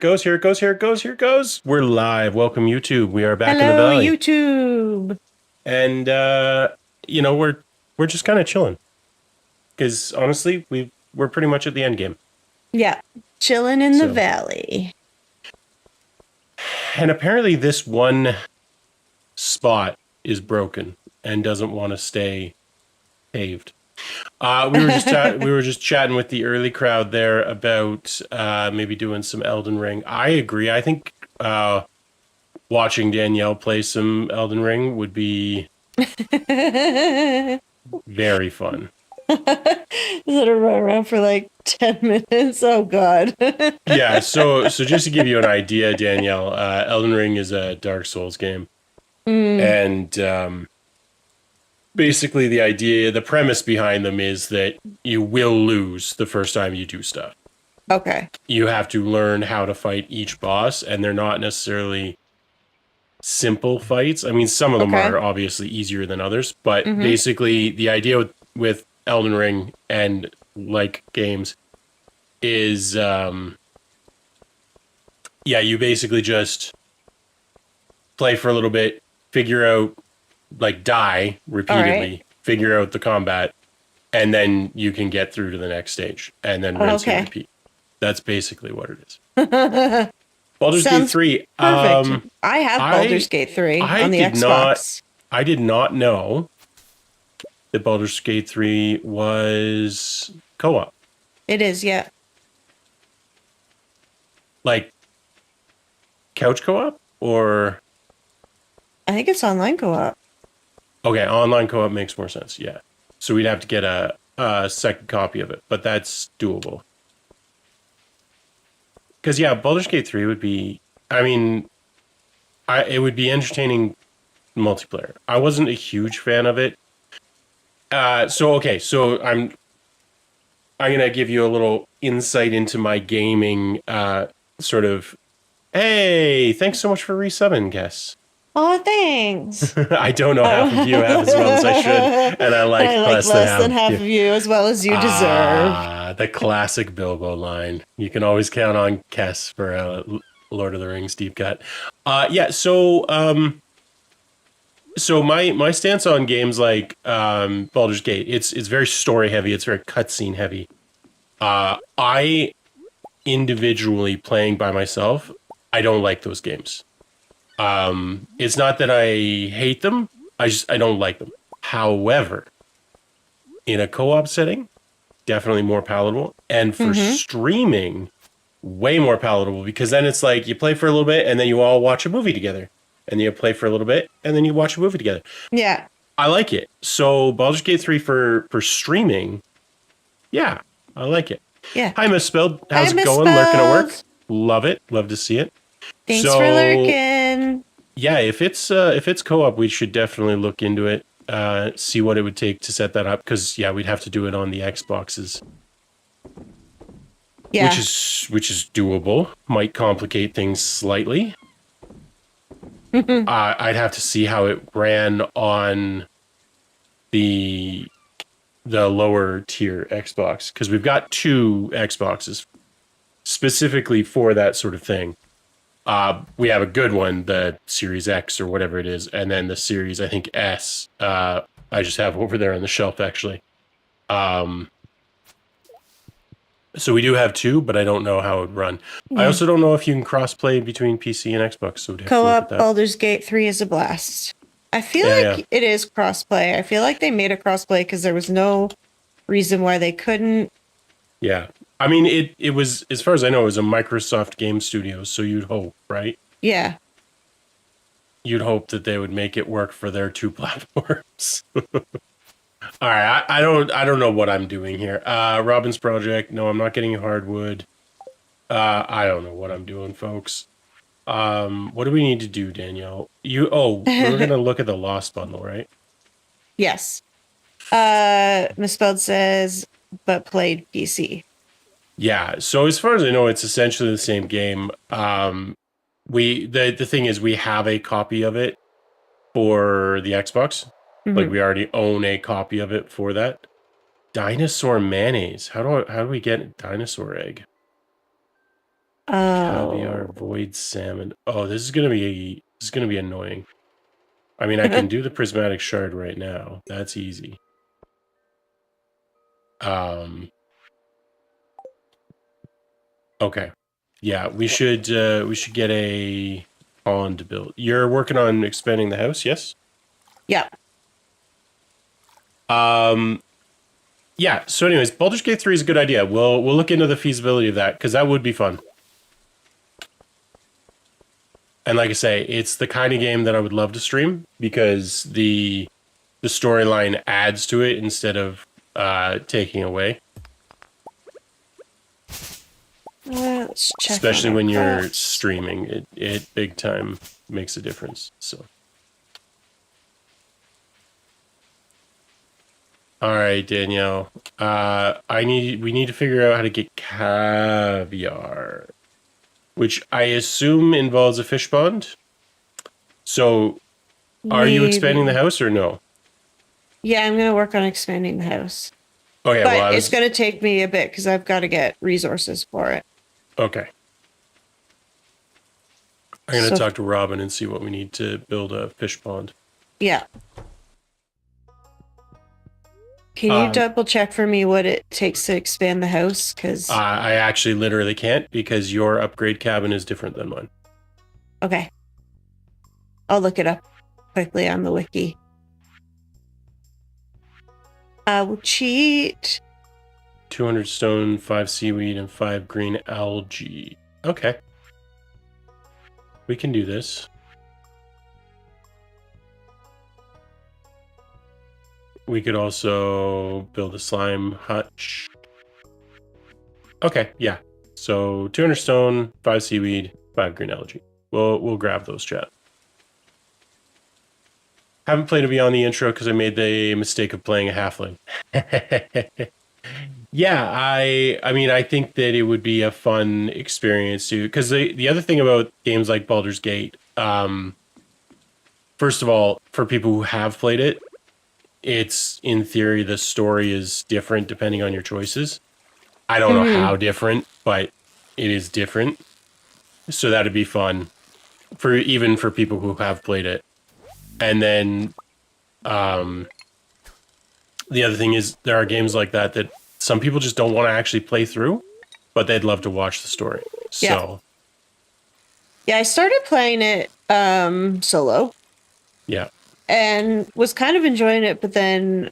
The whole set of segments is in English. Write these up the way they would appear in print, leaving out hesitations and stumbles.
goes, here it goes, here it goes, here it goes. We're live. Welcome, YouTube. We are back in the Hello, valley. YouTube. And we're just kind of chilling. Because honestly, we're pretty much at the end game. Yeah, chilling in the So valley. and apparently this one spot is broken and doesn't want to stay paved. We were just chatting with the early crowd there about maybe doing some Elden Ring. I agree. I think watching Danielle play some Elden Ring would be very fun. Let her run around for like 10 minutes. Oh, God. Yeah, so just to give you an idea, Danielle, Elden Ring is a Dark Souls game, and basically the premise behind them is that you will lose the first time you do stuff. Okay. You have to learn how to fight each boss, and they're not necessarily simple fights. I mean, some of them Okay. are obviously easier than others, but Mm-hmm. basically the idea with Elden Ring and like games is you basically just play for a little bit, figure out, like, die repeatedly, Right. figure out the combat, and then you can get through to the next stage, and then rinse and Okay. repeat. That's basically what it is. Baldur's Gate Sounds 3. perfect. I have Baldur's I Gate 3 I on the did not Xbox. I did not know that Baldur's Gate 3 was co-op. It is, yeah. Like couch co-op or I think it's online co-op. okay, online co-op makes more sense. Yeah. So we'd have to get a second copy of it, but that's doable. Because yeah, Baldur's Gate 3 would be. I mean, it would be entertaining multiplayer. I wasn't a huge fan of it. So I'm gonna give you a little insight into my gaming sort of. Hey, thanks so much for resubbing, Guess. Oh, thanks. I don't know half of you have as well as I should, and I like I like less than half of you as well as you deserve. The classic Bilbo line. You can always count on Kess for a Lord of the Rings deep cut. So my stance on games like Baldur's Gate, it's very story heavy. It's very cutscene heavy. I individually playing by myself, I don't like those games. It's not that I hate them. I don't like them. However, in a co-op setting, definitely more palatable. And for streaming, way more palatable because then it's like you play for a little bit and then you all watch a movie together. And you play for a little bit and then you watch a movie together. Yeah. I like it. So Baldur's Gate 3 for streaming, yeah, I like it. Yeah. Hi, Misspelled. How's Hi, it going? Lurking at work? Misspelled. Love it. Love to see it. Thanks for So, lurking. yeah, if it's co-op, we should definitely look into it. See what it would take to set that up because yeah, we'd have to do it on the Xboxes, Yeah. which is doable. Might complicate things slightly. I'd have to see how it ran on the lower tier Xbox because we've got two Xboxes specifically for that sort of thing. We have a good one, the Series X or whatever it is, and then the Series, I think, S. I just have over there on the shelf, actually. So we do have two, but I don't know how it would run. I also don't know if you can cross-play between PC and Xbox, so we'd have to look at Co-op that. Baldur's Gate 3 is a blast. I feel Yeah, like it is crossplay. I feel like they made a crossplay because there was no reason why they couldn't. Yeah. I mean, it was, as far as I know, it was a Microsoft game studio, so you'd hope, right? Yeah. You'd hope that they would make it work for their two platforms. All right, I don't know what I'm doing here. Robin's project. No, I'm not getting hardwood. I don't know what I'm doing, folks. What do we need to do, Danielle? We're gonna look at the Lost bundle, right? Yes. Misspelled says, but played PC. Yeah. So as far as I know, it's essentially the same game. The thing is, we have a copy of it for the Xbox. Like we already own a copy of it for that. Dinosaur mayonnaise. How do we get dinosaur egg? Caviar, Oh. void salmon. Oh, this is gonna be annoying. I mean, I can do the prismatic shard right now. That's easy. Um. Okay. Yeah, we should get a pond to build. You're working on expanding the house, yes? Yeah. Um. Yeah. So, anyways, Baldur's Gate 3 is a good idea. We'll look into the feasibility of that because that would be fun. And like I say, it's the kind of game that I would love to stream because the storyline adds to it instead of taking away. Let's check on Especially our when you're crops. streaming, it big time makes a difference. So, all right, Danielle. We need to figure out how to get caviar, which I assume involves a fish pond. So, are you expanding the Maybe. house or no? Yeah, I'm gonna work on expanding the house. Okay, well, But I it's was gonna take me a bit because I've got to get resources for it. okay. I'm gonna So talk to Robin and see what we need to build a fish pond. yeah. Can you Um, double check for me what it takes to expand the house? Because I actually literally can't because your upgrade cabin is different than mine. okay, I'll look it up quickly on the wiki. I will cheat. 200 stone, 5 seaweed, and 5 green algae. Okay. We can do this. We could also build a slime hutch. Okay, yeah. So 200 stone, 5 seaweed, 5 green algae. We'll grab those, chat. Haven't played it beyond the intro because I made the mistake of playing a halfling. Yeah, I mean I think that it would be a fun experience too. Because the other thing about games like Baldur's Gate, first of all, for people who have played it, it's in theory the story is different depending on your choices. I don't know Mhm. how different, but it is different. So that'd be fun for even for people who have played it. And then um, the other thing is there are games like that that some people just don't want to actually play through, but they'd love to watch the story. Yeah. So Yeah, I started playing it solo yeah, and was kind of enjoying it, but then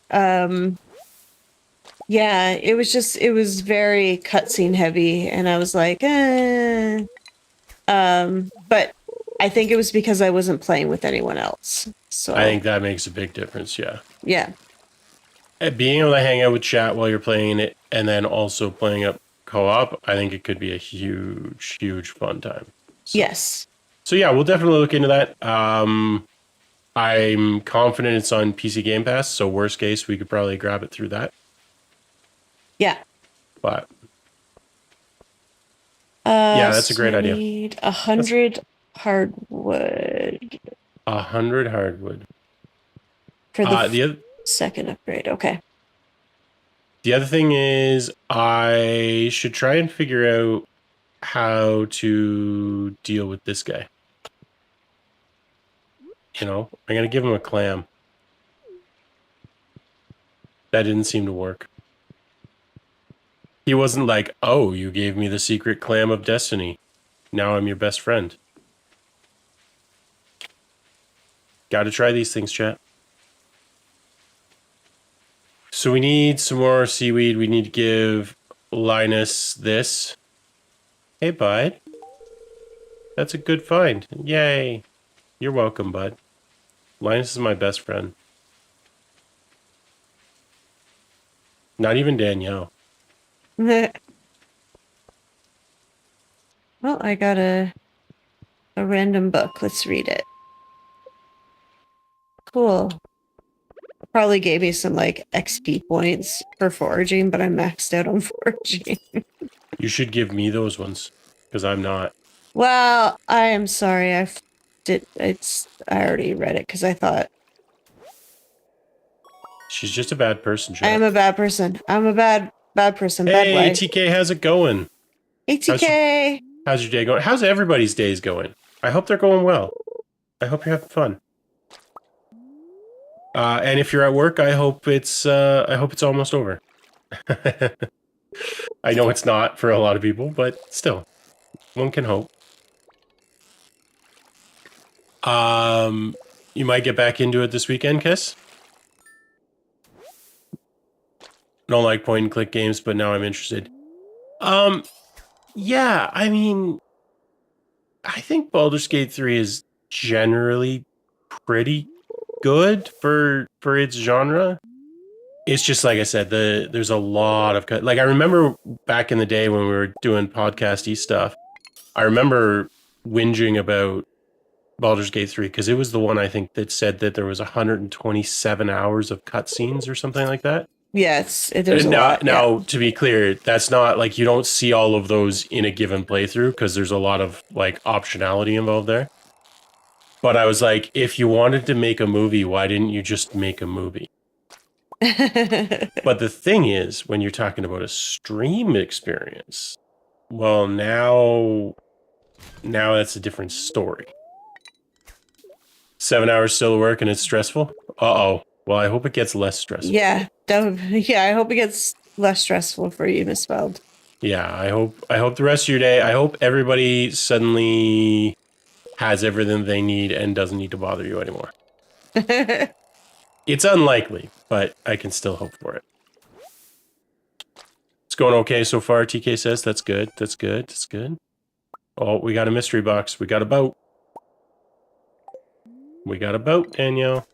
yeah, it was very cutscene heavy and I was like, but I think it was because I wasn't playing with anyone else. I So think that makes a big difference. Yeah. yeah. And being able to hang out with chat while you're playing it and then also playing up co-op, I think it could be a huge fun time. So, Yes. so yeah, we'll definitely look into that. I'm confident it's on PC Game Pass, so worst case, we could probably grab it through that. Yeah. But yeah, that's a So great I idea. need That's 100 hardwood 100 hardwood. for the Uh, the oth- second upgrade. Okay. the other thing is, I should try and figure out how to deal with this guy. You know, I'm gonna give him a clam. That didn't seem to work. He wasn't like, "Oh, you gave me the secret clam of destiny. Now I'm your best friend." Got to try these things, chat. So we need some more seaweed. We need to give Linus this. Hey, bud. That's a good find. Yay. You're welcome, bud. Linus is my best friend. Not even Danielle. Well, I got a random book. Let's read it. Cool. Probably gave me some like XP points for foraging, but I'm maxed out on foraging. You should give me those ones because I'm not. Well, I am sorry. I already read it because I thought She's just a bad person, I am chat. a bad person. I'm a bad person. Bad Hey, wife. TK, how's it going? How's ATK. How's your day going? How's everybody's days going? I hope they're going well. I hope you're having fun. And if you're at work, I hope it's almost over. I know it's not for a lot of people, but still, one can hope. You might get back into it this weekend, Kiss. Don't like point and click games, but now I'm interested. Yeah, I mean, I think Baldur's Gate 3 is generally pretty good for its genre. It's just like I said, there's a lot of like I remember back in the day when we were doing podcasty stuff. I remember whinging about Baldur's Gate 3 because it was the one I think that said that there was 127 hours of cutscenes or something like that. Yes, there's a Now, lot. Yeah. to be clear, that's not like you don't see all of those in a given playthrough because there's a lot of like optionality involved there. But I was like, if you wanted to make a movie, why didn't you just make a movie? But the thing is, when you're talking about a stream experience, well, now that's a different story. 7 hours still at work and it's stressful? Uh-oh. Well, I hope it gets less stressful. Yeah, I hope it gets less stressful for you, Misspelled. Yeah, I hope the rest of your day, I hope everybody suddenly has everything they need and doesn't need to bother you anymore. It's unlikely, but I can still hope for it. It's going okay so far, TK says. That's good. That's good. That's good. Oh, we got a mystery box. We got a boat. We got a boat, Danielle.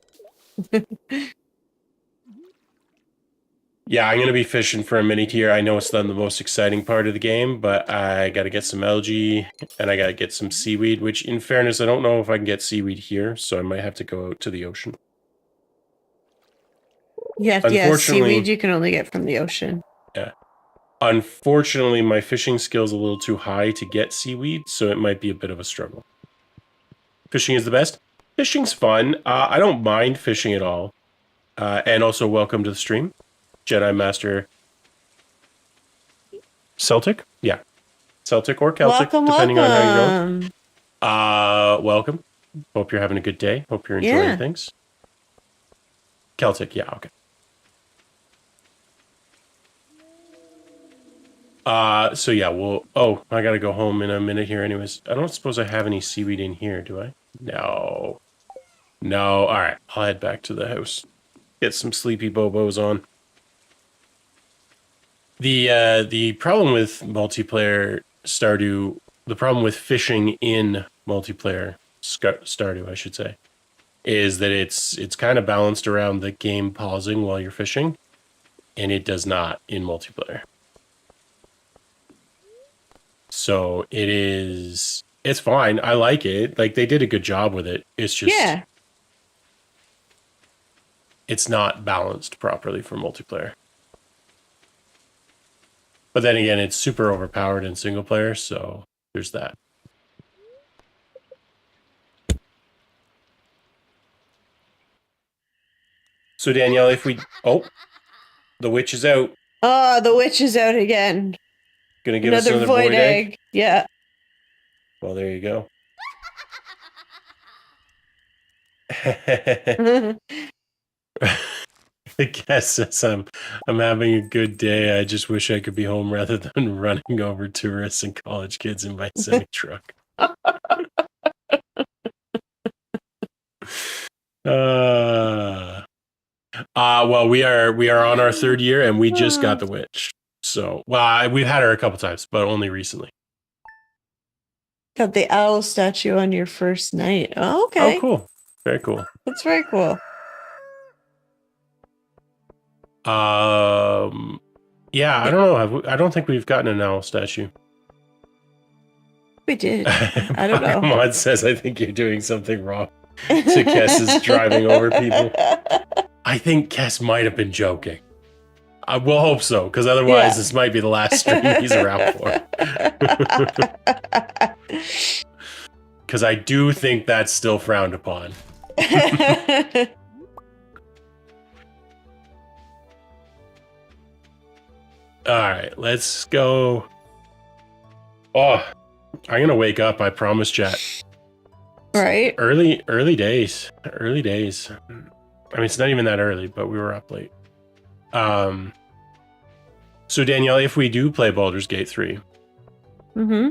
Yeah, I'm going to be fishing for a mini tier. I know it's not the most exciting part of the game, but I got to get some algae and I got to get some seaweed, which in fairness, I don't know if I can get seaweed here, so I might have to go out to the ocean. Yeah, seaweed you can only get from the ocean. Yeah. Unfortunately, my fishing skill's a little too high to get seaweed, so it might be a bit of a struggle. Fishing is the best. Fishing's fun. I don't mind fishing at all. And also, welcome to the stream. Jedi Master Celtic? Yeah. Celtic or Celtic, depending on how you're going. Welcome. Hope you're having a good day. Hope you're enjoying things. Celtic, yeah, okay. So yeah, I gotta go home in a minute here anyways. I don't suppose I have any seaweed in here, do I? No. No, alright. I'll head back to the house. Get some sleepy bobos on. The problem with multiplayer Stardew, the problem with fishing in multiplayer Stardew, I should say, is that it's kind of balanced around the game pausing while you're fishing, and it does not in multiplayer. So it's fine. I like it. Like they did a good job with it. It's just it's not balanced properly for multiplayer. But then again, it's super overpowered in single player, so there's that. So Danielle, if we the witch is out. Oh, the witch is out again. Gonna give us another void egg? Yeah. Well, there you go. I guess as I'm having a good day. I just wish I could be home rather than running over tourists and college kids in my semi-truck. Well, we are on our third year, and we just got the witch. So, well, we've had her a couple times, but only recently. Got the owl statue on your first night. Oh, okay. Oh, cool. Very cool. That's very cool. Yeah, I don't know. I don't think we've gotten an owl statue. We did. I don't know. Mod says, I think you're doing something wrong. So Kess is driving over people. I think Kess might have been joking. I will hope so, because otherwise this might be the last stream he's around for. Because I do think that's still frowned upon. All right, let's go. Oh, I'm gonna wake up. I promise, chat. Right? Early days. Early days. I mean, it's not even that early, but we were up late. Um. So Danielle, if we do play Baldur's Gate 3, Mm-hmm.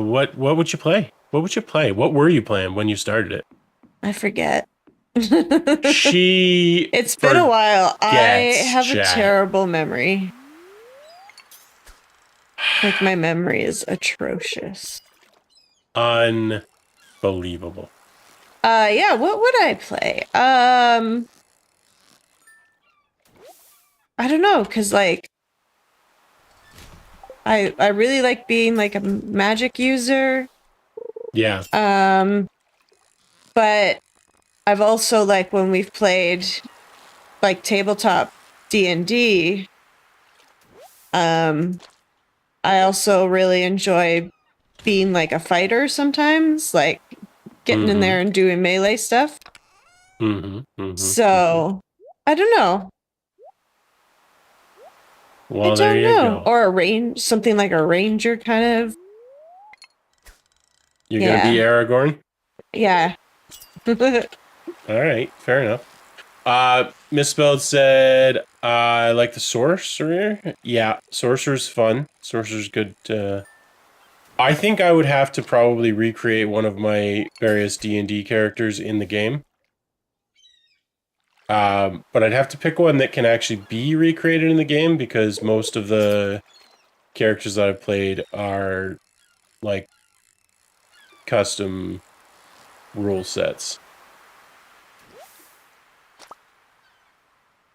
what would you play? What would you play? What were you playing when you started it? I forget. She It's been a while. I forgets, have a chat. terrible memory. Like my memory is atrocious. Unbelievable. Yeah, what would I play? I don't know, cause like I really like being like a magic user. Yeah. Um, but I've also like when we've played like tabletop D&D, um, I also really enjoy being like a fighter sometimes, like getting in Mm-hmm. there and doing melee stuff. Mm-hmm. Mm-hmm. Mm-hmm. So I don't know. I Well, there don't you know. go. Or a range, something like a ranger kind of. You're gonna be Yeah. Aragorn? Yeah. All right, fair enough. Misspelled said, I like the sorcerer. Yeah, sorcerer's fun. Sorcerer's good. I think I would have to probably recreate one of my various D&D characters in the game. But I'd have to pick one that can actually be recreated in the game because most of the characters that I've played are like custom rule sets.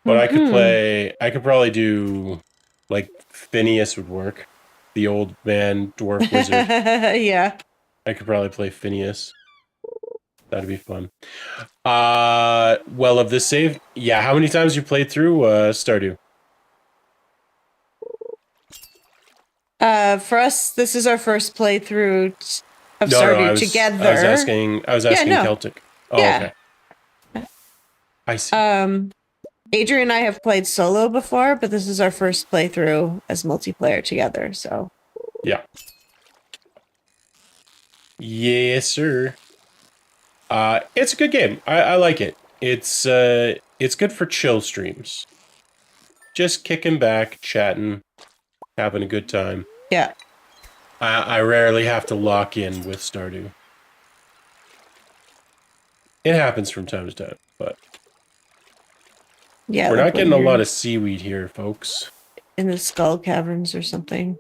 But hmm I could probably do like Phineas would work. The old man dwarf wizard. Yeah. I could probably play Phineas. That'd be fun. Well, of this save, yeah, how many times you played through Stardew? For us, this is our first playthrough of No, no, Stardew together. I was Yeah, asking no. Celtic. Oh, Yeah. okay. I see. Um, Adrian and I have played solo before, but this is our first playthrough as multiplayer together. So, Yeah. Yes, sir. It's a good game. I like it. It's good for chill streams. Just kicking back, chatting, having a good time. yeah. I rarely have to lock in with Stardew. It happens from time to time, but Yeah, we're like not when getting a lot you're of seaweed here, folks. in the skull caverns or something.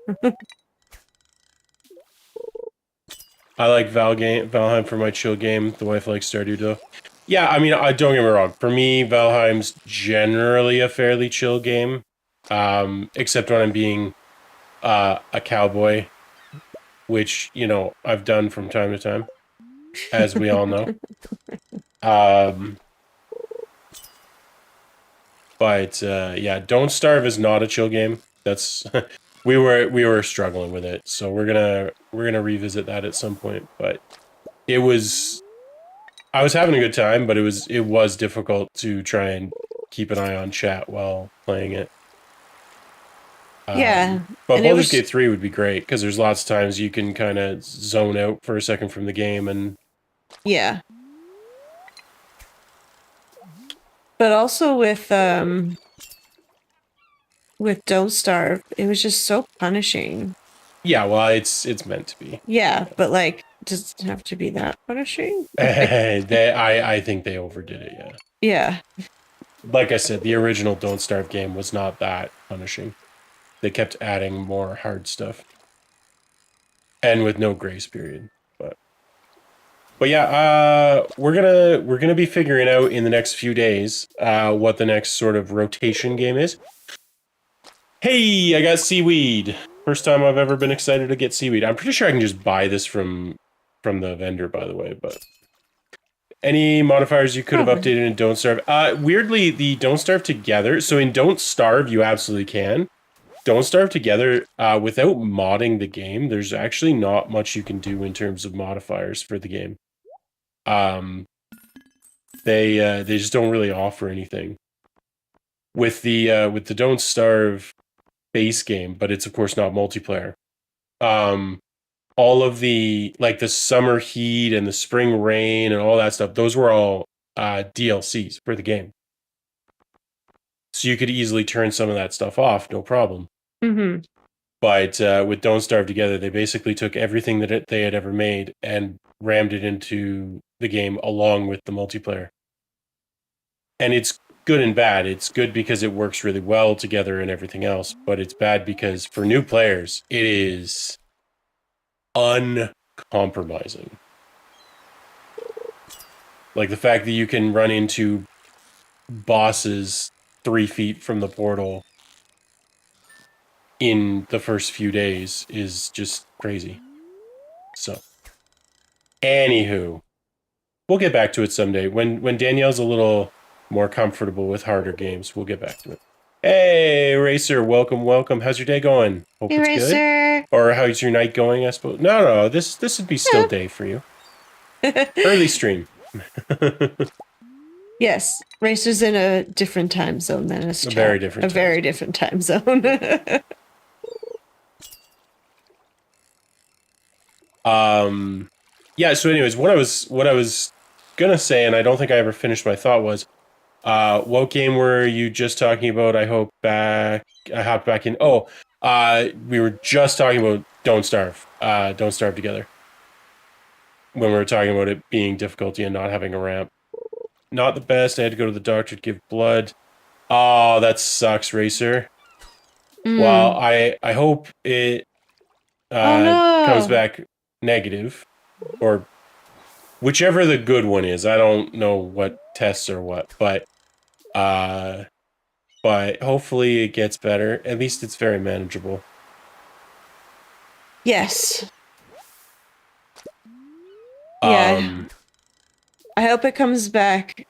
I like Valheim for my chill game. The wife likes Stardew though. Yeah, I mean, I don't get me wrong. For me, Valheim's generally a fairly chill game, except when I'm being a cowboy, which I've done from time to time, as we all know. Um, but yeah, Don't Starve is not a chill game. That's we were struggling with it, so we're gonna revisit that at some point. But it was I was having a good time, but it was difficult to try and keep an eye on chat while playing it. Yeah. But And it Baldur's was, Gate 3 would be great because there's lots of times you can kind of zone out for a second from the game and yeah. But also with Don't Starve, it was just so punishing. yeah, well, it's meant to be. Yeah, but like, does it have to be that punishing? Like, I think they overdid it. Yeah, yeah. like I said, the original Don't Starve game was not that punishing. They kept adding more hard stuff and with no grace period. But yeah, we're gonna be figuring out in the next few days what the next sort of rotation game is. Hey, I got seaweed. First time I've ever been excited to get seaweed. I'm pretty sure I can just buy this from the vendor, by the way. But any modifiers you could have Probably. updated in Don't Starve? Weirdly, the Don't Starve together. So in Don't Starve, you absolutely can. Don't Starve together without modding the game. There's actually not much you can do in terms of modifiers for the game. Um, they just don't really offer anything with the Don't Starve. base game, but it's of course not multiplayer. Um, all of the like the summer heat and the spring rain and all that stuff, those were all DLCs for the game. So you could easily turn some of that stuff off, no problem. Mm-hmm. But with Don't Starve Together, they basically took everything that they had ever made and rammed it into the game along with the multiplayer. And it's good and bad. It's good because it works really well together and everything else, but it's bad because for new players, it is uncompromising. Like the fact that you can run into bosses 3 feet from the portal in the first few days is just crazy. So, anywho, we'll get back to it someday. When Danielle's a little more comfortable with harder games, we'll get back to it. Hey, Racer, welcome, welcome. How's your day going? Hope it's good. Eraser. Or how's your night going, I suppose? No, this would be still day for you. Early stream. Yes, Racer's in a different time zone than us. A very different A very different time zone. Yeah, so anyways, what I was gonna say, and I don't think I ever finished my thought was, what game were you just talking about? I hopped back in. Oh, we were just talking about Don't Starve. Don't Starve Together. When we were talking about it being difficulty and not having a ramp. Not the best. I had to go to the doctor to give blood. Oh, that sucks, Racer. Well, Mm. I hope it Oh comes no. back negative, or whichever the good one is. I don't know what tests or what, uh, but hopefully it gets better. At least it's very manageable. Yes. Yeah. Um, I hope it comes back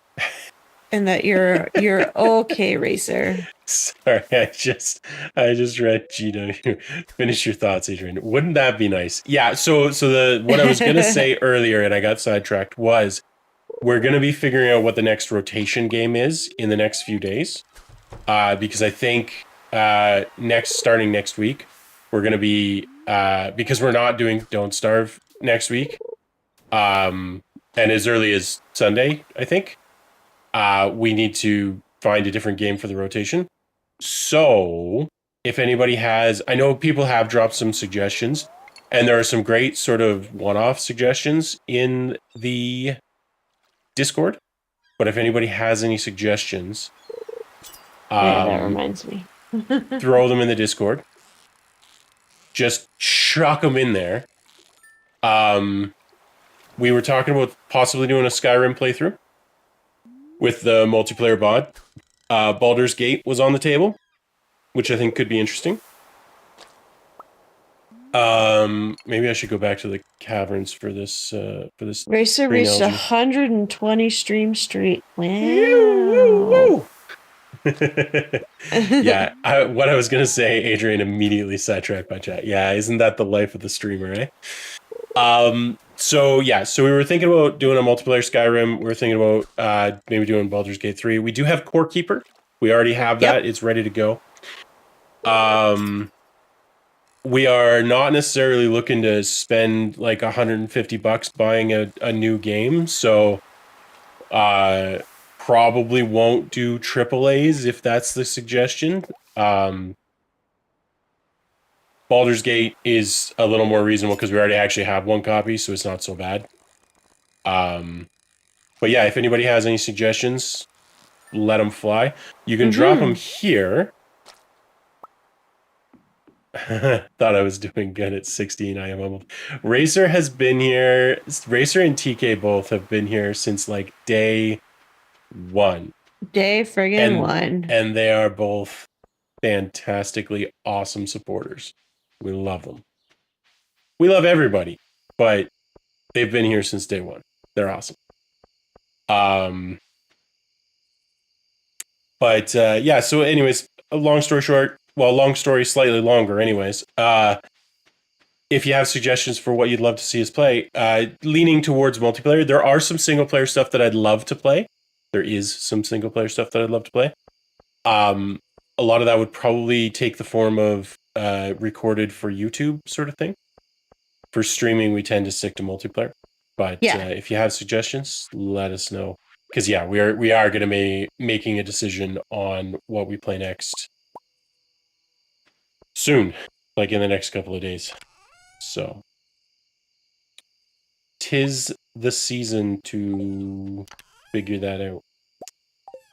and that you're okay, Racer. sorry, I just read Gino. Finish your thoughts, Adrian. Wouldn't that be nice? Yeah. So the what I was gonna say earlier, and I got sidetracked, was we're gonna be figuring out what the next rotation game is in the next few days. Because I think starting next week, we're gonna be because we're not doing Don't Starve next week, and as early as Sunday, I think we need to find a different game for the rotation. So if anybody has, I know people have dropped some suggestions, and there are some great sort of one-off suggestions in the Discord. But if anybody has any suggestions, Yeah, that reminds me. throw them in the Discord. Just chuck them in there. We were talking about possibly doing a Skyrim playthrough with the multiplayer bod. Baldur's Gate was on the table, which I think could be interesting. Maybe I should go back to the caverns for this. Racer green reached algae. 120 stream street. Wow. Woo, woo. Yeah, what I was gonna say, Adrian immediately sidetracked my chat. Yeah, isn't that the life of the streamer, eh? So we were thinking about doing a multiplayer Skyrim. We were thinking about maybe doing Baldur's Gate 3. We do have Core Keeper. We already have that. Yep. It's ready to go. We are not necessarily looking to spend like $150 buying a new game. So probably won't do AAAs if that's the suggestion. Baldur's Gate is a little more reasonable because we already actually have one copy, so it's not so bad. But yeah, if anybody has any suggestions, let them fly. You can drop them here. Thought I was doing good at 16. I am almost. Racer has been here. Racer and TK both have been here since like day one. Day friggin' one. And they are both fantastically awesome supporters. We love them. We love everybody, but they've been here since day one. They're awesome. But yeah, so anyways, a long story short, well, long story slightly longer anyways. If you have suggestions for what you'd love to see us play, leaning towards multiplayer, there are some single player stuff that I'd love to play. There is some single player stuff that I'd love to play. a lot of that would probably take the form of recorded for YouTube sort of thing. For streaming, we tend to stick to multiplayer. But Yeah. if you have suggestions, let us know. Because yeah, we are going to be making a decision on what we play next soon, like in the next couple of days. So, 'tis the season to figure that out.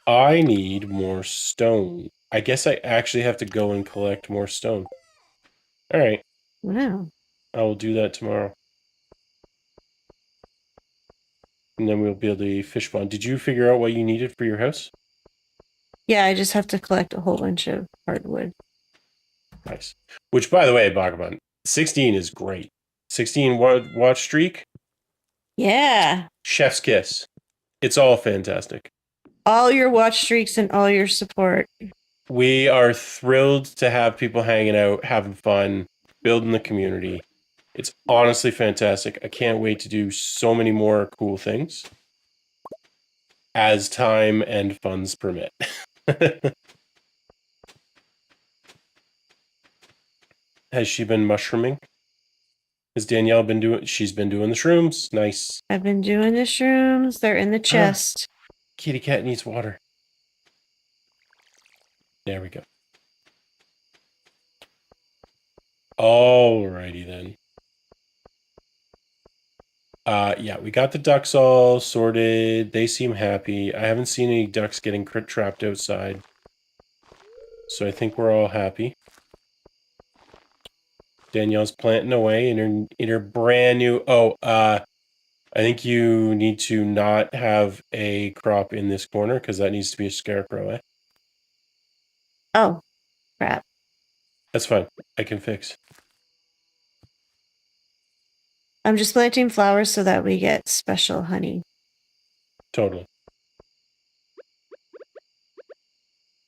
I need more stone. I guess I actually have to go and collect more stone. All right, Wow. I will do that tomorrow. And then we'll be able to fish pond. Did you figure out what you needed for your house? Yeah, I just have to collect a whole bunch of hardwood. Nice. Which, by the way, Bhagavan, 16 is great. 16 watch streak, Yeah. chef's kiss. It's all fantastic. All your watch streaks and all your support. We are thrilled to have people hanging out, having fun, building the community. It's honestly fantastic. I can't wait to do so many more cool things as time and funds permit. Has she been mushrooming? Has Danielle been doing? She's been doing the shrooms. Nice. I've been doing the shrooms. They're in the chest. Kitty cat needs water. There we go. Alrighty then. Yeah, we got the ducks all sorted. They seem happy. I haven't seen any ducks getting trapped outside. So I think we're all happy. Danielle's planting away in her brand new. I think you need to not have a crop in this corner because that needs to be a scarecrow. Oh, crap. That's fine. I can fix. I'm just planting flowers so that we get special honey. Totally.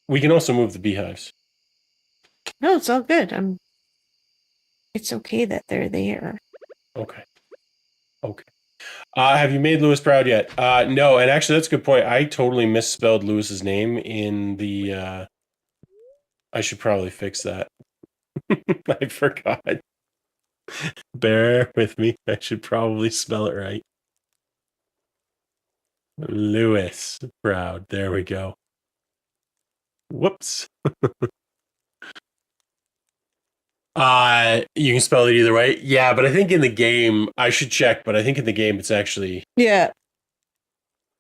We can also move the beehives. No, it's all good. It's okay that they're there. Okay. Okay. Have you made Lewis proud yet? No, and actually that's a good point. I totally misspelled Lewis's name in the I should probably fix that. I forgot. Bear with me. I should probably spell it right. Lewis proud. There we go. Whoops. You can spell it either way. Yeah, but I think in the game I should check, but I think in the game it's actually Yeah.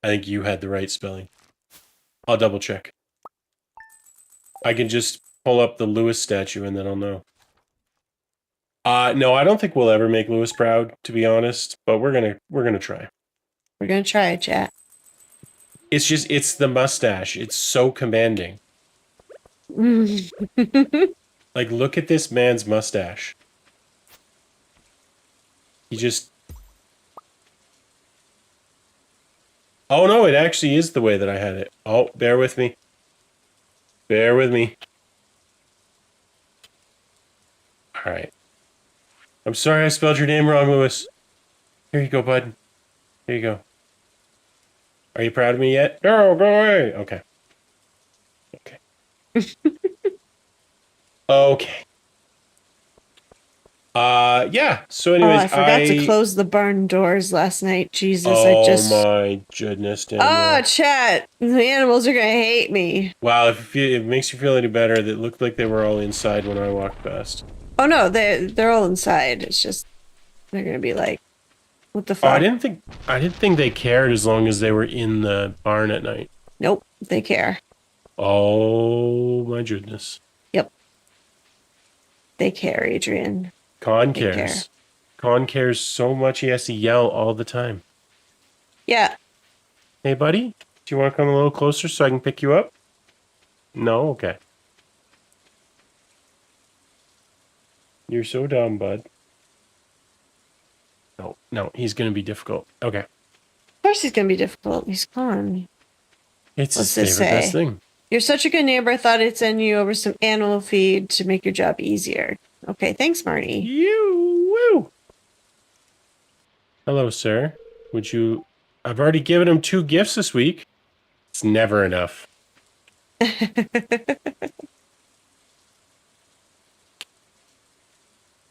I think you had the right spelling. I'll double check. I can just pull up the Lewis statue and then I'll know. No, I don't think we'll ever make Lewis proud, to be honest, but we're gonna try. We're going to try it, chat. It's the mustache. It's so commanding. Like, look at this man's mustache. He just... Oh, no, it actually is the way that I had it. Oh, bear with me. Bear with me. All right. I'm sorry I spelled your name wrong, Lewis. Here you go, bud. Here you go. Are you proud of me yet? No, go away. Okay. Okay. Okay. Yeah. So anyways, I forgot to close the barn doors last night. Jesus, Oh my goodness, Daniel. Oh, chat. The animals are going to hate me. Wow, if it makes you feel any better, it looked like they were all inside when I walked past. Oh no, they're all inside. It's just they're going to be like, what the Oh, fuck? I didn't think they cared as long as they were in the barn at night. Nope, they care. Oh my goodness. Yep. They care, Adrian. Con They cares. care. Con cares so much he has to yell all the time. Yeah. Hey, buddy, do you want to come a little closer so I can pick you up? No? Okay. You're so dumb, bud. No, he's going to be difficult. Okay. Of course he's going to be difficult. He's gone. It's What's his this favorite best say? thing. You're such a good neighbor. I thought I'd send you over some animal feed to make your job easier. Okay, thanks, Marty. Woo! Hello, sir. Would you... I've already given him 2 gifts this week. It's never enough.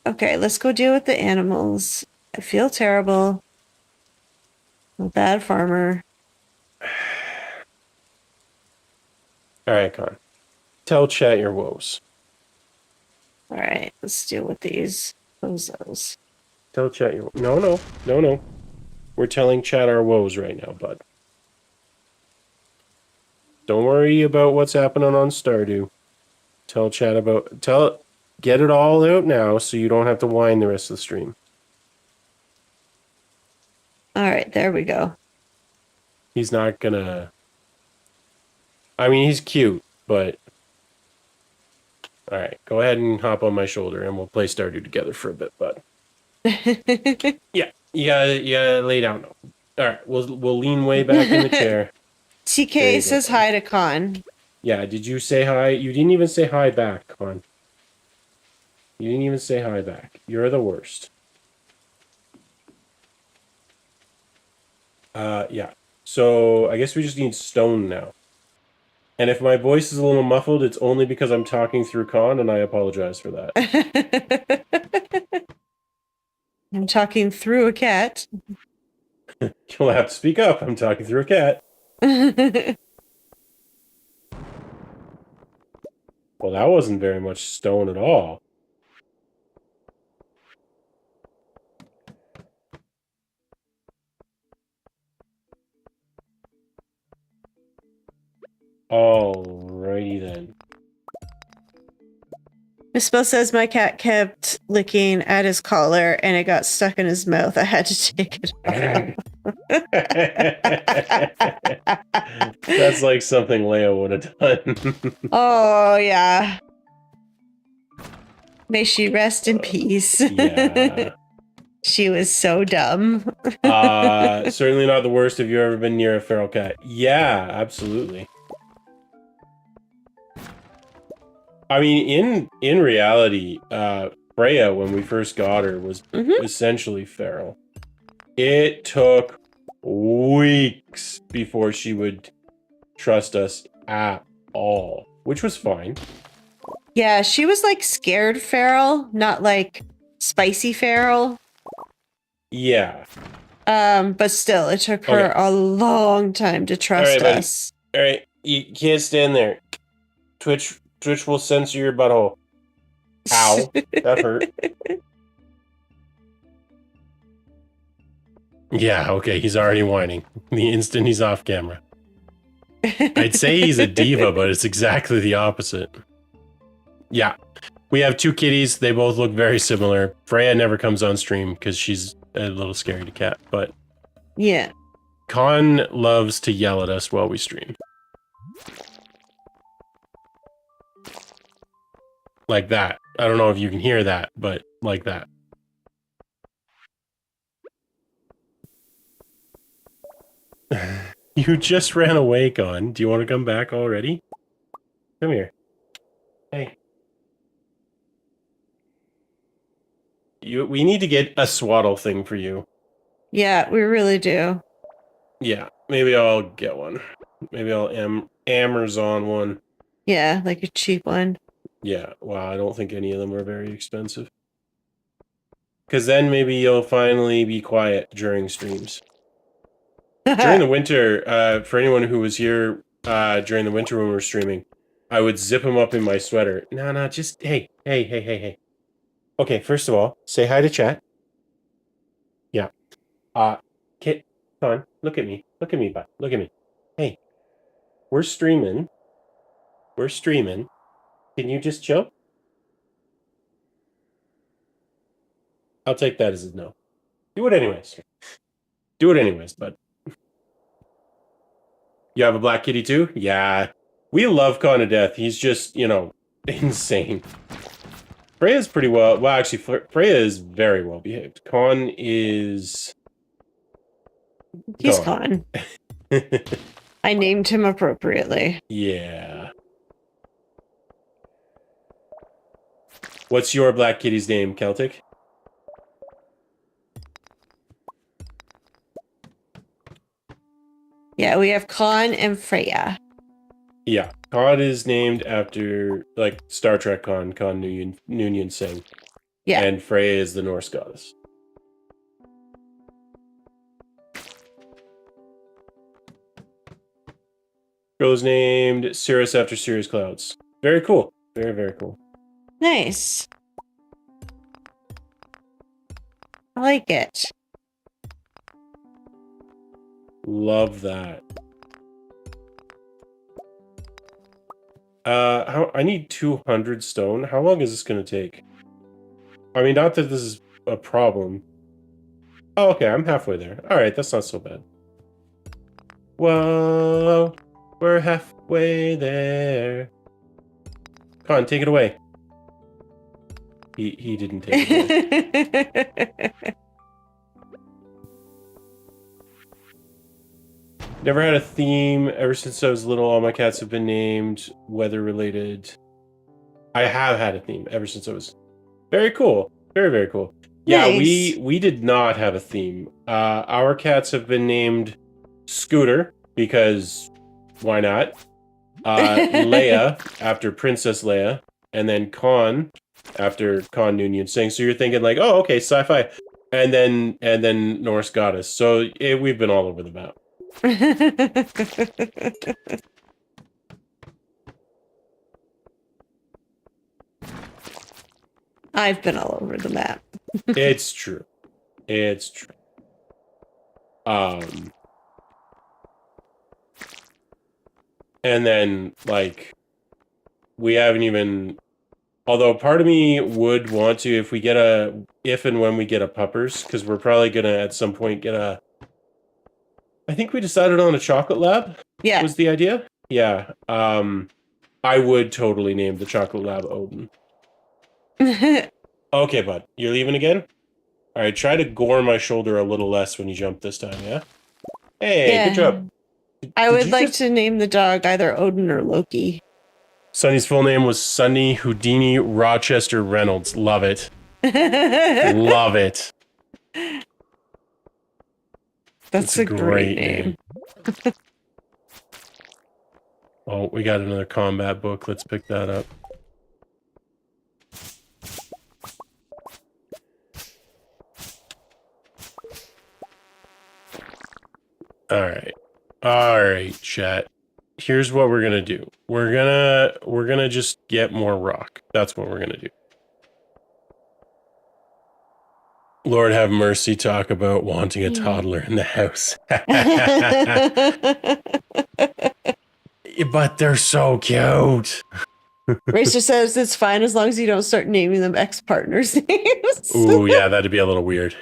Okay, let's go deal with the animals. I feel terrible. I'm a bad farmer. All right, Con. Tell chat your woes. All right, let's deal with these bozos. Tell chat your... No. We're telling chat our woes right now, bud. Don't worry about what's happening on Stardew. Tell chat about... Get it all out now so you don't have to whine the rest of the stream. All right, there we go. He's not gonna... I mean, he's cute, but... Alright, go ahead and hop on my shoulder and we'll play Stardew together for a bit, bud. Yeah, you gotta lay down. Alright, we'll lean way back in the chair. TK says hi to Con. Yeah, did you say hi? You didn't even say hi back, Con. You didn't even say hi back. You're the worst. Yeah. So, I guess we just need stone now. And if my voice is a little muffled, it's only because I'm talking through Con, and I apologize for that. I'm talking through a cat. You'll have to speak up. I'm talking through a cat. Well, that wasn't very much stone at all. Alrighty then. Miss Spell says my cat kept licking at his collar and it got stuck in his mouth. I had to take it off. That's like something Leia would have done. Oh, yeah. May she rest in peace. Yeah. She was so dumb. Certainly not the worst. Have you ever been near a feral cat? Yeah, absolutely. I mean, in reality, Freya, when we first got her, was essentially feral. It took weeks before she would trust us at all, which was fine. Yeah, she was like scared feral, not like spicy feral. Yeah. But still, it took her a long time to trust us. All right, you can't stand there. Twitch will censor your butthole. Ow, that hurt. Yeah, okay, he's already whining. The instant he's off camera. I'd say he's a diva, but it's exactly the opposite. Yeah, we have two kitties. They both look very similar. Freya never comes on stream because she's a little scary to cat, but... Yeah. Con loves to yell at us while we stream. Like that. I don't know if you can hear that, but like that. You just ran away, Con. Do you want to come back already? Come here. Hey. We need to get a swaddle thing for you. Yeah, we really do. Yeah, maybe I'll get one. Maybe I'll Amazon one. Yeah, like a cheap one. Yeah, wow, I don't think any of them are very expensive. Because then maybe you'll finally be quiet during streams. During the winter, for anyone who was here during the winter when we were streaming, I would zip him up in my sweater. No, just, hey. Okay, first of all, say hi to chat. Yeah. Kit, come on, look at me, bud, look at me. Hey, we're streaming. Can you just chill? I'll take that as a no. Do it anyways. Bud. You have a black kitty too? Yeah. We love Con to death. He's just, insane. Freya's pretty well actually, Freya is very well behaved. Con is... He's Con. I named him appropriately. Yeah. What's your black kitty's name, Celtic? Yeah, we have Con and Freya. Yeah, Con is named after, like, Star Trek Con Noonien Singh. Yeah. and Freya is the Norse goddess. Girl is named Cirrus after Cirrus Clouds. Very cool. Very, very cool. Nice. I like it. Love that. I need 200 stone. How long is this going to take? I mean, not that this is a problem. Oh, okay, I'm halfway there. All right, that's not so bad. Whoa, we're halfway there. Come on, take it away. He didn't take it away. Never had a theme. Ever since I was little, all my cats have been named weather related. I have had a theme ever since I was very cool. Very, very cool. Yeah, Nice. we did not have a theme. Our cats have been named Scooter because why not? Leia after Princess Leia, and then Khan after Khan Noonien Singh. So you're thinking like, oh, okay, sci-fi, and then Norse goddess. So we've been all over the map. I've been all over the map. It's true. It's true. And then like we haven't even. Although part of me would want to, if and when we get a puppers, because we're probably gonna at some point get a. I think we decided on a chocolate lab. Yeah. Was the idea? Yeah. I would totally name the chocolate lab Odin. Okay, bud, you're leaving again. All right, try to gore my shoulder a little less when you jump this time. Yeah. Hey, Yeah. good job. I would like to name the dog either Odin or Loki. Sonny's full name was Sonny Houdini Rochester Reynolds. Love it. Love it. That's a great name. Oh, we got another combat book. Let's pick that up. All right. All right, chat. Here's what we're going to do. We're going to just get more rock. That's what we're going to do. Lord have mercy, talk about wanting a toddler in the house. But they're so cute. Racer says it's fine as long as you don't start naming them ex-partners' names. Ooh, yeah, that'd be a little weird.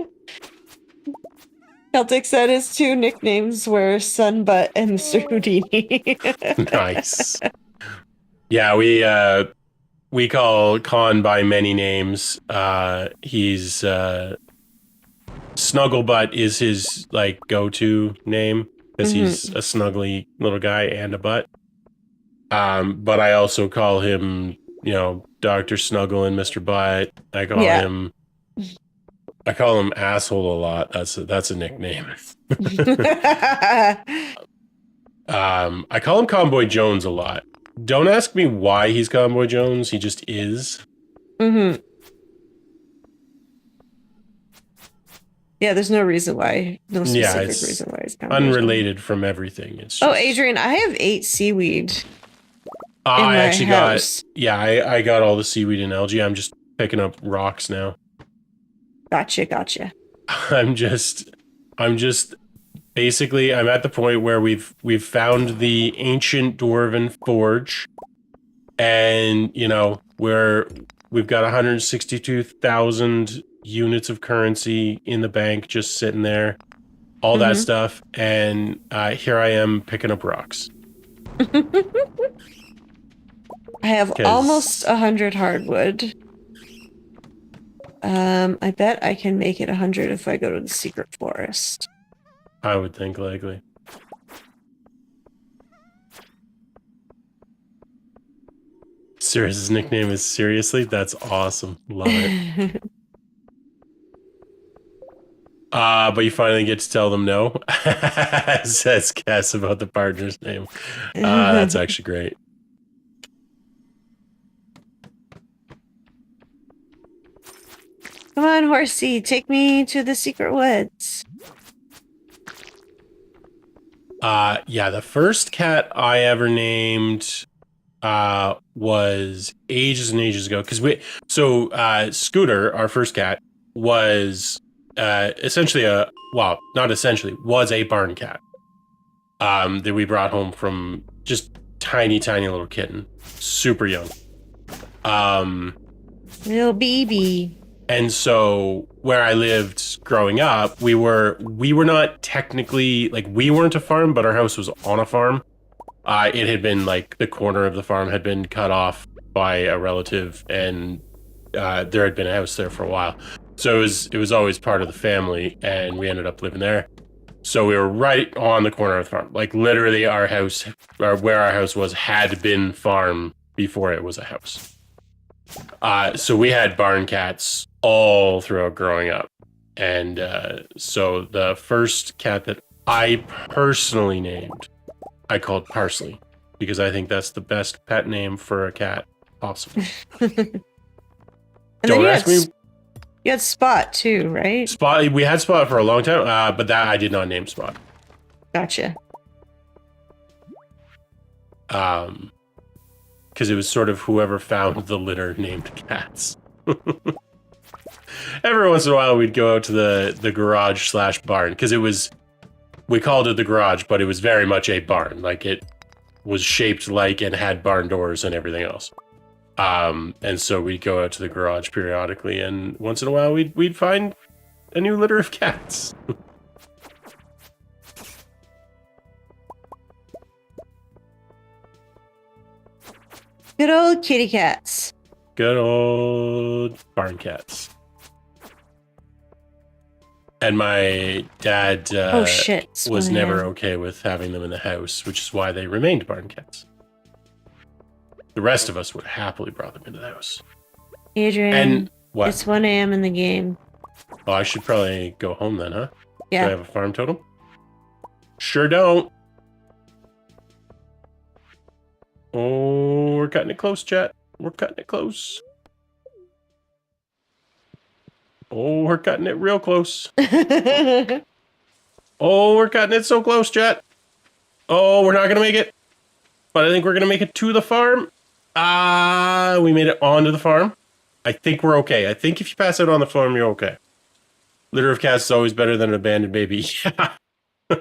Celtic said his two nicknames were Sunbutt and Mr. Houdini. Nice. Yeah, we call Khan by many names. He's Snugglebutt is his like go-to name because he's a snuggly little guy and a butt. But I also call him, Dr. Snuggle and Mr. Butt. I call him asshole a lot. That's a nickname. I call him Convoy Jones a lot. Don't ask me why he's Convoy Jones. He just is. Mm-hmm. Yeah, there's no reason why. No specific reason why he's Convoy unrelated Jones. from everything. It's just... Oh, Adrian, I have 8 seaweed. I actually house. I got all the seaweed and algae. I'm just picking up rocks now. Gotcha. I'm just basically I'm at the point where we've found the ancient dwarven forge, and we've got 162,000 units of currency in the bank just sitting there, all that stuff, and here I am picking up rocks. I have almost 100 hardwood. I bet I can make it 100 if I go to the secret forest. I would think likely. Sirius's nickname is Seriously? That's awesome. Love it. But you finally get to tell them no. Says Cass about the partner's name. That's actually great. on, horsey, take me to the secret woods. Yeah, the first cat I ever named was ages and ages ago. Scooter, our first cat, was essentially not essentially, was a barn cat. That we brought home from just tiny, tiny little kitten, super young. Little baby. And so where I lived growing up, we were not technically, like, we weren't a farm, but our house was on a farm. It had been like the corner of the farm had been cut off by a relative, and there had been a house there for a while. So it was always part of the family, and we ended up living there. So we were right on the corner of the farm. Like, literally our house, or where our house was, had been farm before it was a house. So we had barn cats all throughout growing up. And so the first cat that I personally named, I called Parsley, because I think that's the best pet name for a cat possible. And Don't ask me. You had Spot too, right? Spot. We had Spot for a long time, but that I did not name Spot. Gotcha. Because it was sort of whoever found the litter named cats. Every once in a while, we'd go out to the garage / barn, because we called it the garage, but it was very much a barn. Like, it was shaped like and had barn doors and everything else. And so we'd go out to the garage periodically, and once in a while we'd find a new litter of cats. Good old kitty cats. Good old barn cats. And my dad was never okay with having them in the house, which is why they remained barn cats. The rest of us would happily brought them into the house. Adrian, and what? It's 1 a.m. in the game. Oh, I should probably go home then, huh? Yeah. Do I have a farm totem? Sure don't. Oh, we're cutting it close, chat. We're cutting it close. Oh, we're cutting it real close. Oh, we're cutting it so close, chat. Oh, we're not going to make it. But I think we're going to make it to the farm. We made it onto the farm. I think we're okay. I think if you pass out on the farm, you're okay. Litter of cats is always better than an abandoned baby.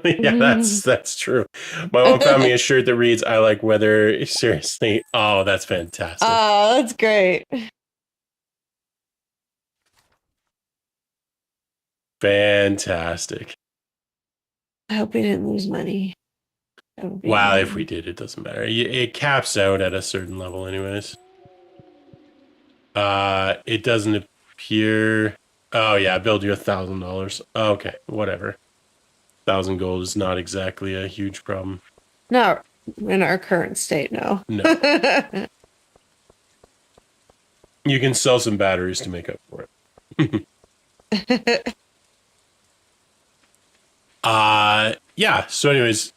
Yeah, that's true. My mom found me a shirt that reads, "I like weather." Seriously. Oh, that's fantastic. Oh, that's great. Fantastic. I hope we didn't lose money. Well, if we did, it doesn't matter. It caps out at a certain level anyways. It doesn't appear... Oh, yeah, build you $1,000. Okay, whatever. 1,000 gold is not exactly a huge problem. No, in our current state, no. No. You can sell some batteries to make up for it. Yeah, so anyways,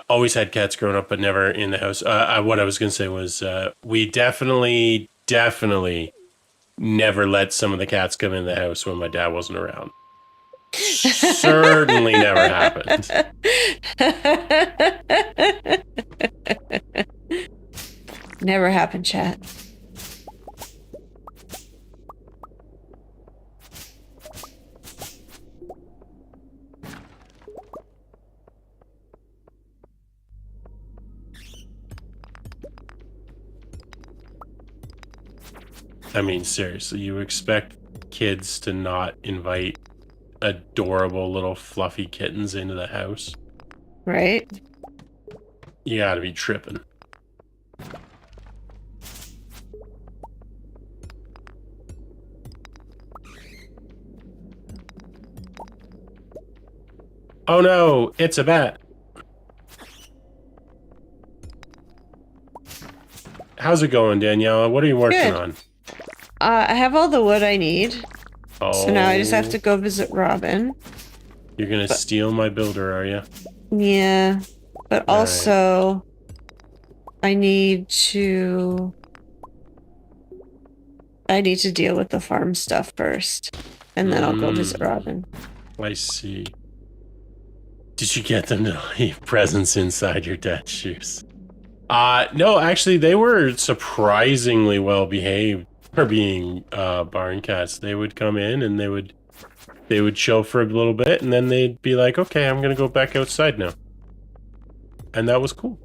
always had cats growing up, but never in the house. What I was going to say was, we definitely never let some of the cats come in the house when my dad wasn't around. Certainly never happened. Never happened, chat. I mean, seriously, you expect kids to not invite adorable little fluffy kittens into the house? Right? You gotta be tripping. Oh no, it's a bat. How's it going, Daniela? What are you working on? I have all the wood I need. Oh. So now I just have to go visit Robin. You're gonna steal my builder, are you? Yeah. But also, I need to deal with the farm stuff first. and then I'll go visit Mm, Robin. I see. Did you get them to leave presents inside your dad's shoes? No, actually, they were surprisingly well behaved for being barn cats. They would come in and they would chill for a little bit, and then they'd be like, "Okay, I'm gonna go back outside now," and that was cool.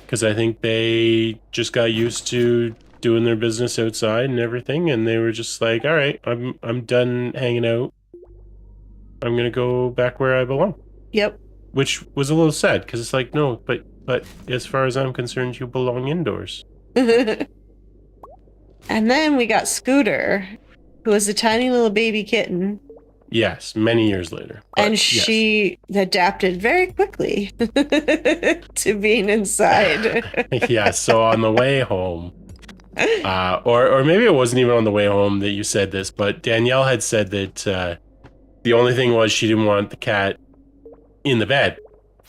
Because I think they just got used to doing their business outside and everything, and they were just like, "All right, I'm done hanging out. I'm gonna go back where I belong." Yep. Which was a little sad because it's like, no, but as far as I'm concerned, you belong indoors. And then we got Scooter, who was a tiny little baby kitten, Yes, many years later, and but yes. she adapted very quickly to being inside. Yeah, so on the way home, or maybe it wasn't even on the way home that you said this, but Danielle had said that the only thing was she didn't want the cat in the bed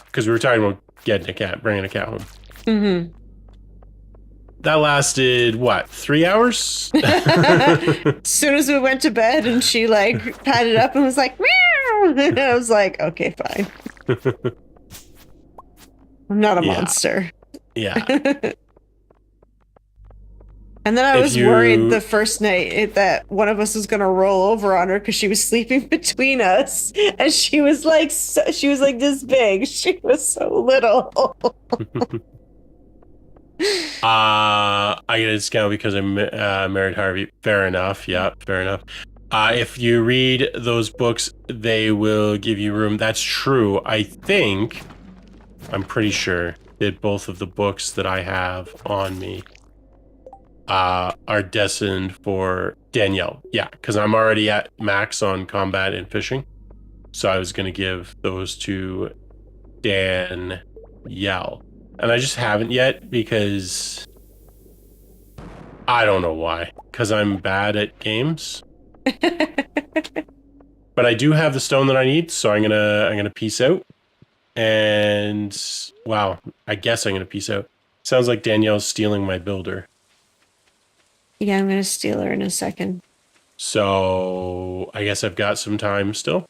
because we were talking about getting a cat, bringing a cat home. Mm-hmm. That lasted what, 3 hours? As soon as we went to bed, and she like patted up and was like, meow. And I was like, okay, fine. I'm not a Yeah, monster. yeah. And then I If was worried the you, first night that one of us was gonna roll over on her because she was sleeping between us, and she was like, she was like this big. She was so little. I get a discount because I married Harvey. Fair enough. Yeah, fair enough. If you read those books, they will give you room. That's true. I'm pretty sure that both of the books that I have on me are destined for Danielle. Yeah, because I'm already at max on combat and fishing. So I was going to give those to Danielle. And I just haven't yet because I don't know why. Because I'm bad at games. But I do have the stone that I need, so I'm gonna peace out. And wow, I guess I'm gonna peace out. Sounds like Danielle's stealing my builder. Yeah, I'm gonna steal her in a second. So I guess I've got some time still.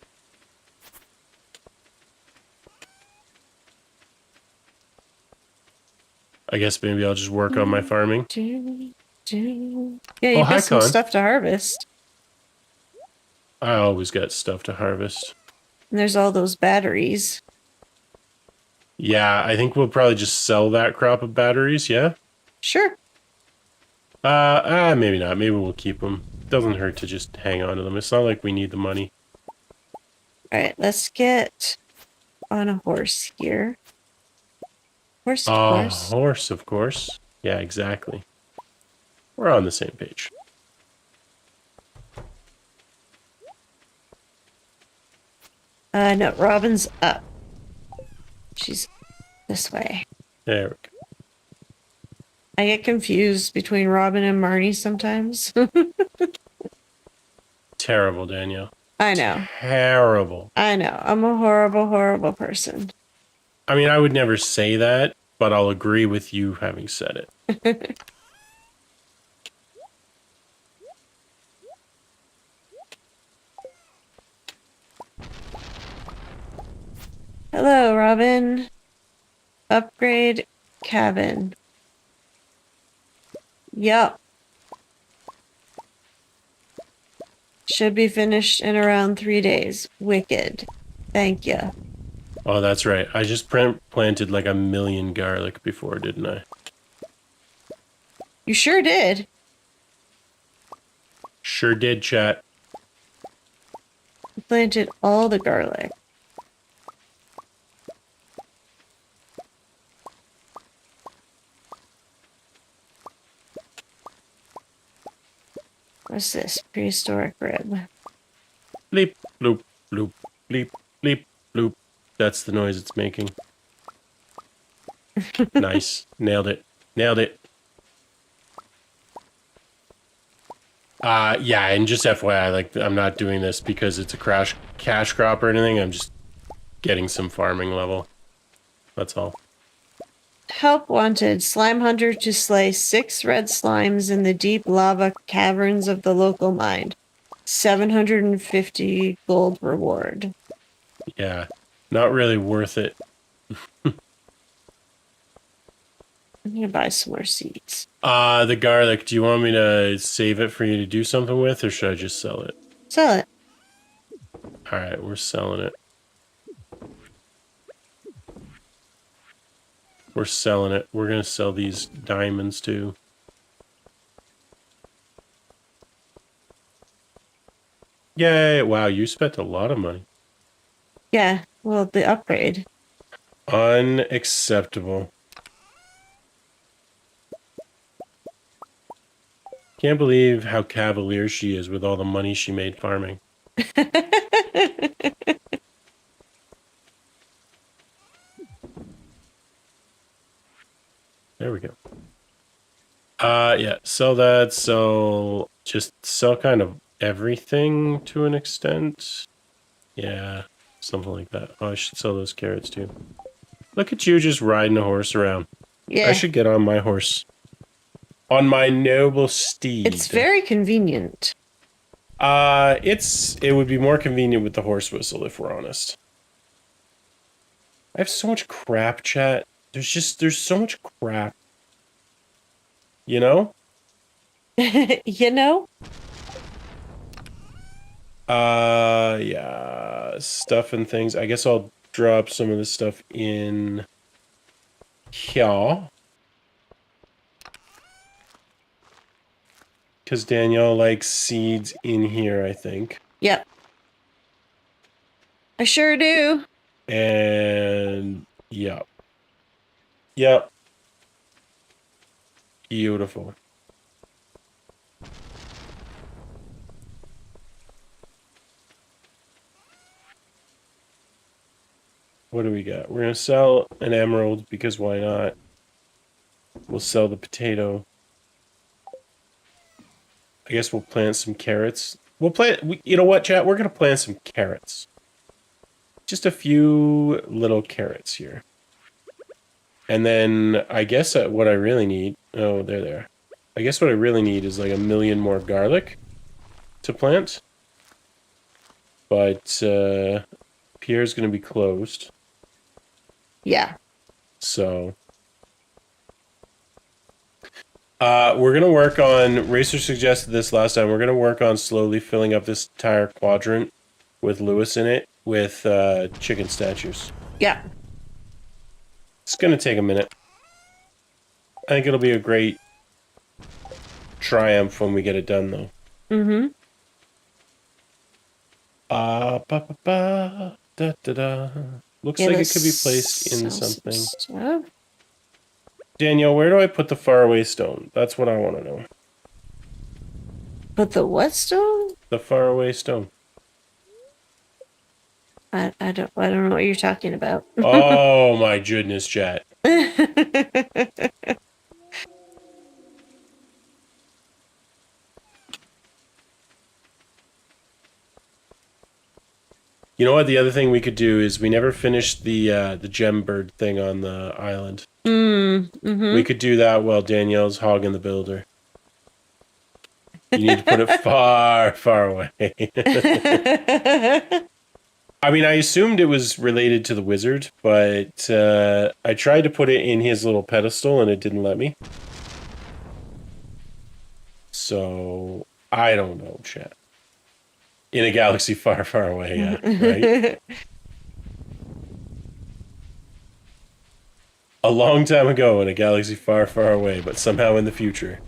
I guess maybe I'll just work on my farming. Yeah, Oh, you've got hi, some Con. stuff to harvest. I always got stuff to harvest. And there's all those batteries. Yeah, I think we'll probably just sell that crop of batteries, yeah? Sure. Maybe not. Maybe we'll keep them. Doesn't hurt to just hang on to them. It's not like we need the money. All right, let's get on a horse here. Horse, horse. Horse, of course. Yeah, exactly. We're on the same page. No, Robin's up. She's this way. There we go. I get confused between Robin and Marnie sometimes. Terrible, Danielle. I know. Terrible. I know. I'm a horrible, horrible person. I mean, I would never say that, but I'll agree with you having said it. Hello, Robin. Upgrade cabin. Yup. Should be finished in around 3 days. Wicked. Thank you. Oh, that's right. I just planted like 1,000,000 garlic before, didn't I? You sure did. Sure did, chat. You planted all the garlic. What's this? Prehistoric rib. Bleep, bloop, bloop, bleep, bleep, bloop. That's the noise it's making. Nice. Nailed it. Nailed it. Yeah, and just FYI, like, I'm not doing this because it's a cash crop or anything. I'm just getting some farming level. That's all. Help wanted. Slime hunter to slay 6 red slimes in the deep lava caverns of the local mine. 750 gold reward. Yeah, not really worth it. I'm gonna buy some more seeds. The garlic, do you want me to save it for you to do something with, or should I just sell it? Sell it. All right, we're selling it. We're selling it. We're going to sell these diamonds too. Yay. Wow, you spent a lot of money. Yeah, well, the upgrade. Unacceptable. Can't believe how cavalier she is with all the money she made farming. There we go. Yeah, sell that. So just sell kind of everything to an extent. Yeah, something like that. Oh, I should sell those carrots too. Look at you just riding a horse around. Yeah. I should get on my horse. On my noble steed. It's very convenient. It would be more convenient with the horse whistle, if we're honest. I have so much crap, chat. There's so much crap. You know? You know? Yeah. Stuff and things. I guess I'll drop some of this stuff in here. Because Danielle likes seeds in here, I think. Yep. I sure do. And yep. Yep. Beautiful. What do we got? We're going to sell an emerald because why not? We'll sell the potato. I guess we'll plant some carrots. You know what, chat? We're going to plant some carrots. Just a few little carrots here. And then I guess what I really need... Oh, they're there. I guess what I really need is like 1 million more garlic to plant. But Pierre's going to be closed. Yeah. So... we're going to work on... Racer suggested this last time. We're going to work on slowly filling up this entire quadrant with Lewis in it with chicken statues. Yeah. It's going to take a minute. I think it'll be a great triumph when we get it done, though. Mm-hmm. Looks like it could be placed in something. Danielle, where do I put the faraway stone? That's what I want to know. Put the what stone? The faraway stone. I don't know what you're talking about. Oh my goodness, chat. You know what? The other thing we could do is we never finished the gem bird thing on the island. Mm-hmm. We could do that while Danielle's hogging the builder. You need to put it far, far away. I mean, I assumed it was related to the wizard, but I tried to put it in his little pedestal and it didn't let me. So, I don't know, chat. In a galaxy far, far away, yeah, right? A long time ago in a galaxy far, far away, but somehow in the future.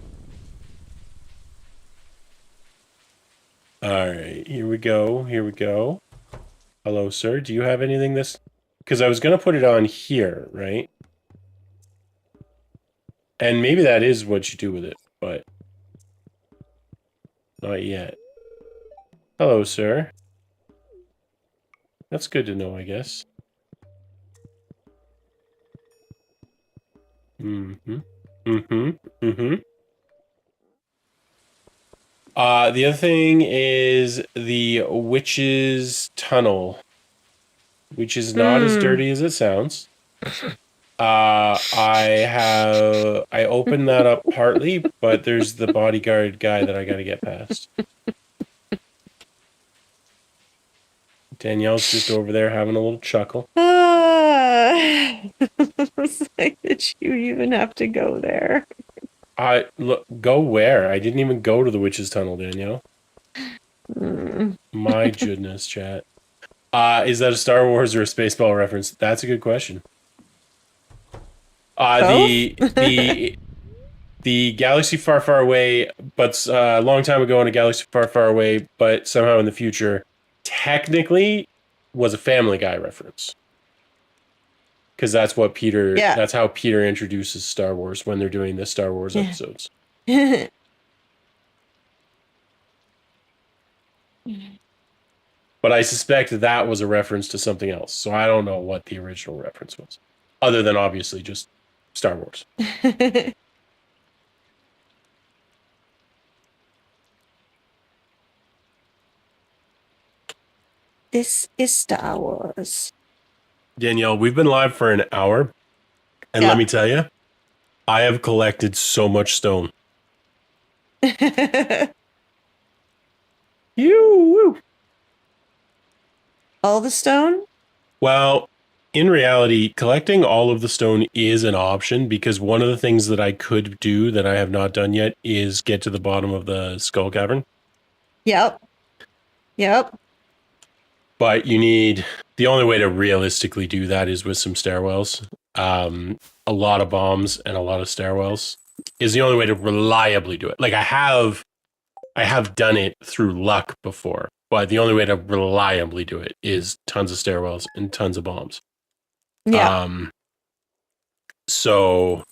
Alright, here we go, here we go. Hello, sir, do you have anything this... Because I was going to put it on here, right? And maybe that is what you do with it, but... Not yet. Hello, sir. That's good to know, I guess. Mm-hmm. Mm-hmm. Mm-hmm. The other thing is the witch's tunnel, which is not as dirty as it sounds. I opened that up partly, but there's the bodyguard guy that I gotta get past. Danielle's just over there having a little chuckle. It's like, did you even have to go there? I look, go where? I didn't even go to the witch's tunnel, Danielle. Mm. My goodness, chat. Is that a Star Wars or a Spaceball reference? That's a good question. Both? The galaxy far, far away, but a long time ago in a galaxy far, far away, but somehow in the future, technically was a Family Guy reference. Because that's what Peter, Yeah. that's how Peter introduces Star Wars when they're doing the Star Wars episodes. But I suspect that was a reference to something else. So I don't know what the original reference was, other than obviously just Star Wars. This is Star Wars. Danielle, we've been live for an hour. And Yeah. let me tell you, I have collected so much stone. You. All the stone? Well, in reality, collecting all of the stone is an option because one of the things that I could do that I have not done yet is get to the bottom of the skull cavern. Yep. Yep. But you need, the only way to realistically do that is with some stairwells. A lot of bombs and a lot of stairwells is the only way to reliably do it. Like I have done it through luck before, but the only way to reliably do it is tons of stairwells and tons of bombs. Yeah. So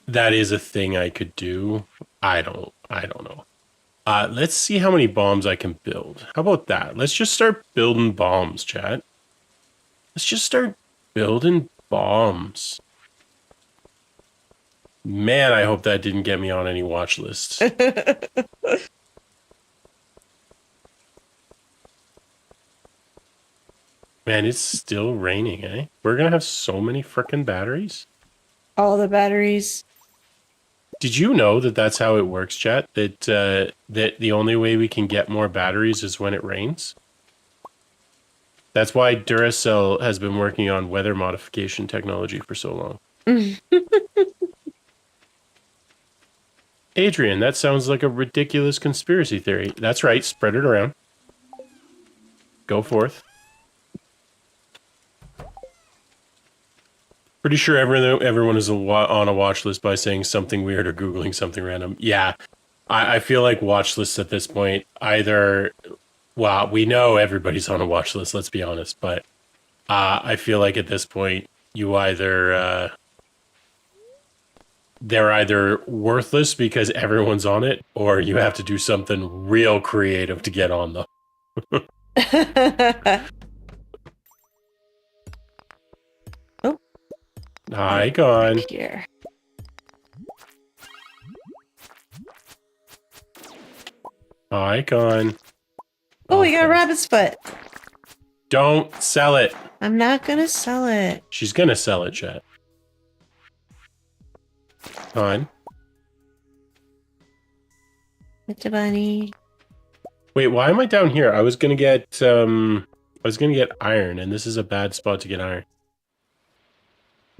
that is a thing I could do. I don't know. Let's see how many bombs I can build. How about that? Let's just start building bombs, chat. Let's just start building bombs. Man, I hope that didn't get me on any watch lists. Man, it's still raining, eh? We're gonna have so many frickin' batteries. All the batteries. Did you know that that's how it works, chat? That that the only way we can get more batteries is when it rains? That's why Duracell has been working on weather modification technology for so long. Adrian, that sounds like a ridiculous conspiracy theory. That's right, spread it around. Go forth. Pretty sure everyone is on a watch list by saying something weird or Googling something random. Yeah, I feel like watch lists at this point either, well, we know everybody's on a watch list, let's be honest, but I feel like at this point you either, they're either worthless because everyone's on it, or you have to do something real creative to get on them. Oh. Hi, gone. Here. Hi, gone. Oh, we got a rabbit's foot. Don't sell it. I'm not gonna sell it. She's gonna sell it, chat. Fine. It's a bunny. Wait, why am I down here? I was gonna get iron, and this is a bad spot to get iron.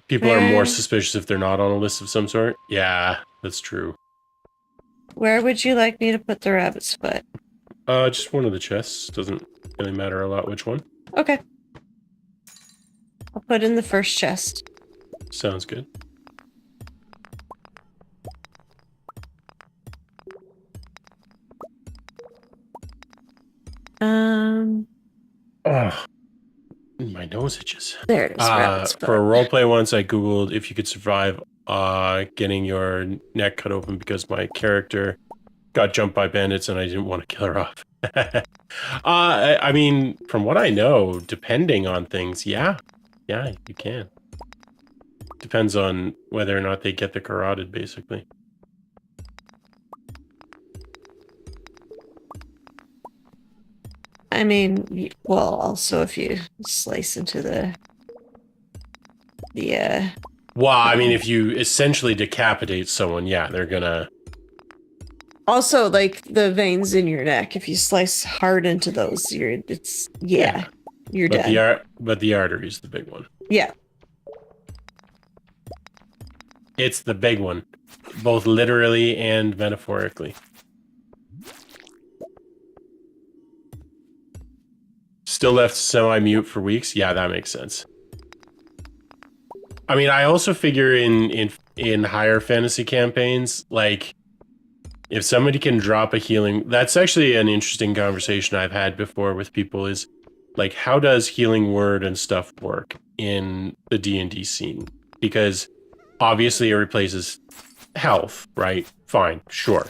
People are more suspicious if they're not on a list of some sort. Yeah, that's true. Where would you like me to put the rabbit's foot? Just one of the chests. Doesn't really matter a lot which one. Okay. I'll put in the first chest. Sounds good. Oh, my nose itches. There it is. For a roleplay once, I googled if you could survive getting your neck cut open because my character got jumped by bandits and I didn't want to kill her off. I mean, from what I know, depending on things, yeah, you can. Depends on whether or not they get the carotid, basically. I mean, well, also if you slice into the Yeah. Well, I mean, if you essentially decapitate someone, yeah, they're gonna. Also, like the veins in your neck, if you slice hard into those, Yeah, you're but dead. the artery is the big one. Yeah. It's the big one, both literally and metaphorically. Still left semi-mute for weeks. Yeah, that makes sense. I mean, I also figure in higher fantasy campaigns, like if somebody can drop a healing, that's actually an interesting conversation I've had before with people is like, how does healing word and stuff work in the D&D scene? Because obviously it replaces health, right? Fine, sure.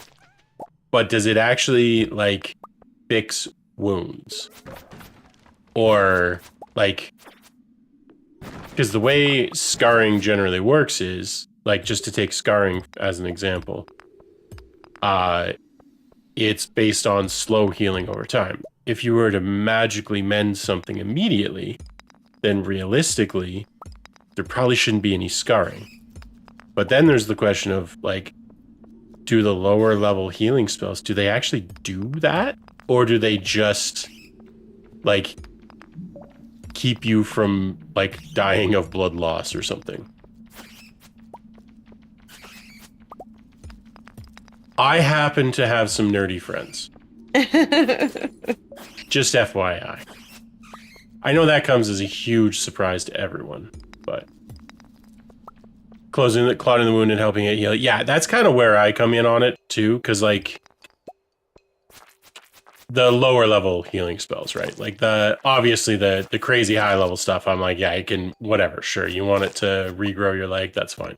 But does it actually like fix wounds? Or like, because the way scarring generally works is like, just to take scarring as an example, uh, it's based on slow healing over time. If you were to magically mend something immediately, then realistically, there probably shouldn't be any scarring. But then there's the question of like, do the lower level healing spells, do they actually do that? Or do they just like keep you from like dying of blood loss or something? I happen to have some nerdy friends. Just FYI. I know that comes as a huge surprise to everyone, but closing the clotting the wound and helping it heal. Yeah, that's kind of where I come in on it too, because like the lower level healing spells, right? Like obviously the crazy high level stuff, I'm like, yeah, it can whatever, sure. You want it to regrow your leg, that's fine.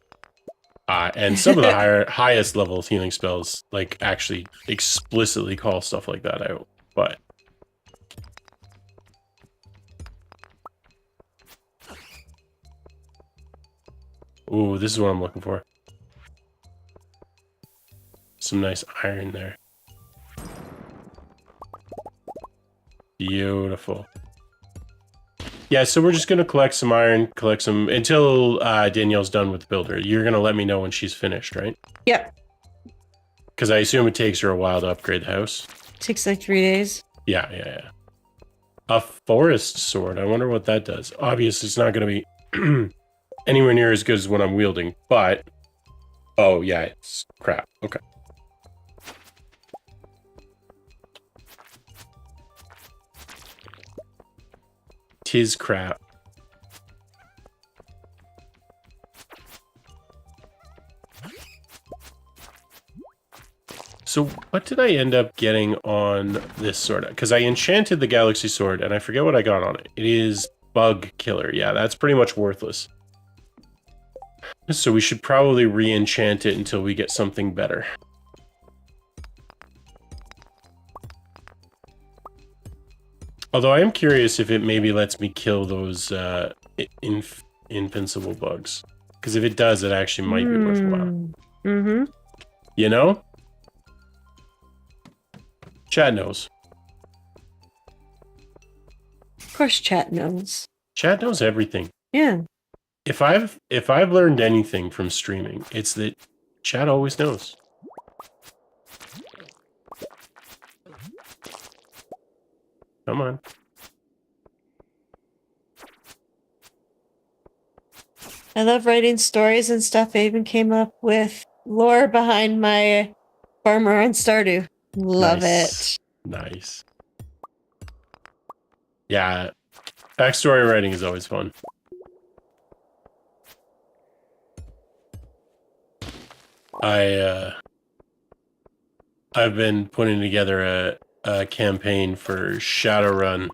And some of the highest level healing spells like actually explicitly call stuff like that out. But ooh, this is what I'm looking for. Some nice iron there. Beautiful. Yeah, so we're just going to collect some iron, collect some until Danielle's done with the builder. You're going to let me know when she's finished, right? Yep. Because I assume it takes her a while to upgrade the house. Takes like 3 days. Yeah. A forest sword. I wonder what that does. Obviously, it's not going to be anywhere near as good as what I'm wielding, but... Oh, yeah, it's crap. Okay. Tis crap. So what did I end up getting on this sword? Because I enchanted the Galaxy Sword, and I forget what I got on it. It is Bug Killer. Yeah, that's pretty much worthless. So we should probably re-enchant it until we get something better. Although I am curious if it maybe lets me kill those invincible bugs. Because if it does, it actually might be worthwhile. Mm-hmm. You know? Chat knows. Of course chat knows. Chat knows everything. Yeah. If I've learned anything from streaming, it's that chat always knows. Come on. I love writing stories and stuff. I even came up with lore behind my farmer on Stardew. Love it. Nice. Yeah. Backstory writing is always fun. I've been putting together a campaign for Shadowrun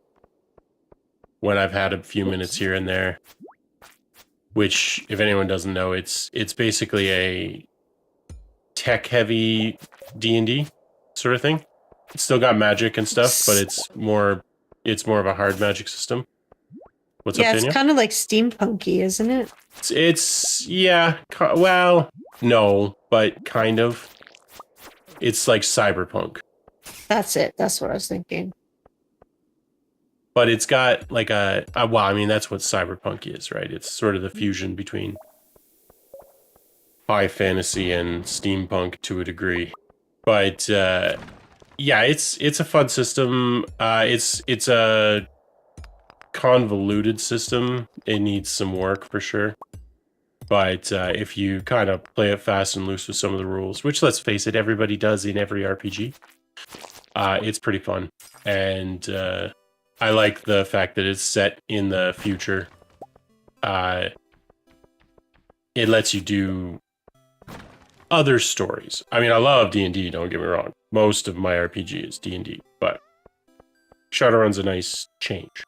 when I've had a few minutes here and there. Which, if anyone doesn't know, it's basically a tech-heavy D&D sort of thing. It's still got magic and stuff, but it's more of a hard magic system. What's up, Daniel? It's kind of like steampunky, isn't it? It's yeah. Well, no, but kind of. It's like cyberpunk. That's it. That's what I was thinking. but it's got like well, I mean, that's what cyberpunk is, right? It's sort of the fusion between high fantasy and steampunk to a degree. But yeah, it's a fun system. It's a convoluted system. It needs some work for sure. But if you kind of play it fast and loose with some of the rules, which let's face it, everybody does in every RPG, it's pretty fun. And I like the fact that it's set in the future. It lets you do other stories. I mean, I love D&D, don't get me wrong. Most of my RPG is D&D, but Shadowrun's a nice change.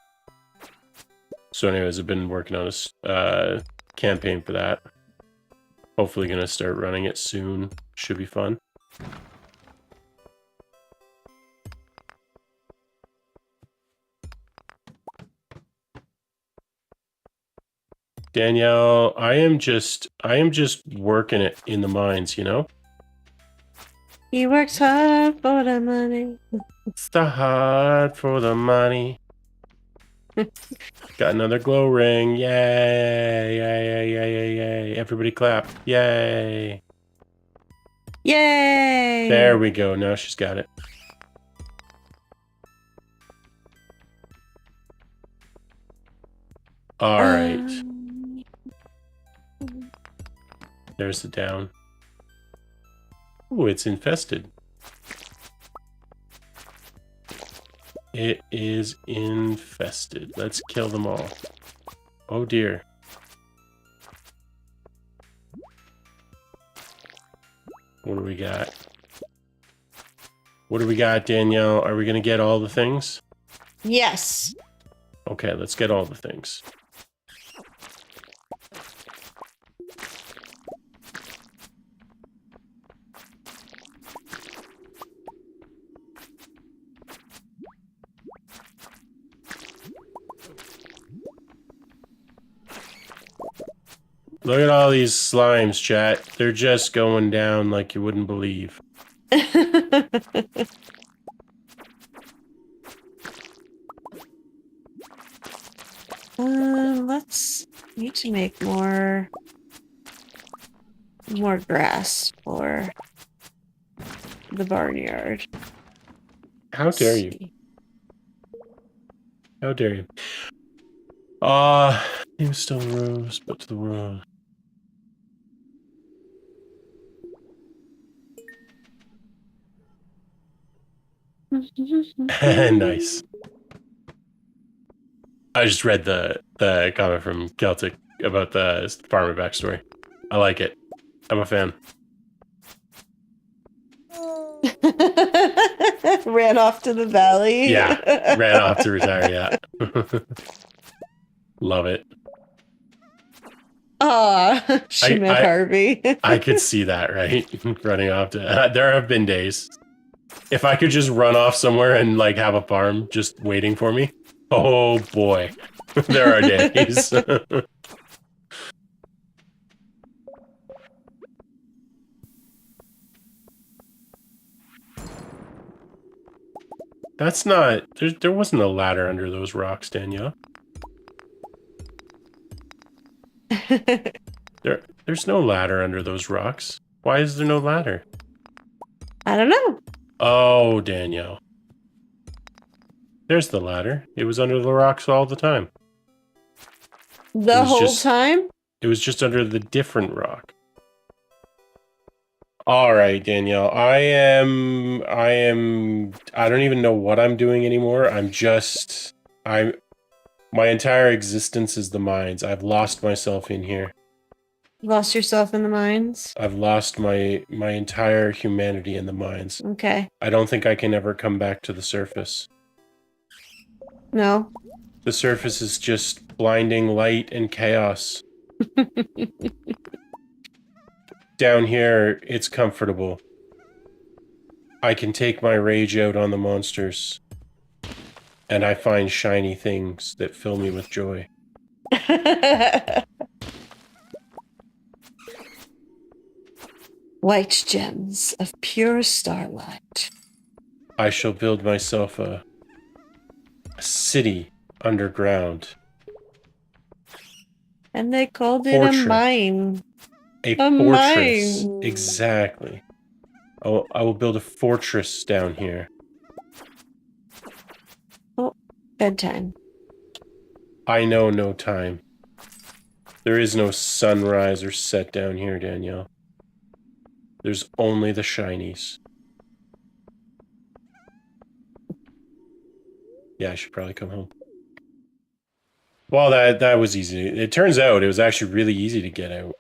So anyways, I've been working on a campaign for that. Hopefully gonna start running it soon. Should be fun. Danielle, I am just working it in the mines, you know? He works hard for the money. It's the hard for the money. Got another glow ring. Yay! Yay, yay, yay, yay, yay. Everybody clap. Yay! Yay! There we go. Now she's got it. All right. There's the down. Ooh, it's infested. It is infested. Let's kill them all. Oh dear. What do we got? What do we got, Danielle? Are we gonna get all the things? Yes. Okay, let's get all the things. Look at all these slimes, chat. They're just going down like you wouldn't believe. Let's need to make more grass for the barnyard. How dare you? How dare you? He was still rose, but to the world. Nice. I just read the comment from Celtic about the farmer backstory. I like it. I'm a fan. Ran off to the valley. Yeah, ran off to retire. Yeah, love it. Ah, she met Harvey. I could see that, right? Running off to. There have been days. If I could just run off somewhere and like have a farm just waiting for me. Oh boy, there are days. That's not. There wasn't a ladder under those rocks, Danielle. There's no ladder under those rocks. Why is there no ladder? I don't know. Oh, Danielle. There's the ladder. It was under the rocks all the time. The whole time? It was just under the different rock. All right, Danielle. I don't even know what I'm doing anymore. My entire existence is the mines. I've lost myself in here. Lost yourself in the mines? I've lost my entire humanity in the mines. Okay. I don't think I can ever come back to the surface. No. The surface is just blinding light and chaos. Down here, it's comfortable. I can take my rage out on the monsters. And I find shiny things that fill me with joy. White gems of pure starlight. I shall build myself a city underground. And they called it a Fortress. mine. A A fortress. mine. Exactly. Oh, I will build a fortress down here. Oh, bedtime. I know no time. There is no sunrise or set down here, Danielle. There's only the shinies. Yeah, I should probably come home. Well, that was easy. It turns out it was actually really easy to get out.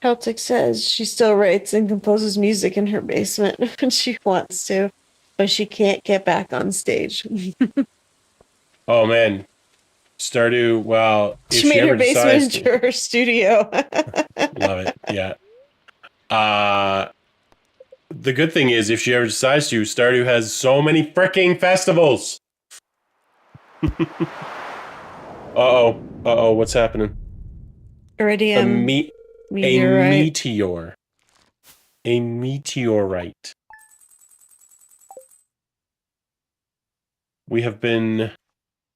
Celtic says she still writes and composes music in her basement when she wants to, but she can't get back on stage. Oh man, Stardew. Well, if She she made her ever basement decides to, into her studio. love it. Yeah. Uh, the good thing is, if she ever decides to, Stardew has so many freaking festivals. Uh oh, what's happening? A Iridium me a meteorite. meteor. A meteorite. We have been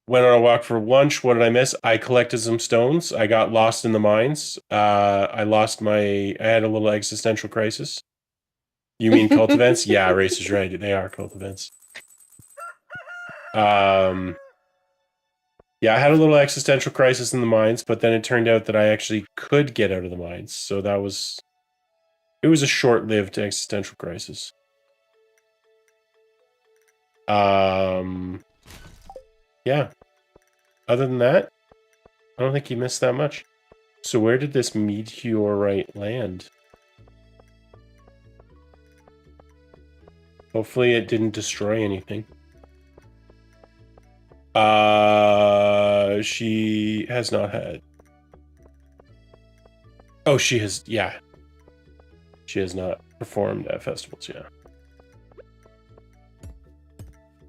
went on a walk for lunch. What did I miss? I collected some stones. I got lost in the mines. I had a little existential crisis. You mean cult events? Yeah, Race is right. They are cult events. Yeah, I had a little existential crisis in the mines, but then it turned out that I actually could get out of the mines. So it was a short-lived existential crisis. Yeah. Other than that, I don't think you missed that much. So where did this meteorite land? Hopefully it didn't destroy anything. She has not had. Oh, she has, yeah. She has not performed at festivals, yeah.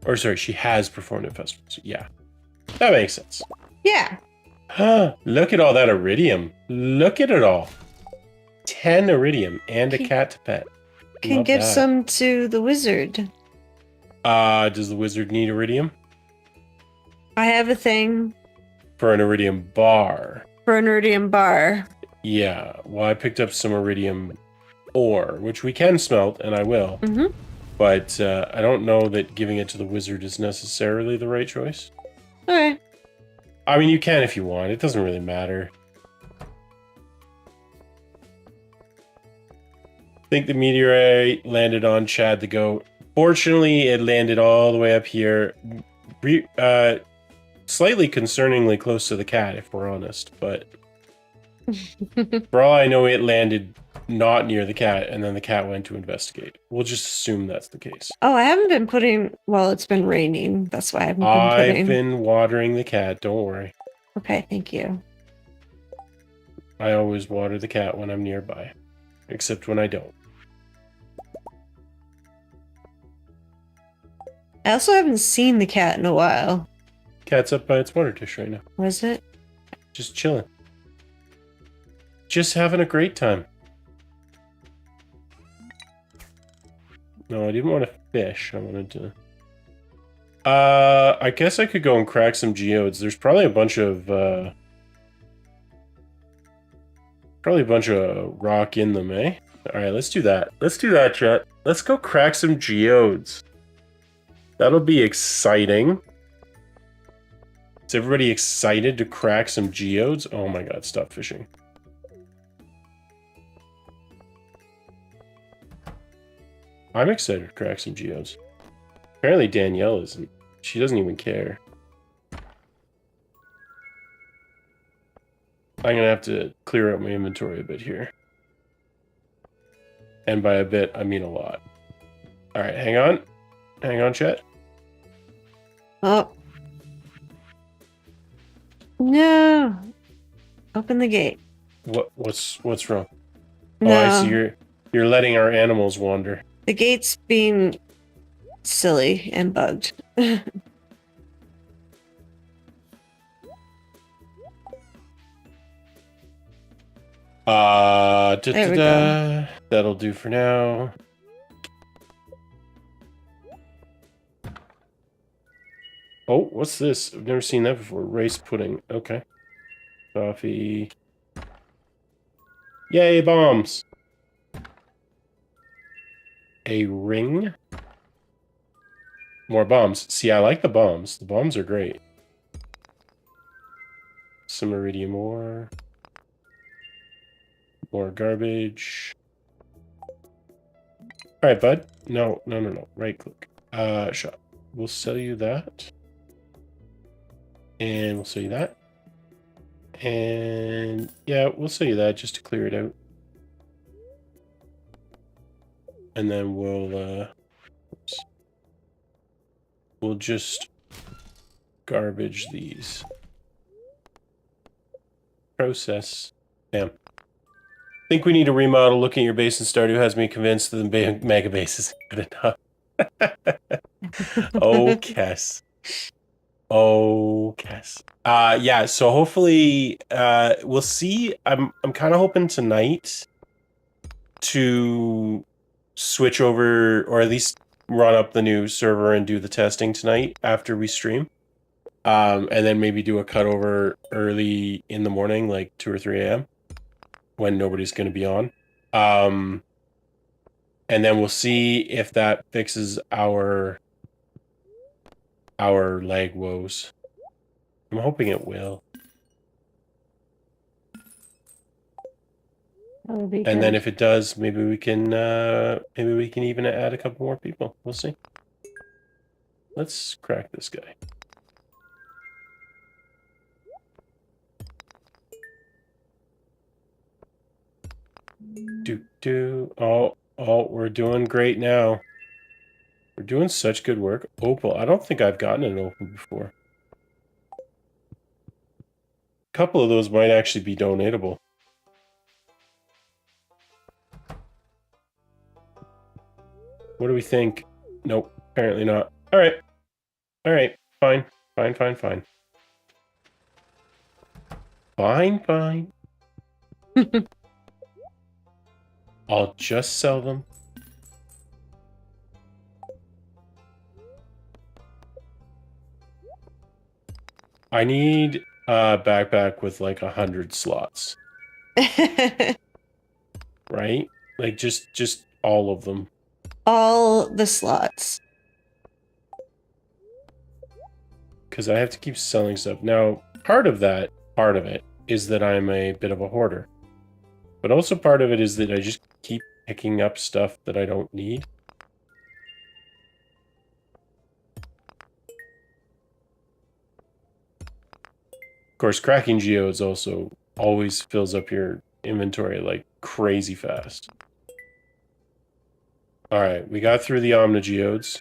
Or sorry, she has performed at festivals, yeah. That makes sense. Yeah. Huh, look at all that iridium. Look at it all. 10 iridium and a cat to pet. Can Love give that. some to the wizard. Does the wizard need iridium? I have a thing For an iridium bar. for an iridium bar. Yeah, well, I picked up some iridium ore, which we can smelt, and I will. Mm-hmm. But I don't know that giving it to the wizard is necessarily the right choice. Okay. I mean, you can if you want. It doesn't really matter. I think the meteorite landed on Chad the goat. Fortunately, it landed all the way up here. Slightly concerningly close to the cat, if we're honest. But for all I know, it landed not near the cat, and then the cat went to investigate. We'll just assume that's the case. Oh, I haven't been putting. Well, it's been raining. That's why I haven't been putting. I've been watering the cat. Don't worry. Okay, thank you. I always water the cat when I'm nearby, except when I don't. I also haven't seen the cat in a while. Cat's up by its water dish right now. Was it? Just chilling. Just having a great time. No, I didn't want to fish. I wanted to... I guess I could go and crack some geodes. There's probably a bunch of, rock in them, eh? Alright, let's do that. Let's do that, chat. Let's go crack some geodes. That'll be exciting. Is everybody excited to crack some geodes? Oh my god, stop fishing. I'm excited to crack some geodes. Apparently Danielle isn't. She doesn't even care. I'm gonna have to clear out my inventory a bit here. And by a bit, I mean a lot. Alright, hang on. Hang on, chat. Oh. No. Open the gate. What's wrong? No. Oh, I see you're letting our animals wander. The gate's being silly and bugged. There we go. That'll do for now. Oh, what's this? I've never seen that before. Rice pudding. Okay. Coffee. Yay, bombs. A ring. More bombs. See, I like the bombs. The bombs are great. Some iridium ore. More garbage. All right, bud. No. Right click. Shop. We'll sell you that. And we'll sell you that. And yeah, we'll sell you that just to clear it out. And then we'll just garbage these. Process. Damn. Think we need a remodel. Looking at your base in Stardew has me convinced that the mega base is good enough. Oh, Kess. Oh, Kess. Yeah, so hopefully we'll see. I'm kind of hoping tonight to switch over, or at least run up the new server and do the testing tonight after we stream. And then maybe do a cutover early in the morning, like 2 or 3 a.m. when nobody's going to be on. And then we'll see if that fixes our lag woes. I'm hoping it will. That would be And good. then if it does, maybe we can even add a couple more people. We'll see. Let's crack this guy. Oh, we're doing great now. We're doing such good work. Opal. I don't think I've gotten an opal before. A couple of those might actually be donatable. What do we think? Nope, apparently not. All right. All right. Fine. Fine. I'll just sell them. I need a backpack with like 100 slots. Right? Like just all of them. All the slots. Because I have to keep selling stuff. Now, part of it, is that I'm a bit of a hoarder. But also part of it is that I just keep picking up stuff that I don't need. Of course, cracking geodes also always fills up your inventory like crazy fast. Alright, we got through the Omni geodes.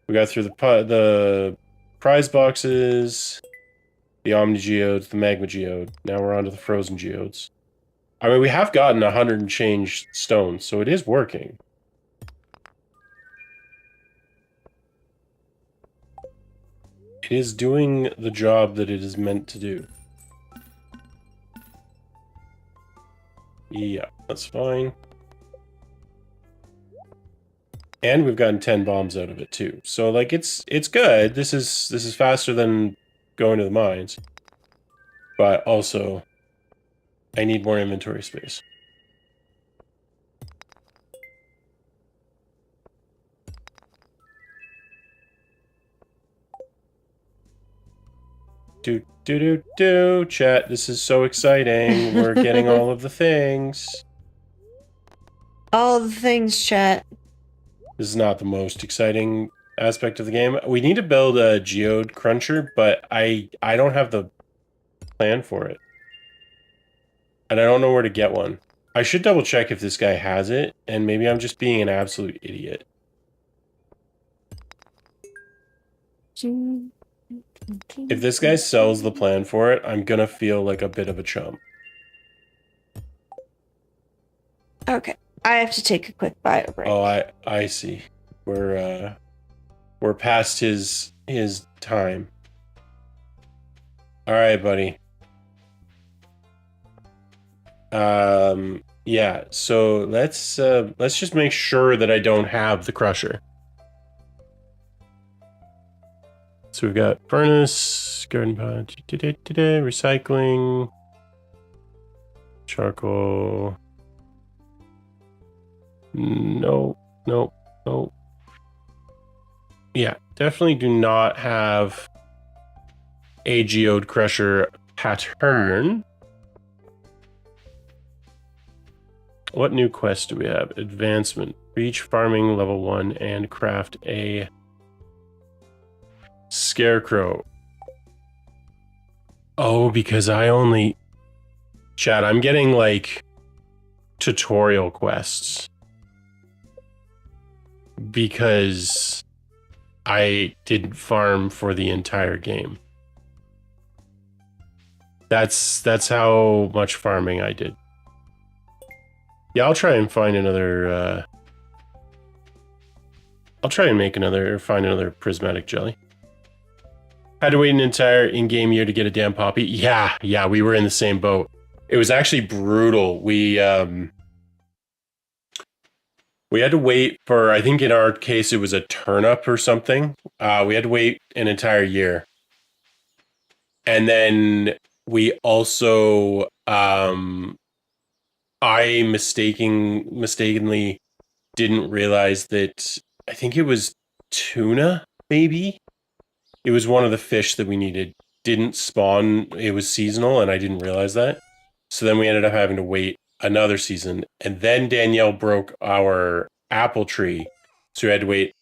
We got through the prize boxes, the Omni geodes, the Magma geode. Now we're on to the frozen geodes. I mean, we have gotten 100 and change stones, so it is working. It is doing the job that it is meant to do. Yeah, that's fine. And we've gotten 10 bombs out of it too. So like it's good. This is faster than going to the mines. But also I need more inventory space. Chat, this is so exciting. We're getting all of the things. All the things, chat. This is not the most exciting aspect of the game. We need to build a geode cruncher, but I don't have the plan for it. And I don't know where to get one. I should double check if this guy has it, and maybe I'm just being an absolute idiot. If this guy sells the plan for it, I'm gonna feel like a bit of a chump. Okay. I have to take a quick bio break. Oh, I see. We're past his time. All right, buddy. Yeah, so let's just make sure that I don't have the crusher. So we've got furnace, garden pot, recycling, charcoal. No, no, no. Yeah, definitely do not have a geode crusher pattern. What new quest do we have? Advancement. Reach farming level 1 and craft a scarecrow. Oh, because I only... Chat, I'm getting like tutorial quests. Because I didn't farm for the entire game. That's how much farming I did. Yeah, I'll try and find another I'll try and find another prismatic jelly. Had to wait an entire in-game year to get a damn poppy. Yeah, we were in the same boat. It was actually brutal. We had to wait for, I think in our case it was a turnip or something. We had to wait an entire year. And then we also I mistakenly didn't realize that I think it was tuna, maybe. It was one of the fish that we needed. Didn't spawn. It was seasonal, and I didn't realize that. So then we ended up having to wait another season. And then Danielle broke our apple tree. So we had to wait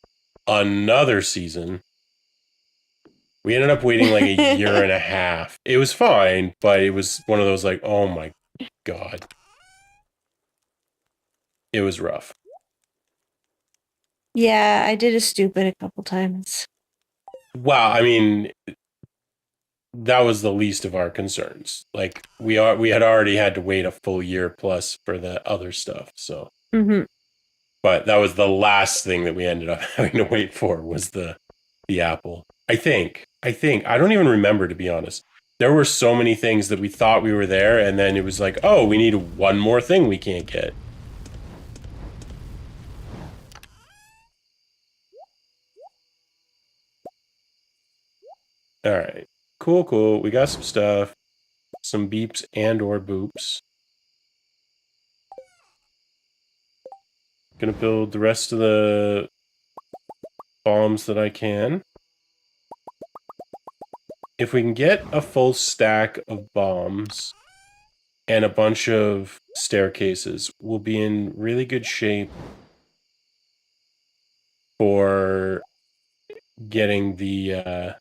another season. We ended up waiting like a year and a half. It was fine, but it was one of those like, oh my God. It was rough. Yeah, I did a stupid a couple times. Wow, I mean, that was the least of our concerns. Like we had already had to wait a full year plus for the other stuff. So, but that was the last thing that we ended up having to wait for was the apple. I think I don't even remember, to be honest. There were so many things that we thought we were there, and then it was like, oh, we need one more thing we can't get. All right, cool. We got some stuff, some beeps and or boops. Gonna build the rest of the bombs that I can. If we can get a full stack of bombs and a bunch of staircases, we'll be in really good shape for getting the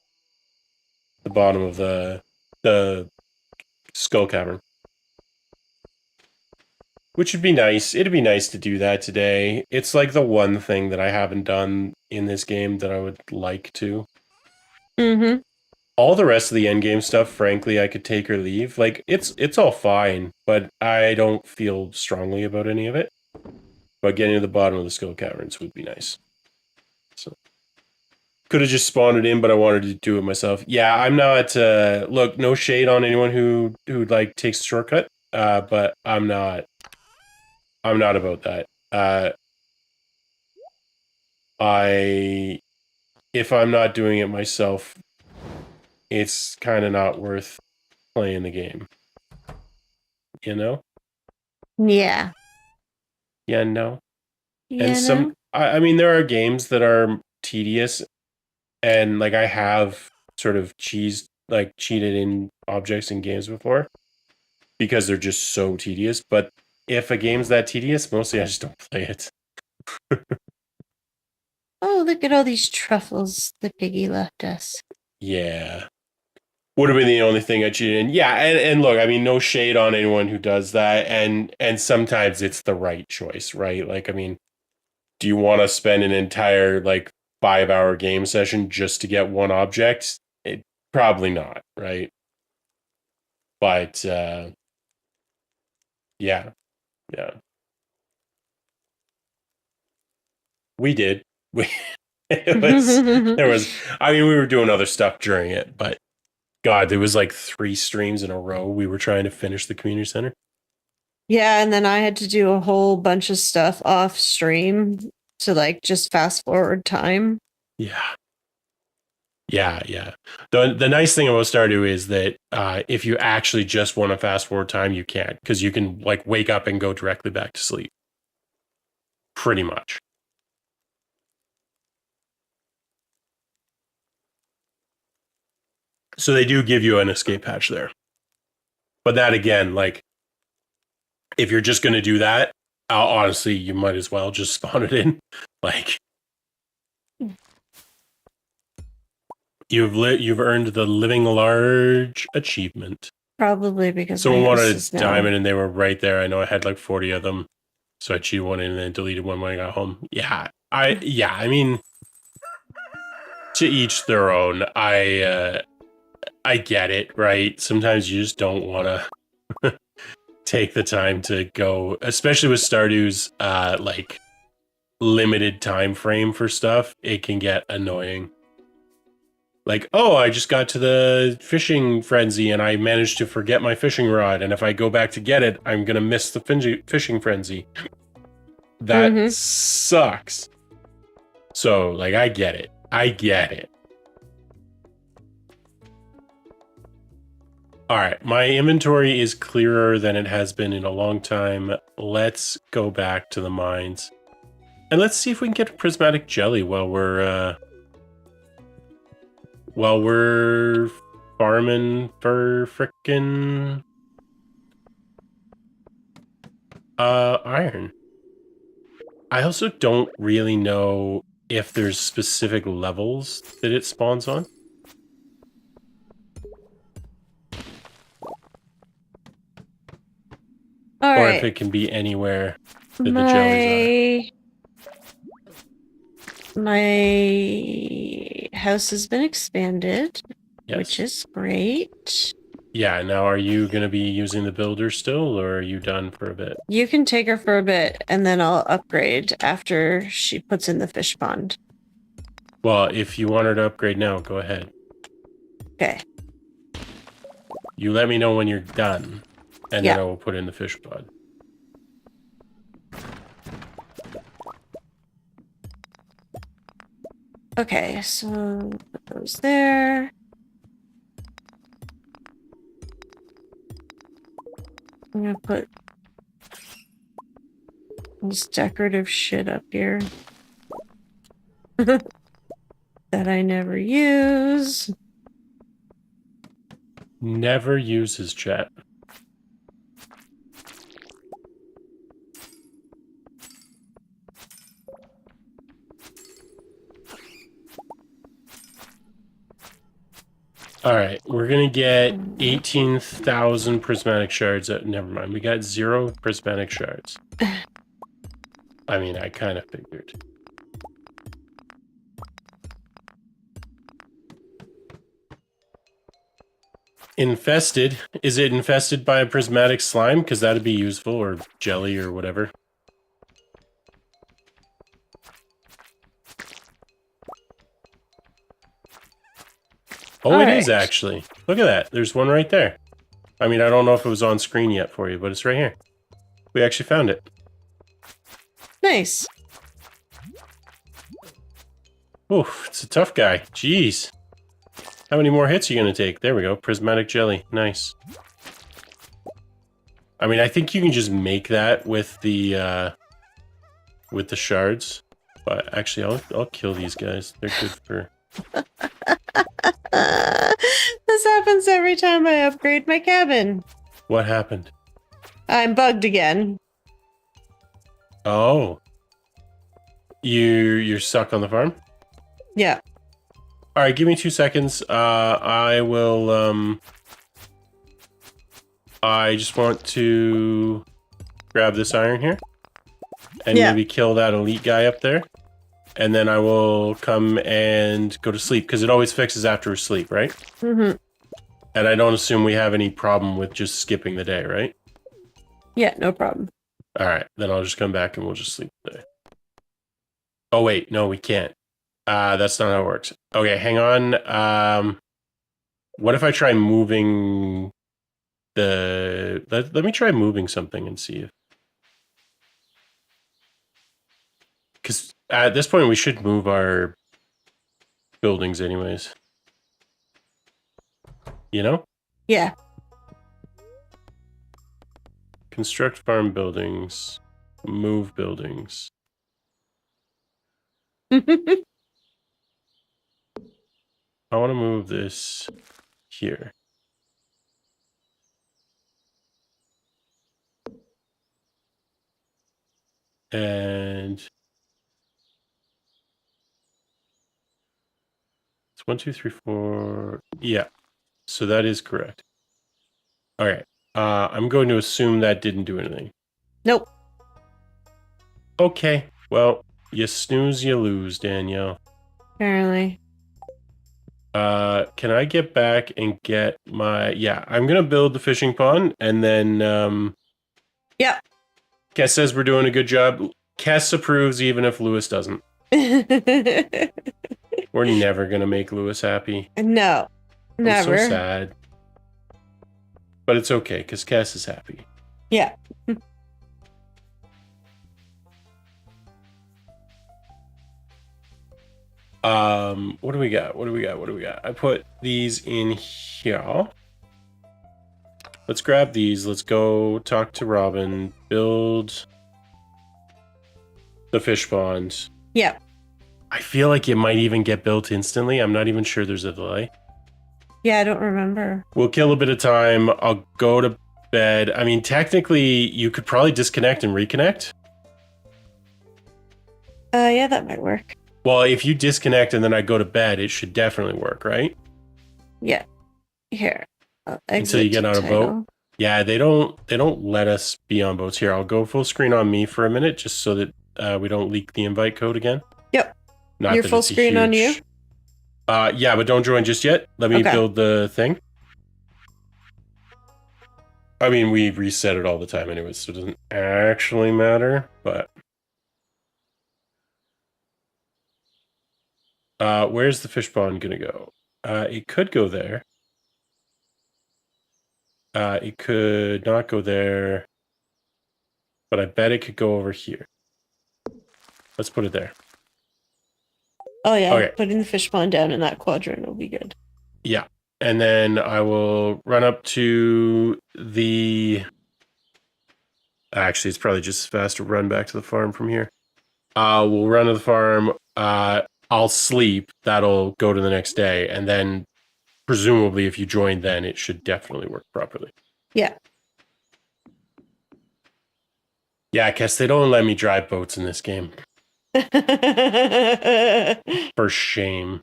bottom of the skull cavern. Which would be nice. It'd be nice to do that today. It's like the one thing that I haven't done in this game that I would like to. All the rest of the endgame stuff, frankly, I could take or leave. Like it's all fine, but I don't feel strongly about any of it. But getting to the bottom of the skull caverns would be nice. So could have just spawned it in, but I wanted to do it myself. Yeah, I'm not look, no shade on anyone who like takes a shortcut. But I'm not about that. I if I'm not doing it myself, it's kind of not worth playing the game. You know? Yeah. Yeah, no. Yeah, And some, no? I mean, there are games that are tedious, and like I have sort of cheated in objects in games before because they're just so tedious. But if a game's that tedious, mostly I just don't play it. Oh, look at all these truffles the piggy left us. Yeah. Would have been the only thing I cheated in. Yeah, and look, I mean, no shade on anyone who does that, and sometimes it's the right choice, right? Like, I mean, do you want to spend an entire like 5-hour game session just to get one object? Probably not, right? But yeah, we did. We there was. I mean, we were doing other stuff during it, but God, there was like 3 streams in a row. We were trying to finish the community center. Yeah, and then I had to do a whole bunch of stuff off stream to like just fast forward time. Yeah. Yeah, yeah. The nice thing about Stardew is that if you actually just want to fast forward time, you can, because you can like wake up and go directly back to sleep. Pretty much. So they do give you an escape hatch there. But that again, like if you're just gonna do that, honestly, you might as well just spawn it in. Like you've earned the living large achievement. Probably because my Someone house wanted a is now. diamond and they were right there. I know I had like 40 of them. So I cheated one in and then deleted one when I got home. I mean, to each their own. I get it, right? Sometimes you just don't want to take the time to go, especially with Stardew's like limited time frame for stuff. It can get annoying. Like, oh, I just got to the fishing frenzy and I managed to forget my fishing rod. And if I go back to get it, I'm going to miss the fishing frenzy. That Mm-hmm. sucks. So, like, I get it. I get it. All right, my inventory is clearer than it has been in a long time. Let's go back to the mines. And let's see if we can get a prismatic jelly while we're farming for frickin' iron. I also don't really know if there's specific levels that it spawns on. All Or if right. it can be anywhere that the jellies are. My house has been expanded, which Yes. is great. Yeah, now are you going to be using the builder still, or are you done for a bit? You can take her for a bit, and then I'll upgrade after she puts in the fish pond. Well, if you want her to upgrade now, go ahead. Okay. You let me know when you're done, and then Yeah. I will put in the fish pod. Okay, so put those there. I'm gonna put this decorative shit up here that I never use. Never use his chat. All right, we're gonna get 18,000 prismatic shards. Never mind, we got 0 prismatic shards. I mean, I kind of figured. Infested. Is it infested by a prismatic slime? Because that'd be useful, or jelly, or whatever. Oh, All it is right. actually. Look at that. There's one right there. I mean, I don't know if it was on screen yet for you, but it's right here. We actually found it. Nice. Oof, it's a tough guy. Jeez. How many more hits are you going to take? There we go. Prismatic jelly. Nice. I mean, I think you can just make that with the shards. But actually, I'll kill these guys. They're good for... This happens every time I upgrade my cabin. What happened? I'm bugged again. Oh. You're stuck on the farm? Yeah. All right, give me 2 seconds. I will, I just want to grab this iron here and maybe kill that elite guy up there. And then I will come and go to sleep because it always fixes after sleep, right? Mm-hmm. And I don't assume we have any problem with just skipping the day, right? Yeah, no problem. All right, then I'll just come back and we'll just sleep today. Oh, wait, no, we can't. That's not how it works. Okay, hang on. What if I try moving let me try moving something and see if... Because at this point we should move our buildings anyways. You know? Yeah. Construct farm buildings. Move buildings. I want to move this here. And it's 1, 2, 3, 4. Yeah. So that is correct. All right. I'm going to assume that didn't do anything. Nope. Okay. Well, you snooze, you lose, Danielle. Apparently. Can I get back and get my... Yeah, I'm going to build the fishing pond, and then, Yep. Kess says we're doing a good job. Kess approves even if Lewis doesn't. We're never going to make Lewis happy. No. Never. I'm so sad. But it's okay, because Kess is happy. Yeah. What do we got? What do we got? What do we got? I put these in here. Let's grab these. Let's go talk to Robin. Build the fish pond. Yeah. I feel like it might even get built instantly. I'm not even sure there's a delay. Yeah, I don't remember. We'll kill a bit of time. I'll go to bed. I mean, technically, you could probably disconnect and reconnect. Yeah, that might work. Well, if you disconnect and then I go to bed, it should definitely work, right? Yeah. Here. Until you get on a boat. Yeah, they don't let us be on boats. Here, I'll go full screen on me for a minute, just so that we don't leak the invite code again. Yep. Not You're that full it's a screen on you? huge- yeah, but don't join just yet. Let me build the thing. I mean, we reset it all the time anyway, so it doesn't actually matter, but... where's the fish pond gonna go? It could go there. It could not go there, but I bet it could go over here. Let's put it there. Oh, yeah. Okay. Putting the fish pond down in that quadrant will be good. Yeah. And then I will run up to the... Actually, it's probably just as fast to run back to the farm from here. We'll run to the farm. I'll sleep. That'll go to the next day. And then presumably if you join then, it should definitely work properly. Yeah. Yeah, I guess they don't let me drive boats in this game. For shame.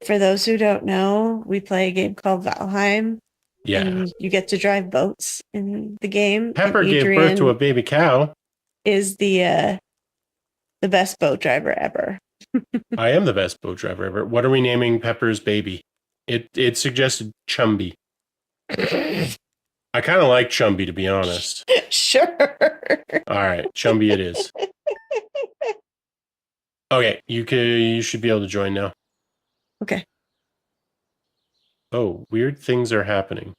For those who don't know, we play a game called Valheim. Yeah. And you get to drive boats in the game. Pepper gave birth to a baby cow. Is the best boat driver ever. I am the best boat driver ever. What are we naming Pepper's baby? It suggested Chumby. I kind of like Chumby, to be honest. Sure. All right, Chumby it is. Okay, you should be able to join now. Okay. Oh, weird things are happening.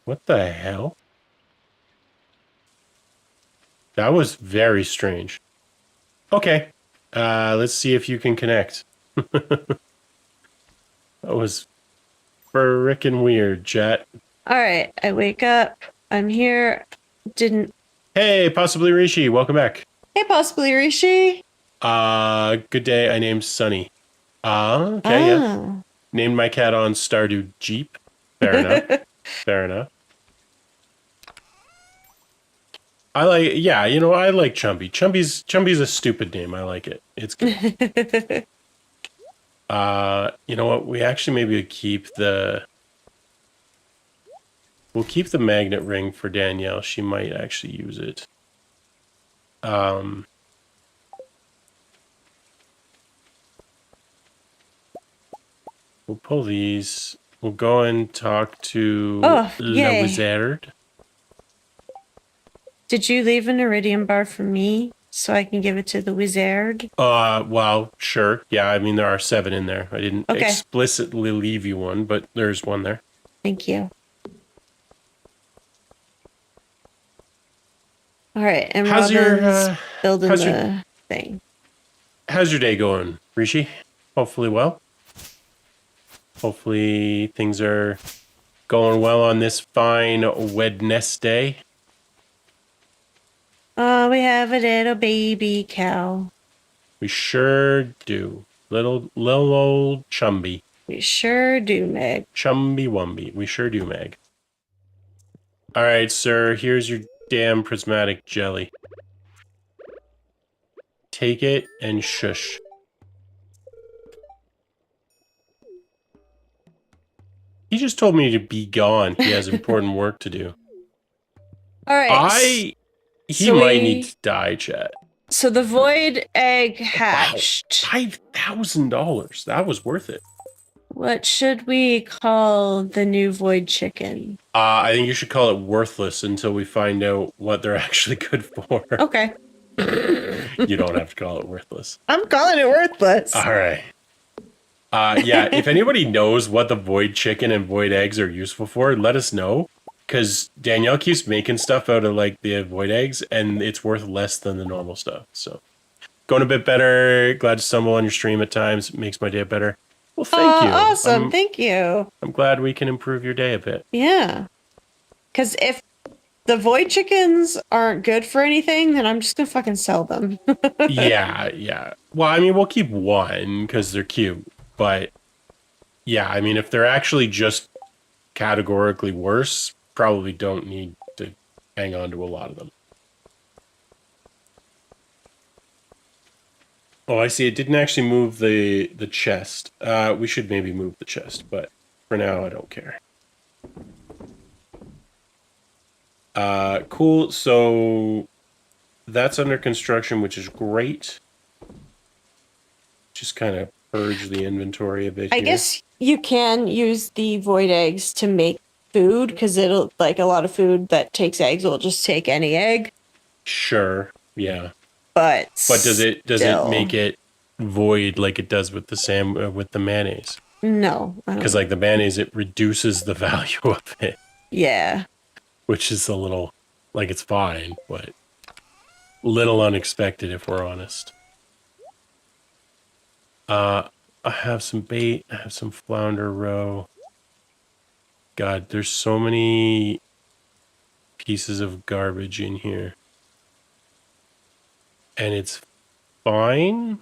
What the hell? That was very strange. Okay. Let's see if you can connect. That was frickin' weird, chat. All right. I wake up. I'm here. Didn't. Hey, Possibly Rishi. Welcome back. Hey, Possibly Rishi. Good day. I named Sunny. Okay, yeah. Named my cat on Stardew Jeep. Fair enough. Fair enough. I like Chumpy. Chumpy's a stupid name. I like it. It's good. You know what? We actually maybe we'll keep the magnet ring for Danielle. She might actually use it. We'll pull these. We'll go and talk to the wizard. Did you leave an iridium bar for me so I can give it to the wizard? Well, sure. Yeah, I mean, there are 7 in there. I didn't explicitly leave you one, but there's one there. Thank you. All right, and How's Robin's building thing. How's your day going, Rishi? Hopefully well. Hopefully things are going well on this fine Wednesday. Oh, we have a little baby cow. We sure do. Little old Chumby. We sure do, Meg. Chumby Wumby. We sure do, Meg. All right, sir. Here's your damn prismatic jelly. Take it and shush. He just told me to be gone. He has important work to do. All right. He might need to die, chat. So the void egg Wow, hatched. $5,000. That was worth it. What should we call the new void chicken? I think you should call it worthless until we find out what they're actually good for. Okay. You don't have to call it worthless. I'm calling it worthless. All right. Yeah, if anybody knows what the void chicken and void eggs are useful for, let us know. Because Danielle keeps making stuff out of like the void eggs, and it's worth less than the normal stuff. So, going a bit better. Glad to stumble on your stream at times. It makes my day better. Well, thank you. Awesome. Thank you. I'm glad we can improve your day a bit. Yeah. Because if the void chickens aren't good for anything, then I'm just going to fucking sell them. Yeah. Well, I mean, we'll keep one because they're cute. But, yeah, I mean, if they're actually just categorically worse, probably don't need to hang on to a lot of them. Oh, I see. It didn't actually move the chest. We should maybe move the chest, but for now, I don't care. Cool. So that's under construction, which is great. Just kind of purge the inventory a bit. I guess you can use the void eggs to make food because it'll, like, a lot of food that takes eggs will just take any egg. Sure. Yeah. But does it make it void like it does with the with the mayonnaise? No. Because like the mayonnaise, it reduces the value of it. Yeah. Which is a little, like, it's fine, but little unexpected if we're honest. I have some bait. I have some flounder roe. God, there's so many pieces of garbage in here. And it's fine.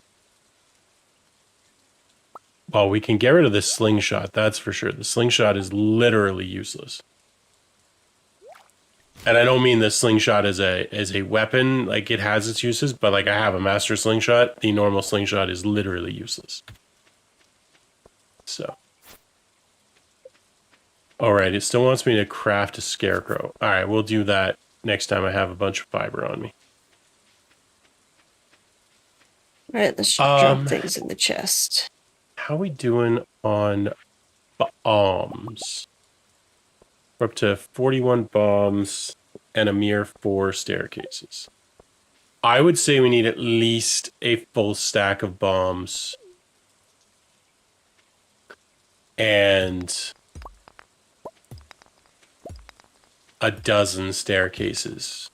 Well, we can get rid of this slingshot, that's for sure. The slingshot is literally useless. And I don't mean the slingshot as a weapon, like it has its uses, but like I have a master slingshot. The normal slingshot is literally useless. So. Alright, it still wants me to craft a scarecrow. Alright, we'll do that next time I have a bunch of fiber on me. Alright, let's drop things in the chest. How we doing on bombs? We're up to 41 bombs and a mere 4 staircases. I would say we need at least a full stack of bombs. And a dozen staircases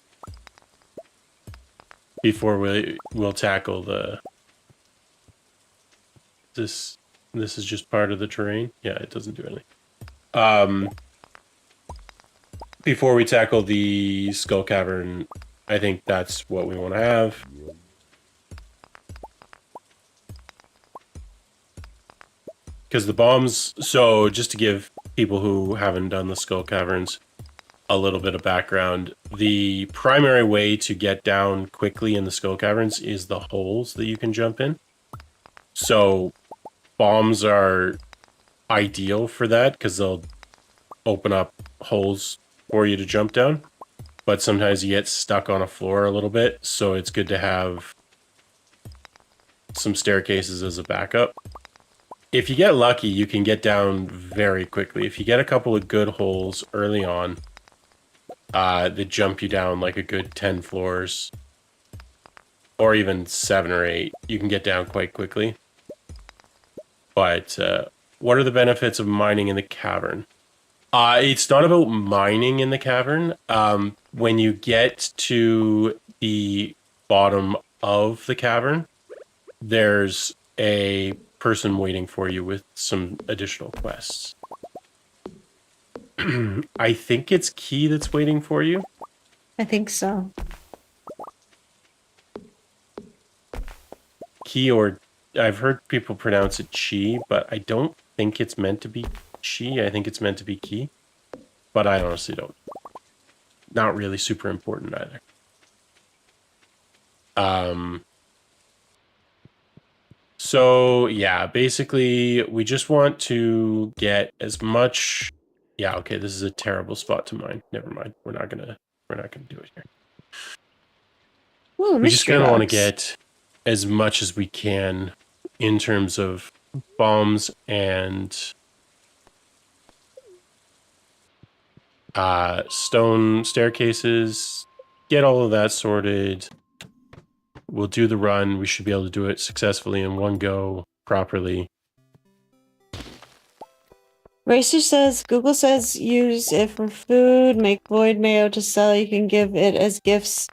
before we'll tackle the... This is just part of the terrain? Yeah, it doesn't do anything. Before we tackle the skull cavern, I think that's what we want to have. Because the bombs... So, just to give people who haven't done the skull caverns a little bit of background, the primary way to get down quickly in the skull caverns is the holes that you can jump in. So, bombs are ideal for that because they'll open up holes for you to jump down, but sometimes you get stuck on a floor a little bit, so it's good to have some staircases as a backup. If you get lucky, you can get down very quickly. If you get a couple of good holes early on, that jump you down like a good 10 floors, or even 7 or 8, you can get down quite quickly. But what are the benefits of mining in the cavern? It's not about mining in the cavern. When you get to the bottom of the cavern, there's a person waiting for you with some additional quests. I think it's Key that's waiting for you. I think so. Key, or I've heard people pronounce it Chi, but I don't think it's meant to be Chi. I think it's meant to be Key. But I honestly don't. Not really super important either. So yeah, basically we just want to get as much. Yeah, okay, this is a terrible spot to mine. Never mind. We're not gonna do it here. Ooh, We just mystery kind of want to box. get as much as we can in terms of bombs and stone staircases. Get all of that sorted. We'll do the run. We should be able to do it successfully in one go, properly. Racer says, Google says use it for food, make void mayo to sell. You can give it as gifts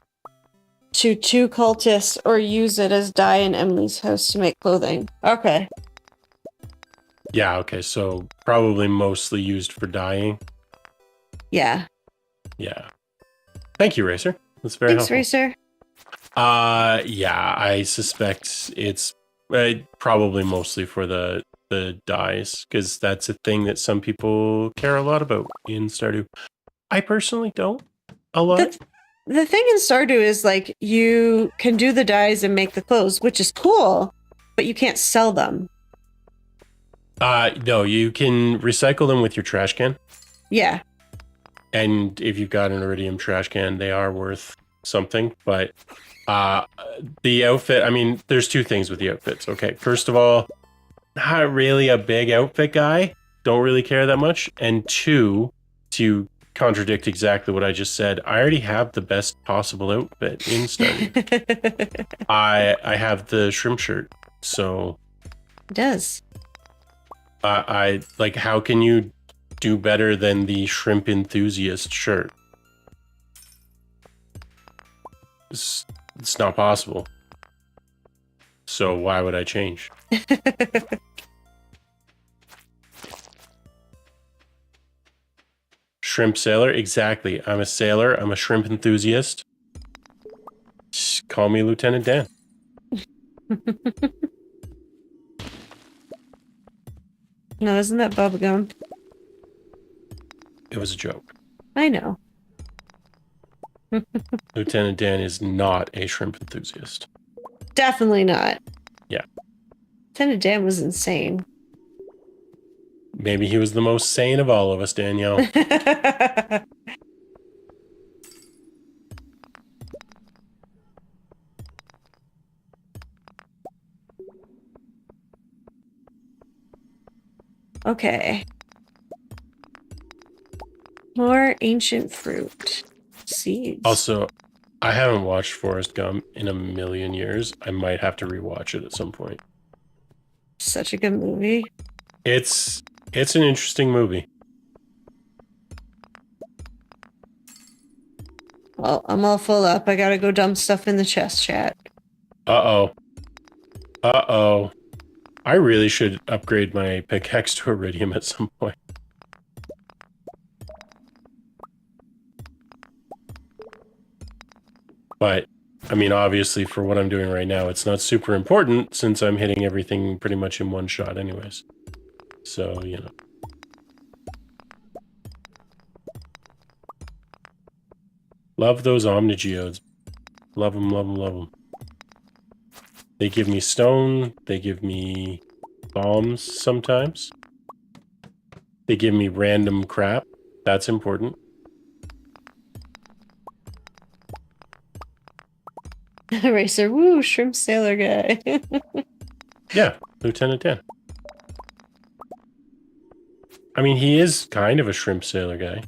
to 2 cultists or use it as dye in Emily's house to make clothing. Okay. Yeah, okay, so probably mostly used for dyeing. Yeah. Yeah. Thank you, Racer. That's very Thanks, helpful. Racer. Yeah, I suspect it's probably mostly for the dyes, because that's a thing that some people care a lot about in Stardew. I personally don't a lot. The thing in Stardew is like you can do the dyes and make the clothes, which is cool, but you can't sell them. No, you can recycle them with your trash can. Yeah. And if you've got an iridium trash can, they are worth something. But the outfit, I mean, there's 2 things with the outfits. Okay, first of all, not really a big outfit guy. Don't really care that much. And 2, to contradict exactly what I just said, I already have the best possible outfit in Stardew. I have the shrimp shirt. So It does. I like, how can you do better than the shrimp enthusiast shirt? It's not possible. So why would I change? Shrimp sailor? Exactly. I'm a sailor. I'm a shrimp enthusiast. Just call me Lieutenant Dan. No, isn't that bubblegum? It was a joke. I know. Lieutenant Dan is not a shrimp enthusiast. Definitely not. Yeah. Lieutenant Dan was insane. Maybe he was the most sane of all of us, Danielle. Okay. More ancient fruit. Seeds. Also, I haven't watched Forrest Gump in a million years. I might have to rewatch it at some point. Such a good movie. It's an interesting movie. Well, I'm all full up. I gotta go dump stuff in the chest chat. Uh-oh. Uh-oh. I really should upgrade my pickaxe to iridium at some point. But, I mean, obviously, for what I'm doing right now, it's not super important since I'm hitting everything pretty much in one shot anyways. So, you know. Love those Omnigeodes. Love them, love them, love them. They give me stone. They give me bombs sometimes. They give me random crap. That's important. Racer, woo, shrimp sailor guy. Yeah, Lieutenant Dan. I mean, he is kind of a shrimp sailor guy,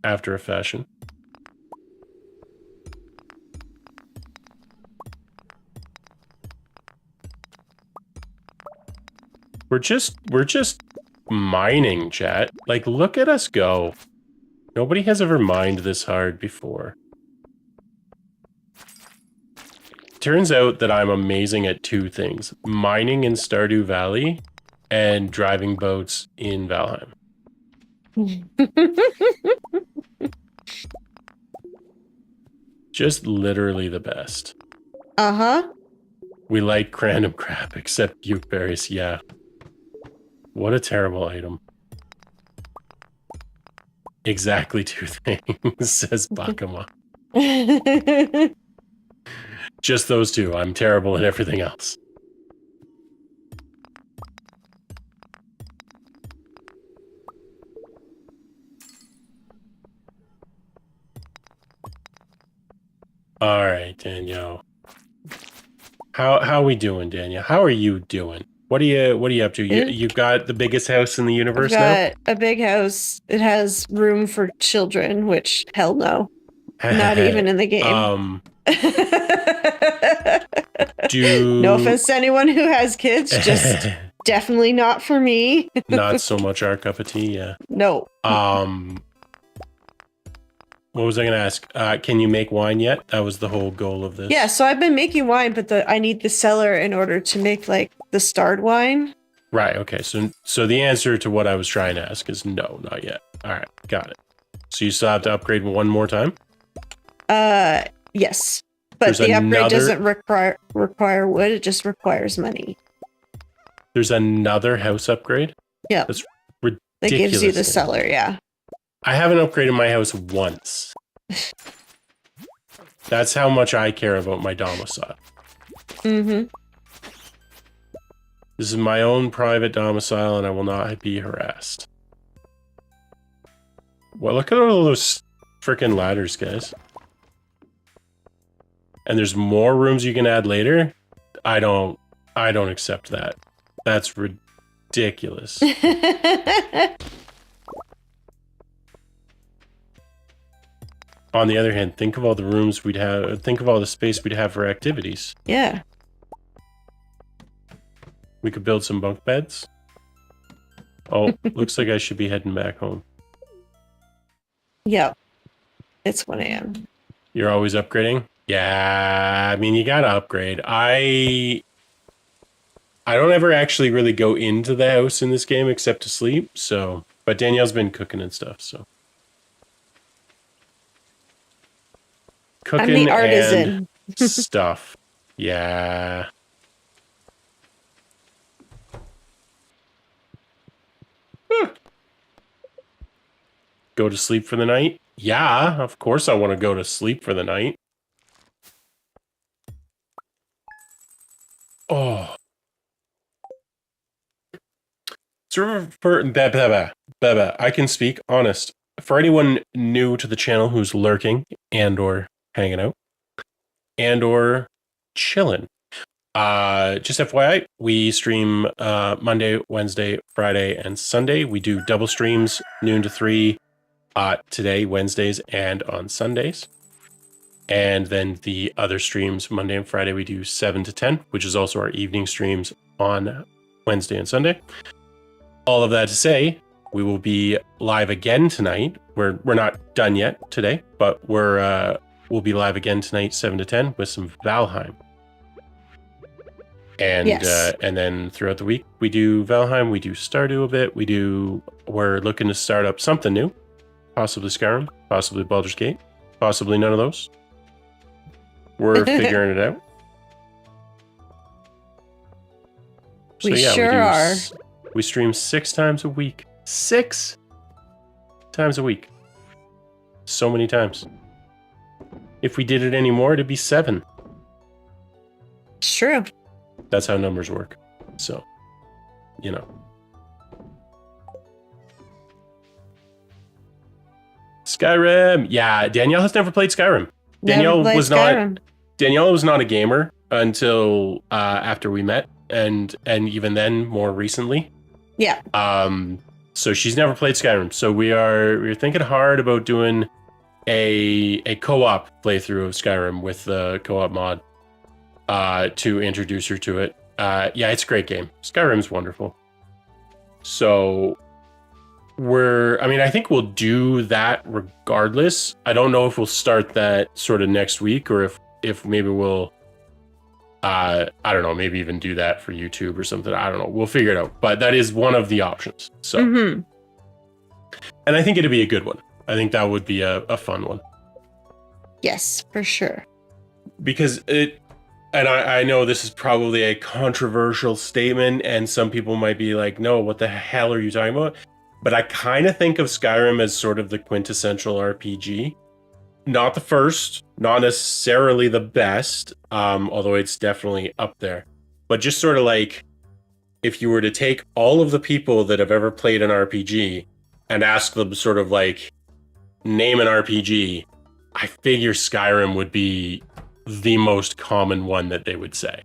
after a fashion. We're just mining, chat. Like, look at us go. Nobody has ever mined this hard before. turns out that I'm amazing at two things: mining in Stardew Valley and driving boats in Valheim. Just literally the best. Uh-huh. We like random crap, except Berries. Yeah. What a terrible item. Exactly two things, says Bakama. Just those two. I'm terrible at everything else. All right, Danielle. How we doing, Danielle? How are you doing? What are you up to? You've got the biggest house in the I've universe got a big house. It has room for children, which hell no. now? Not even in the game. No Do offense to anyone who has kids, just definitely not for me. not so much our cup of tea, yeah. No. What was I gonna ask? Can you make wine yet? That was the whole goal of this. Yeah, so I've been making wine, but I need the cellar in order to make like the starred wine. Right, okay. So the answer to what I was trying to ask is no, not yet. All right, got it. So you still have to upgrade one more time? Yes. But the upgrade doesn't require wood, it just requires money. There's another house upgrade? Yeah. That's ridiculous. That gives you the cellar, yeah. I haven't upgraded my house once. That's how much I care about my domicile. Mm-hmm. This is my own private domicile, and I will not be harassed. Well, look at all those freaking ladders, guys. And there's more rooms you can add later. I don't accept that. That's ridiculous. On the other hand, think of all the rooms we'd have. Think of all the space we'd have for activities. Yeah. We could build some bunk beds. Oh, looks like I should be heading back home. Yep. It's 1 a.m. You're always upgrading? Yeah, I mean, you gotta upgrade. I don't ever actually really go into the house in this game except to sleep, so... But Danielle's been cooking and stuff, so... Cooking I'm the artisan. and stuff. Yeah. Go to sleep for the night? Yeah, of course I want to go to sleep for the night. Oh. So for Beba, I can speak honest. For anyone new to the channel who's lurking and or hanging out and or chilling, just FYI, we stream Monday, Wednesday, Friday, and Sunday. We do double streams, noon to 3, today, Wednesdays, and on Sundays. And then the other streams, Monday and Friday, we do 7 to 10, which is also our evening streams on Wednesday and Sunday. All of that to say, we will be live again tonight. We're not done yet today, but we'll be live again tonight, 7 to 10, with some Valheim. And Yes. And then throughout the week, we do Valheim, we do Stardew a bit. We're looking to start up something new, possibly Skyrim, possibly Baldur's Gate, possibly none of those. We're figuring it out. So, We yeah, sure are. We stream 6 times a week. 6 times a week. So many times. If we did it anymore, it'd be 7. It's true. That's how numbers work. So, you know. Skyrim. Yeah, Danielle has never played Skyrim. Danielle was not a gamer until after we met, and even then more recently. Yeah. So she's never played Skyrim. So we're thinking hard about doing a co-op playthrough of Skyrim with the co-op mod to introduce her to it. Yeah, it's a great game. Skyrim's wonderful. So I think we'll do that regardless. I don't know if we'll start that sort of next week or if maybe we'll I don't know, maybe even do that for YouTube or something. I don't know. We'll figure it out. But that is one of the options. So, and I think it'd be a good one. I think that would be a fun one. Yes, for sure. Because and I know this is probably a controversial statement, and some people might be like, no, what the hell are you talking about? But I kind of think of Skyrim as sort of the quintessential RPG. Not the first, not necessarily the best, although it's definitely up there. But just sort of like, if you were to take all of the people that have ever played an RPG and ask them sort of like, name an RPG, I figure Skyrim would be the most common one that they would say.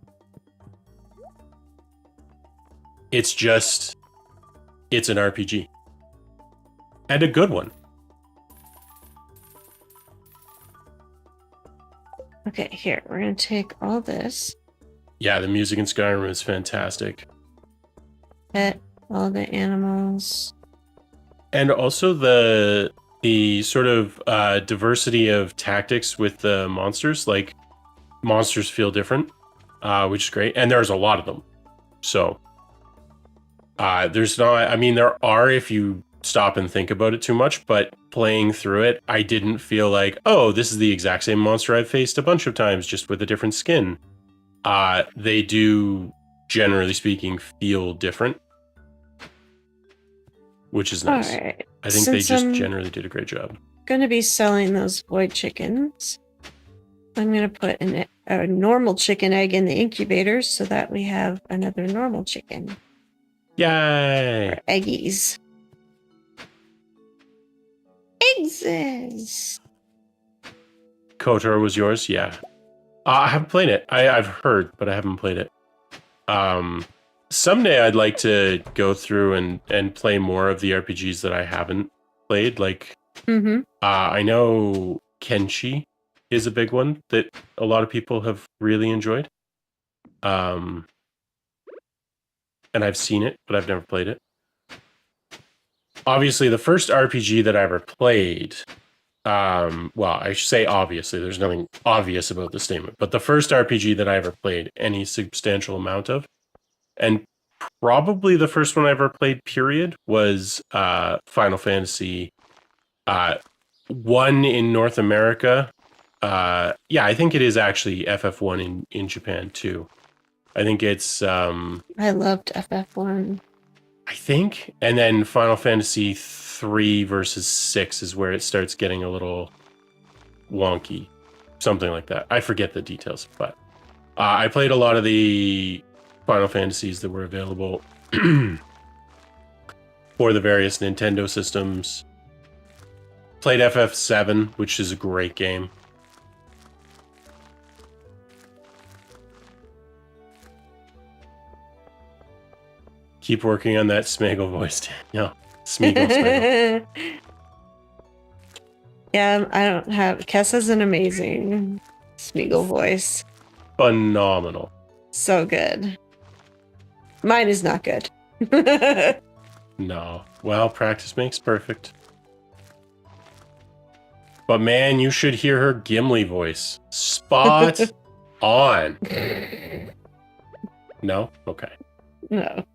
It's just, it's an RPG. And a good one. Okay, here, we're going to take all this. Yeah, the music in Skyrim is fantastic. Pet all the animals. And also the sort of diversity of tactics with the monsters. Like, monsters feel different, which is great. And there's a lot of them. So, there's not, I mean, there are if you stop and think about it too much, but playing through it, I didn't feel like, oh, this is the exact same monster I've faced a bunch of times, just with a different skin. They do, generally speaking, feel different, which is nice. All right. I think they just generally did a great job. Going to be selling those void chickens. I'm going to put a normal chicken egg in the incubator so that we have another normal chicken. Yay! Or eggies. Eggs. KOTOR was yours? Yeah. I haven't played it. I've heard, but I haven't played it. Someday I'd like to go through and play more of the RPGs that I haven't played. Like, I know Kenshi is a big one that a lot of people have really enjoyed. And I've seen it, but I've never played it. Obviously, the first RPG that I ever played, well, I should say obviously, there's nothing obvious about the statement, but the first RPG that I ever played any substantial amount of, and probably the first one I ever played, period, was Final Fantasy 1 in North America. Yeah, I think it is actually FF1 in Japan too. I think it's I loved FF1. I think, and then Final Fantasy 3 versus 6 is where it starts getting a little wonky, something like that. I forget the details, but I played a lot of the Final Fantasies that were available for the various Nintendo systems. Played FF7, which is a great game. Keep working on that Smeagol voice, Daniel. Smeagol. Yeah, I don't have... Kess has an amazing Smeagol voice. Phenomenal. So good. Mine is not good. No. Well, practice makes perfect. But man, you should hear her Gimli voice. Spot on. No? Okay. No.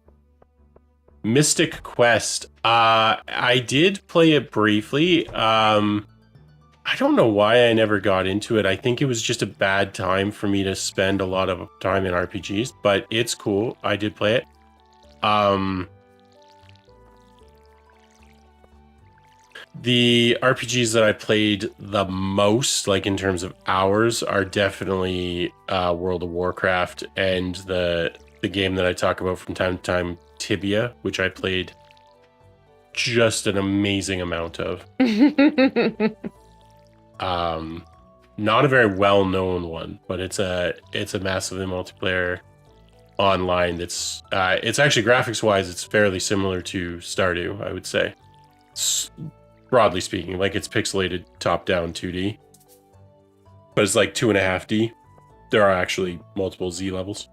Mystic Quest. I did play it briefly. I don't know why I never got into it. I think it was just a bad time for me to spend a lot of time in RPGs, but it's cool. I did play it. The RPGs that I played the most, like in terms of hours, are definitely World of Warcraft and the game that I talk about from time to time, Tibia, which I played just an amazing amount of. Not a very well-known one, but it's a massively multiplayer online. It's actually graphics-wise, it's fairly similar to Stardew, I would say. Broadly speaking, like it's pixelated top-down 2D, but it's like 2.5D. There are actually multiple Z levels.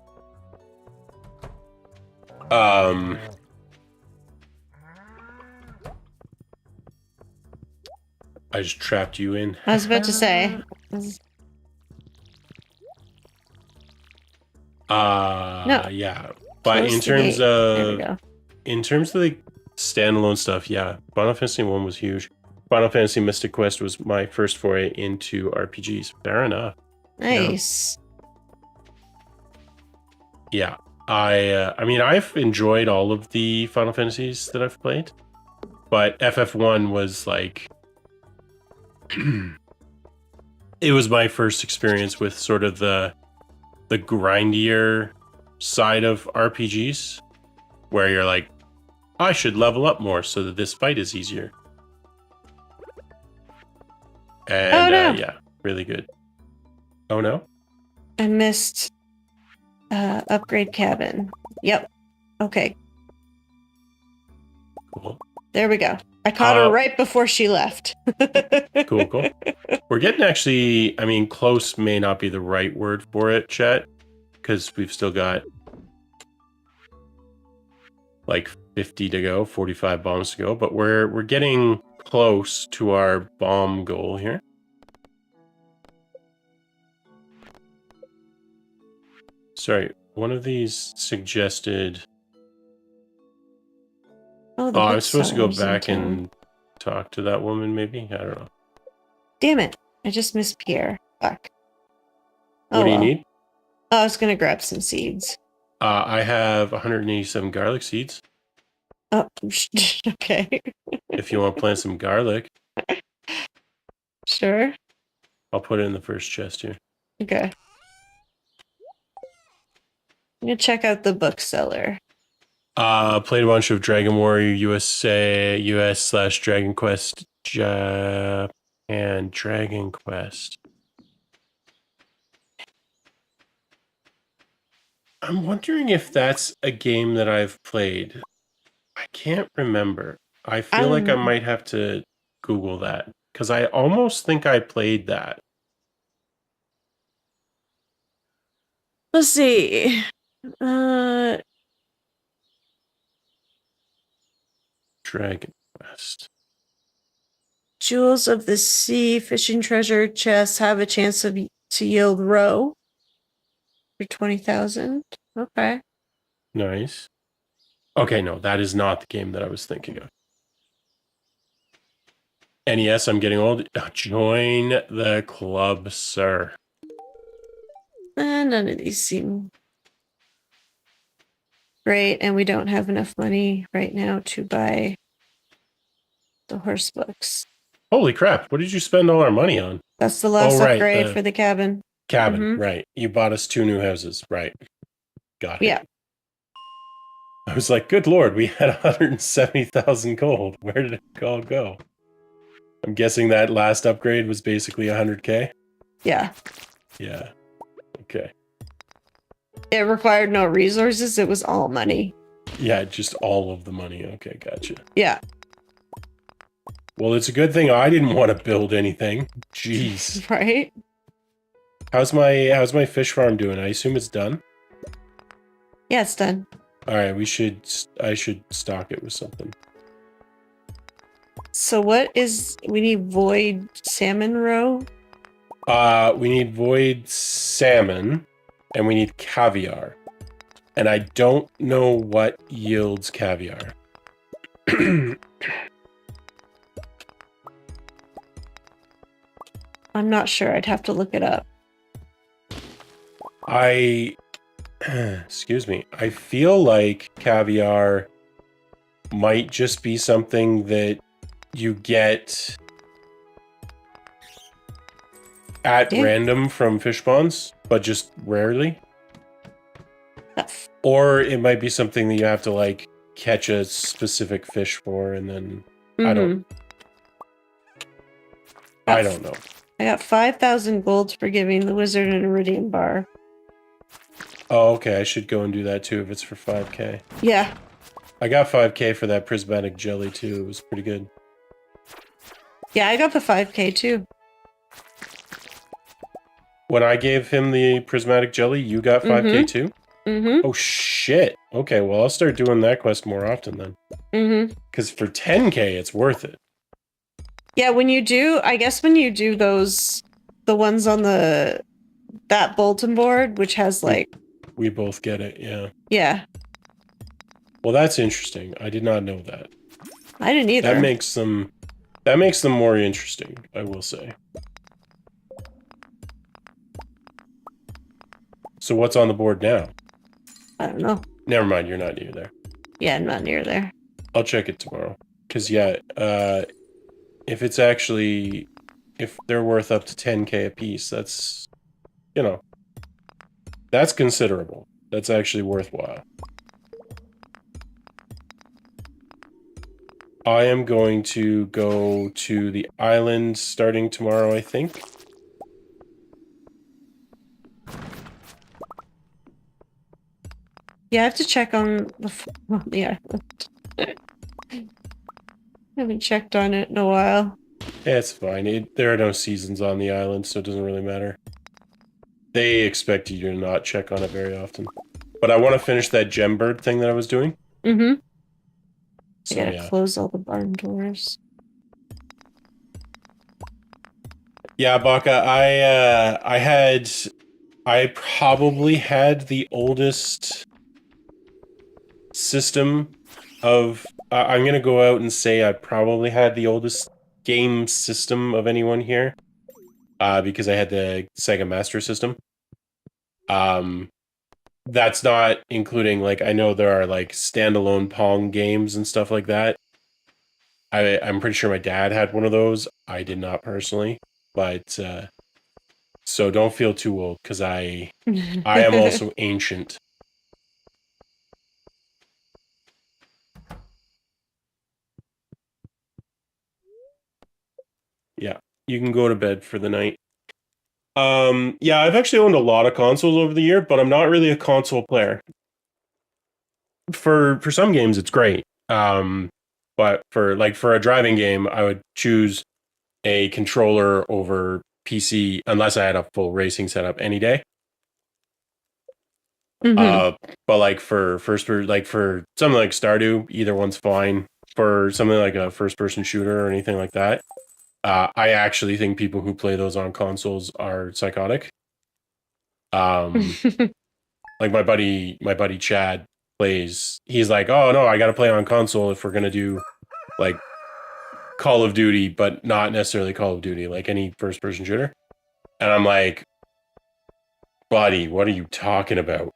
I just trapped you in. I was about to say. No. Yeah. But Close the gate. There we go. in terms of the standalone stuff, yeah, Final Fantasy 1 was huge. Final Fantasy Mystic Quest was my first foray into RPGs. Fair enough. Nice. Yeah. I mean, I've enjoyed all of the Final Fantasies that I've played, but FF1 was like it was my first experience with sort of the grindier side of RPGs, where you're like, I should level up more so that this fight is easier. And Oh no. yeah, really good. Oh no? I missed upgrade cabin. Yep. Okay. Cool. There we go. I caught her right before she left. Cool. We're getting actually, I mean, close may not be the right word for it, Chet, because we've still got like 50 to go, 45 bombs to go, but we're getting close to our bomb goal here. Sorry, one of these suggested. Oh, I'm supposed to go back and talk to that woman, maybe? I don't know. Damn it. I just missed Pierre. Fuck. What do you need? Oh, I was going to grab some seeds. I have 187 garlic seeds. Oh, okay. If you want to plant some garlic. Sure. I'll put it in the first chest here. Okay. I'm going to check out the bookseller. Played a bunch of Dragon Warrior USA, US/Dragon Quest, Japan, Dragon Quest. I'm wondering if that's a game that I've played. I can't remember. I feel like I might have to Google that because I almost think I played that. Let's see. Dragon Quest. Jewels of the Sea fishing treasure chests have a chance to yield roe for 20,000. Okay. Nice. Okay, no, that is not the game that I was thinking of. NES, I'm getting old. Join the club, sir. None of these seem great, and we don't have enough money right now to buy the horse books. Holy crap, what did you spend all our money on? That's the last upgrade for the cabin. Cabin, right. You bought us 2 new houses, right. Got it. Yeah. I was like, good lord, we had 170,000 gold. Where did it all go? I'm guessing that last upgrade was basically 100k? Yeah. Yeah. Okay. It required no resources, it was all money. Yeah, just all of the money. Okay, gotcha. Yeah. Well, it's a good thing I didn't want to build anything. Jeez. Right? How's my fish farm doing? I assume it's done? Yeah, it's done. Alright, I should stock it with something. So we need void salmon roe? We need void salmon, and we need caviar. And I don't know what yields caviar. I'm not sure. I'd have to look it up. Excuse me. I feel like caviar might just be something that you get at random from fish ponds, but just rarely. Or it might be something that you have to like catch a specific fish for, and then I don't know. I got 5,000 gold for giving the wizard an iridium bar. Oh, okay. I should go and do that too if it's for 5k. Yeah. I got 5k for that prismatic jelly too. It was pretty good. Yeah, I got the 5k too. When I gave him the prismatic jelly, you got 5k too? Mm-hmm. Oh shit. Okay, well I'll start doing that quest more often then. Mm-hmm. Because for 10k, it's worth it. Yeah, when you do those, the ones on that bulletin board, which has like We both get it, yeah. Yeah, Well, that's interesting. I did not know that. I didn't either. That makes them more interesting, I will say. So what's on the board now? I don't know. Never mind, you're not near there. Yeah, I'm not near there. I'll check it tomorrow. Cause yeah, if it's actually if they're worth up to 10K a piece, that's you know, that's considerable. That's actually worthwhile. I am going to go to the island starting tomorrow, I think. Yeah, I have to check on the island. I haven't checked on it in a while. Yeah, it's fine. There are no seasons on the island, so it doesn't really matter. They expect you to not check on it very often. But I want to finish that gem bird thing that I was doing. Mm-hmm. So, I gotta yeah. close all the barn doors. Yeah, Baka, I probably had the oldest system of, I'm going to go out and say I probably had the oldest game system of anyone here, because I had the Sega Master System. That's not including, like, I know there are, like, standalone Pong games and stuff like that. I'm pretty sure my dad had one of those. I did not personally, but, so don't feel too old, because I am also ancient. Yeah, you can go to bed for the night. Yeah, I've actually owned a lot of consoles over the year, but I'm not really a console player. For some games, it's great. But for a driving game, I would choose a controller over PC unless I had a full racing setup any day. Mm-hmm. But like for something like Stardew, either one's fine. For something like a first person shooter or anything like that, I actually think people who play those on consoles are psychotic. Um, like my buddy Chad plays. He's like, oh no, I got to play on console if we're gonna do like Call of Duty, but not necessarily Call of Duty, like any first person shooter. And I'm like, buddy, what are you talking about?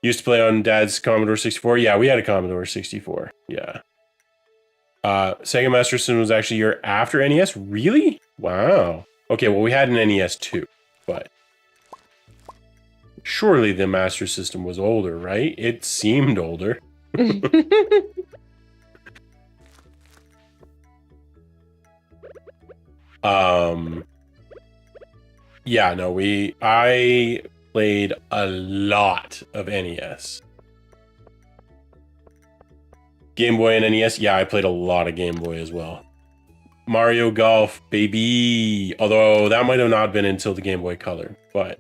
Used to play on Dad's Commodore 64. Yeah, we had a Commodore 64. Yeah. Sega Master System was actually a year after NES. Really? Wow. Okay, well we had an NES too, but surely the Master System was older, right? It seemed older. Yeah, no, I played a lot of NES. Game Boy and NES, yeah, I played a lot of Game Boy as well. Mario Golf, baby. Although that might have not been until the Game Boy Color, but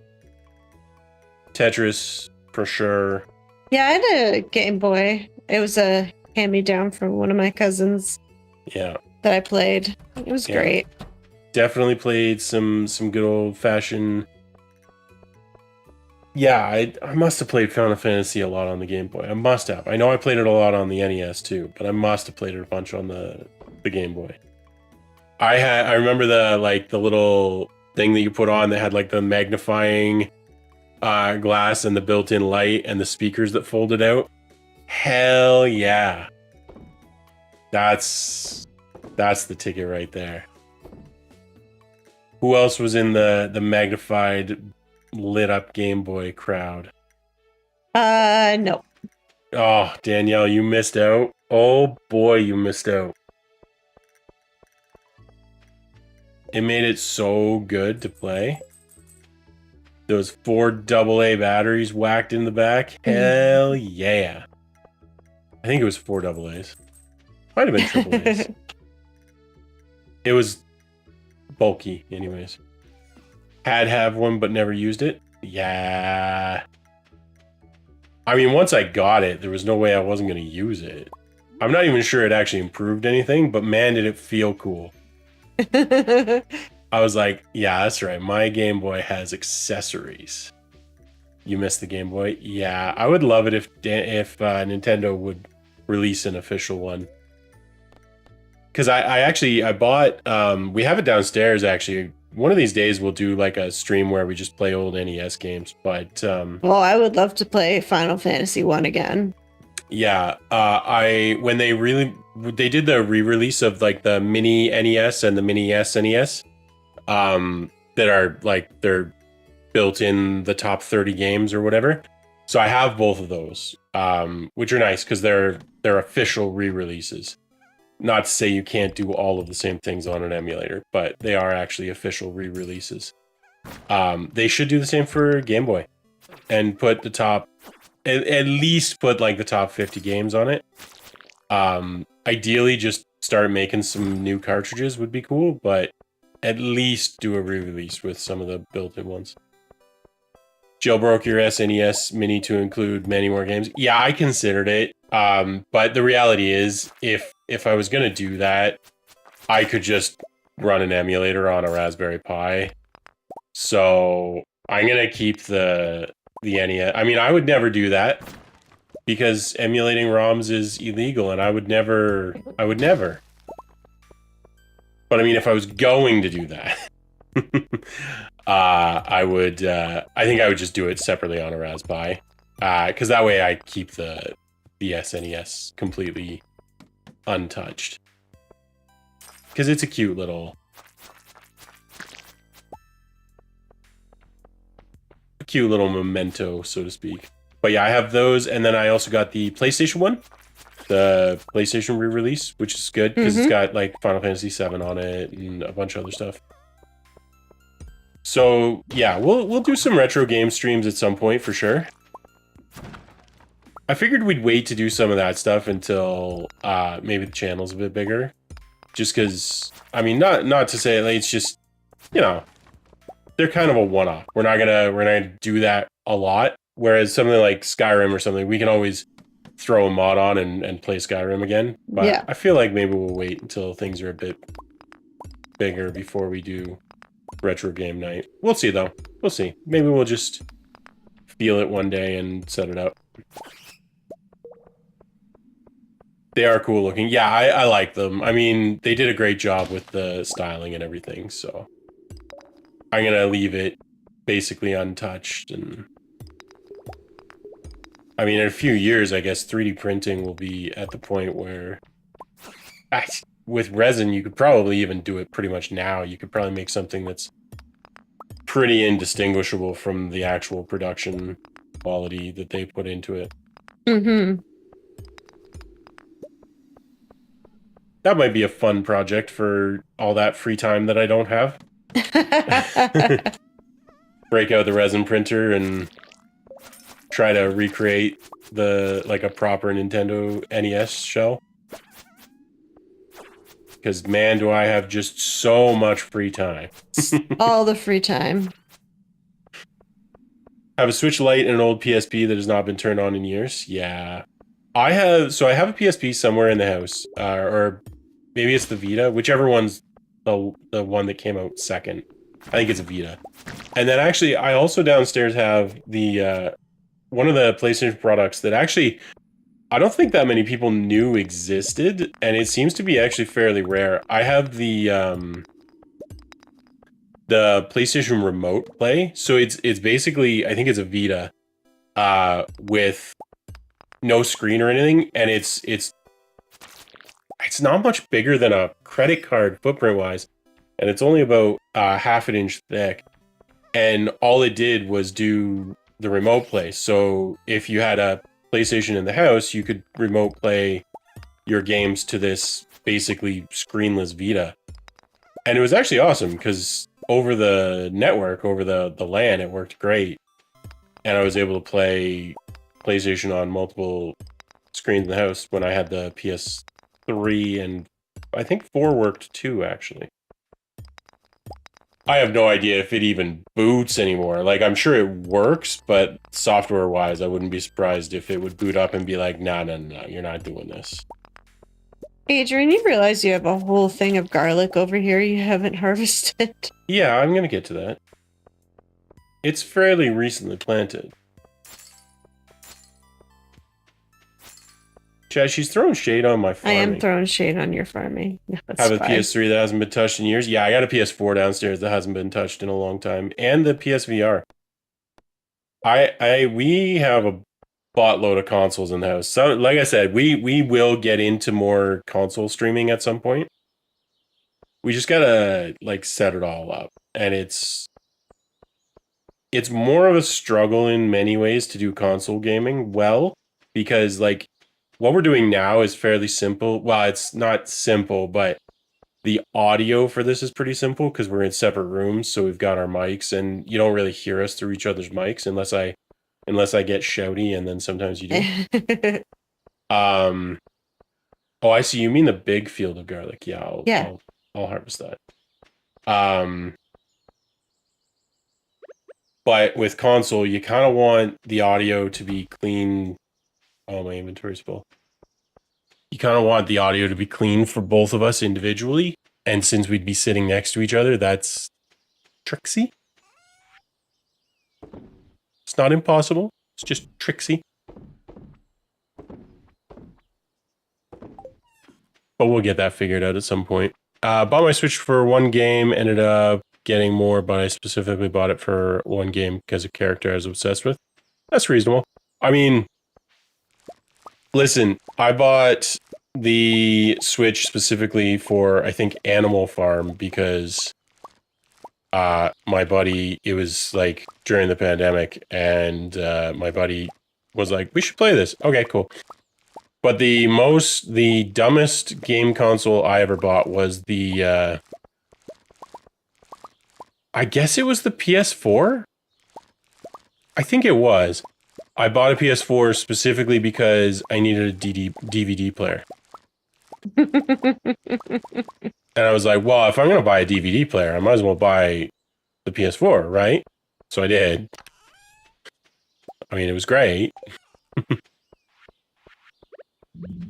Tetris for sure. Yeah, I had a Game Boy. It was a hand-me-down from one of my cousins. Yeah. That I played. It was great. Definitely played some good old fashioned. Yeah, I must have played Final Fantasy a lot on the Game Boy. I must have. I know I played it a lot on the NES too, but I must have played it a bunch on the Game Boy. I remember the little thing that you put on that had like the magnifying glass and the built-in light and the speakers that folded out. Hell yeah. That's the ticket right there. Who else was in the magnified lit up Game Boy crowd? No. Oh, Danielle, you missed out. Oh boy, you missed out. It made it so good to play. Those 4 AA batteries whacked in the back. Hell yeah. I think it was 4 AA's. Might have been triple A's. It was bulky, anyways. Have one, but never used it. Yeah. I mean, once I got it, there was no way I wasn't going to use it. I'm not even sure it actually improved anything, but man, did it feel cool. I was like, yeah, that's right. My Game Boy has accessories. You missed the Game Boy. Yeah, I would love it if Nintendo would release an official one. Because I bought we have it downstairs actually. One of these days we'll do like a stream where we just play old NES games. But Well, I would love to play Final Fantasy 1 again. yeah, I when they did the re-release of like the mini NES and the mini SNES, that are like they're built in the top 30 games or whatever. So I have both of those, which are nice because they're official re-releases. Not to say you can't do all of the same things on an emulator, but they are actually official re-releases. They should do the same for Game Boy and put the top, at least put like the top 50 games on it. Ideally, just start making some new cartridges would be cool, but at least do a re-release with some of the built-in ones. Jailbroke your SNES Mini to include many more games. Yeah, I considered it. But the reality is, if I was gonna do that, I could just run an emulator on a Raspberry Pi. So I'm gonna keep the NES. I mean, I would never do that because emulating ROMs is illegal, and I would never. But I mean, if I was going to do that, I would. I think I would just do it separately on a Raspberry, because that way I keep the SNES completely untouched. Because it's a cute little memento, so to speak. But yeah, I have those, and then I also got the PlayStation one, the PlayStation re-release, which is good because it's got like Final Fantasy VII on it and a bunch of other stuff. So yeah, we'll do some retro game streams at some point for sure. I figured we'd wait to do some of that stuff until maybe the channel's a bit bigger, just because I mean, not to say like, it's just, you know, they're kind of a one-off. We're not gonna do that a lot. Whereas something like Skyrim or something, we can always throw a mod on and play Skyrim again. But yeah. I feel like maybe we'll wait until things are a bit bigger before we do retro game night. We'll see though. We'll see. Maybe we'll just feel it one day and set it up. They are cool looking. Yeah, I like them. I mean, they did a great job with the styling and everything, so I'm gonna leave it basically untouched. And I mean, in a few years, I guess 3D printing will be at the point where with resin, you could probably even do it pretty much now. You could probably make something that's pretty indistinguishable from the actual production quality that they put into it. That might be a fun project for all that free time that I don't have. Break out the resin printer and try to recreate like a proper Nintendo NES shell. Because man, do I have just so much free time. All the free time. I have a Switch Lite and an old PSP that has not been turned on in years. Yeah. I have a PSP somewhere in the house, or maybe it's the Vita, whichever one's the one that came out second. I think it's a Vita. And then actually, I also downstairs have the one of the PlayStation products that actually I don't think that many people knew existed, and it seems to be actually fairly rare. I have the PlayStation Remote Play, so it's basically, I think it's a Vita, with no screen or anything, and it's not much bigger than a credit card footprint wise, and it's only about half an inch thick, and all it did was do the remote play. So if you had a PlayStation in the house, you could remote play your games to this basically screenless Vita, and it was actually awesome because over the network, over the LAN, it worked great, and I was able to play PlayStation on multiple screens in the house when I had the PS3, and I think 4 worked too, actually. I have no idea if it even boots anymore. Like, I'm sure it works, but software-wise, I wouldn't be surprised if it would boot up and be like, no, you're not doing this. Adrian, you realize you have a whole thing of garlic over here you haven't harvested? Yeah, I'm gonna get to that. It's fairly recently planted. Chad, she's throwing shade on my I am farming. throwing shade on your farming. No, that's Have a fine. PS3 that hasn't been touched in years. Yeah, I got a PS4 downstairs that hasn't been touched in a long time, and the PSVR. We have a buttload of consoles in the house. So, like I said, we will get into more console streaming at some point. We just gotta like set it all up, and it's more of a struggle in many ways to do console gaming well, because like what we're doing now is fairly simple. Well, it's not simple, but the audio for this is pretty simple because we're in separate rooms, so we've got our mics, and you don't really hear us through each other's mics unless I get shouty, and then sometimes you do. Um, oh, I see. You mean the big field of garlic? Yeah, Yeah. I'll harvest that. Um, but with console, you kind of want the audio to be clean. Oh, my inventory's full. You kind of want the audio to be clean for both of us individually, and since we'd be sitting next to each other, that's tricksy. It's not impossible. It's just tricksy. But we'll get that figured out at some point. Bought my Switch for one game, ended up getting more, but I specifically bought it for one game because of character I was obsessed with. That's reasonable. I mean, listen, I bought the Switch specifically for, I think, Animal Farm because my buddy, it was like during the pandemic, and my buddy was like, we should play this. Okay, cool. But the dumbest game console I ever bought was I guess it was the PS4? I think it was. I bought a PS4 specifically because I needed a DVD player. And I was like, well, if I'm going to buy a DVD player, I might as well buy the PS4, right? So I did. I mean, it was great.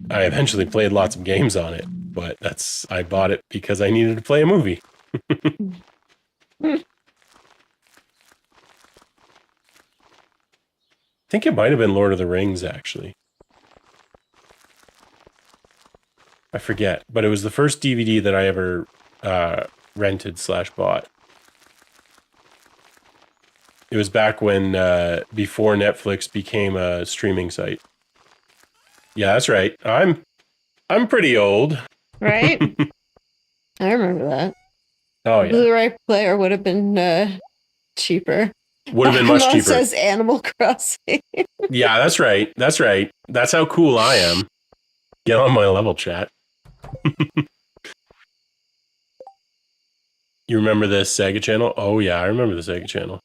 I eventually played lots of games on it, but I bought it because I needed to play a movie. I think it might have been Lord of the Rings, actually. I forget, but it was the first DVD that I ever rented/bought. It was back when, before Netflix became a streaming site. Yeah, that's right. I'm pretty old. Right? I remember that. Oh yeah, Blu-ray player would have been cheaper. would have been much Mom cheaper. says Animal Crossing. Yeah, that's right. That's right. That's how cool I am. Get on my level, chat. You remember the Sega Channel? Oh yeah, I remember the Sega Channel.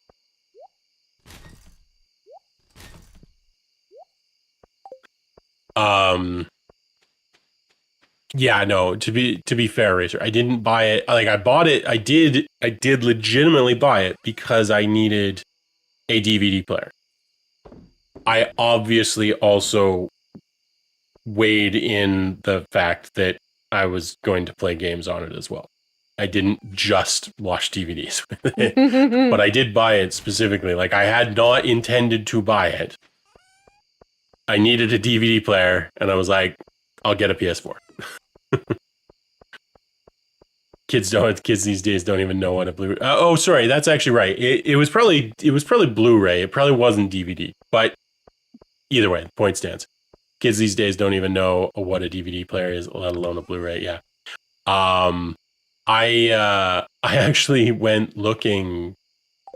Yeah, no, to be fair, Racer, I didn't buy it. Like I bought it, I did legitimately buy it because I needed a DVD player. I obviously also weighed in the fact that I was going to play games on it as well. I didn't just watch DVDs with it, but I did buy it specifically. Like I had not intended to buy it. I needed a DVD player, and I was like, I'll get a PS4. Kids these days don't even know what a Blu-ray. Oh, sorry, that's actually right. It was probably Blu-ray. It probably wasn't DVD. But either way, the point stands. Kids these days don't even know what a DVD player is, let alone a Blu-ray. Yeah. Um, I actually went looking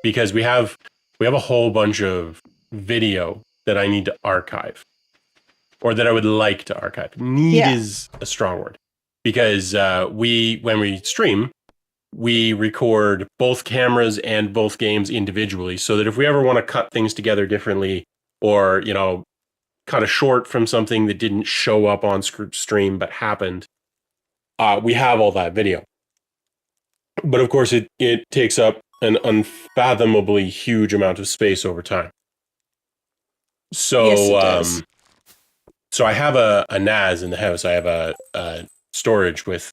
because we have a whole bunch of video that I need to archive, or that I would like to archive. Need is a strong word, because when we stream, we record both cameras and both games individually, so that if we ever want to cut things together differently, or cut a short from something that didn't show up on stream but happened, we have all that video. But of course, it takes up an unfathomably huge amount of space over time. So, Yes, it does. So I have a NAS in the house. I have a storage with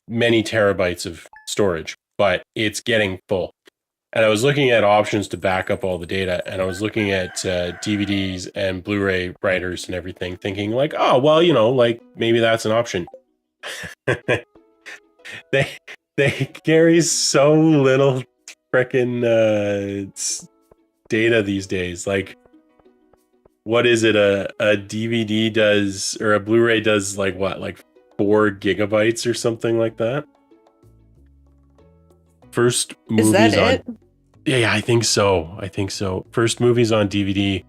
many terabytes of storage, but it's getting full. And I was looking at options to back up all the data, and I was looking at DVDs and Blu-ray writers and everything, thinking like, oh, well, like maybe that's an option. they they carry so little freaking data these days. Like, what is it? A DVD does, or a Blu-ray does like what, like 4 GB or something like that? First Is that movies on it? Yeah, I think so. First movies on DVD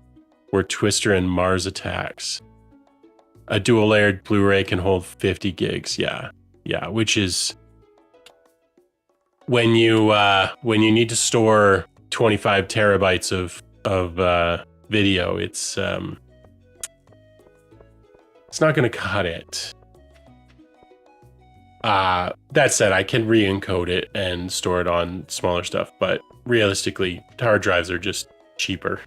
were Twister and Mars Attacks. A dual layered Blu-ray can hold 50 gigs. Yeah. Which is when you need to store 25 terabytes of video, it's not going to cut it. That said, I can re-encode it and store it on smaller stuff, but realistically, hard drives are just cheaper.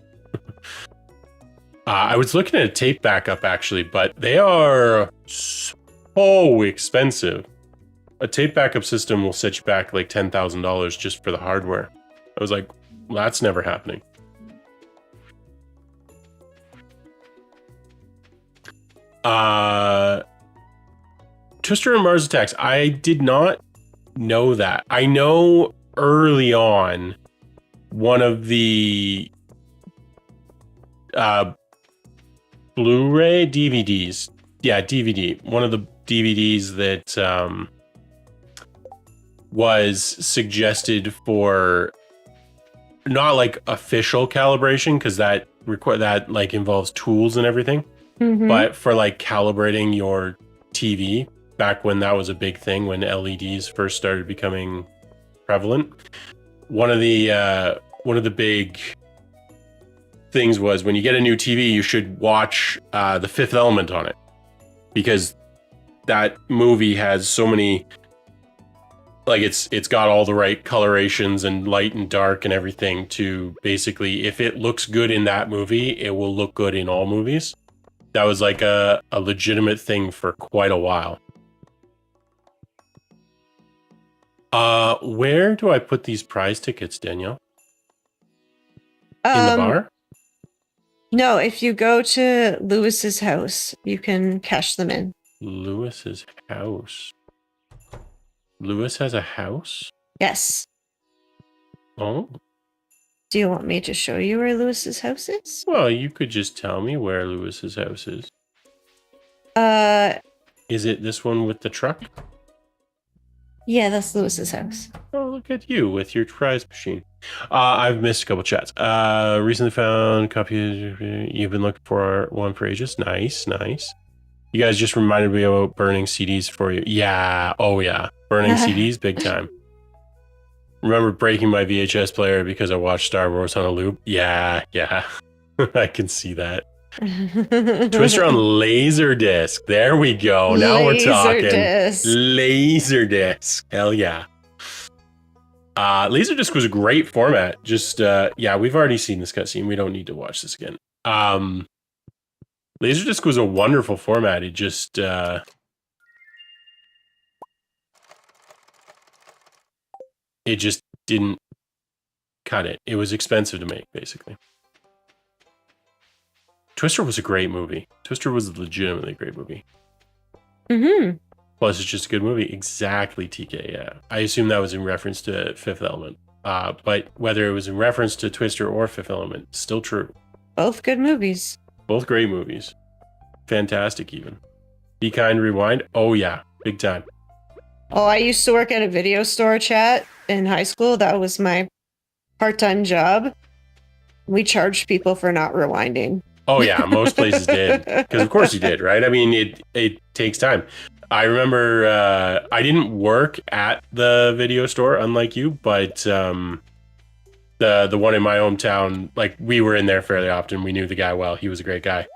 I was looking at a tape backup actually, but they are so expensive. A tape backup system will set you back like $10,000 just for the hardware. I was like, well, that's never happening. Twister and Mars Attacks. I did not know that. I know early on, one of the Blu-ray DVDs. Yeah, DVD. One of the DVDs that was suggested for not like official calibration, because that like involves tools and everything, but for like calibrating your TV back when that was a big thing, when LEDs first started becoming prevalent. One of the big things was, when you get a new TV, you should watch The Fifth Element on it, because that movie has so many, like it's got all the right colorations and light and dark and everything to basically, if it looks good in that movie, it will look good in all movies. That was like a legitimate thing for quite a while. Where do I put these prize tickets, Danielle? In the bar? No, if you go to Lewis's house, you can cash them in. Lewis's house. Lewis has a house? Yes. Oh. Do you want me to show you where Lewis's house is? Well, you could just tell me where Lewis's house is. Is it this one with the truck? Yeah, that's Lewis's house. Oh, look at you with your prize machine. I've missed a couple chats. Recently found copy. You've been looking for one for ages. Nice. You guys just reminded me about burning CDs for you. Yeah. Oh yeah. Burning CDs, big time. Remember breaking my VHS player because I watched Star Wars on a loop? Yeah. I can see that. Twister on Laserdisc. There we go. Now we're talking. Laserdisc. Hell yeah. Laserdisc was a great format. Just yeah, we've already seen this cutscene. We don't need to watch this again. Laserdisc was a wonderful format. It just didn't cut it. It was expensive to make, basically. Twister was a great movie. Twister was a legitimately great movie. Plus, it's just a good movie. Exactly, TK, yeah. I assume that was in reference to Fifth Element. But whether it was in reference to Twister or Fifth Element, still true. Both good movies. Both great movies. Fantastic, even. Be Kind, Rewind. Oh, yeah. Big time. Oh, I used to work at a video store, chat, in high school. That was my part-time job. We charged people for not rewinding. Oh yeah, most places did, because of course you did, right? I mean, it takes time. I remember I didn't work at the video store, unlike you, but the one in my hometown, like we were in there fairly often. We knew the guy well. He was a great guy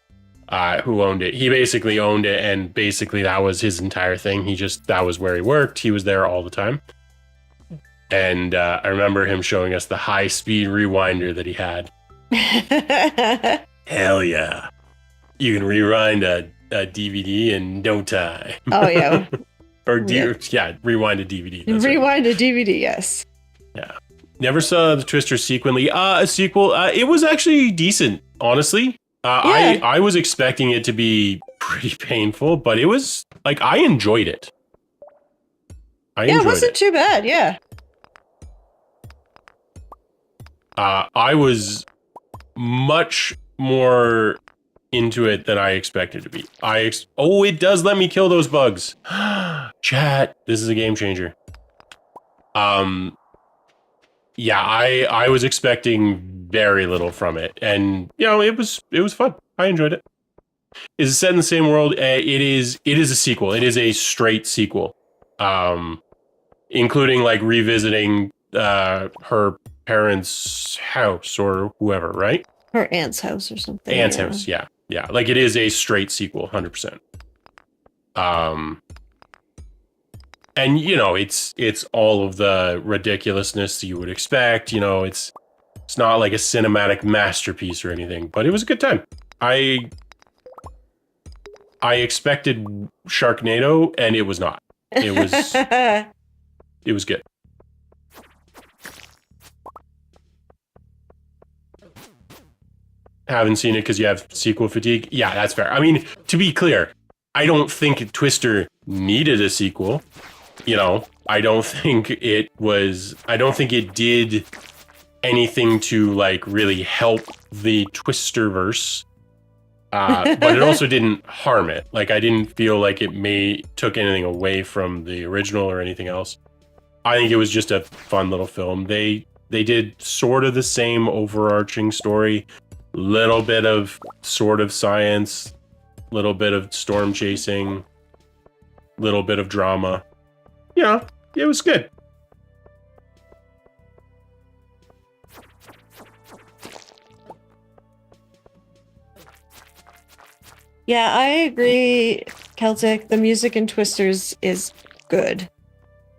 who owned it. He basically owned it, and basically that was his entire thing. That was where he worked. He was there all the time. And I remember him showing us the high-speed rewinder that he had. Hell yeah. You can rewind a DVD in no time. Oh, yeah. Rewind a DVD. Rewind a DVD, yes. Yeah. Never saw the Twister sequently. A sequel. It was actually decent, honestly. Yeah. I was expecting it to be pretty painful, but it was like I enjoyed it. I Yeah, it enjoyed wasn't it. too bad. Yeah. I was much more into it than I expected to be. Oh, it does let me kill those bugs. Chat, this is a game changer. Um, yeah, I was expecting very little from it, and you know it was fun. I enjoyed it. Is it set in the same world? It is a sequel. It is a straight sequel, um, including like revisiting her parents' house or whoever, right? Her aunt's house or something. Aunt's Yeah. house. Yeah, yeah. Like it is a straight sequel, 100%. Um, and you know it's all of the ridiculousness you would expect. You know, it's not like a cinematic masterpiece or anything, but it was a good time. I expected Sharknado, and it was not. It was it was good. Haven't seen it because you have sequel fatigue. Yeah, that's fair. I mean, to be clear, I don't think Twister needed a sequel. You know, I don't think it was. I don't think it did anything to like really help the Twisterverse. But it also didn't harm it. Like I didn't feel like it took anything away from the original or anything else. I think it was just a fun little film. They did sort of the same overarching story, little bit of sort of science, little bit of storm chasing, little bit of drama. Yeah, it was good. Yeah, I agree, Celtic. The music in Twisters is good.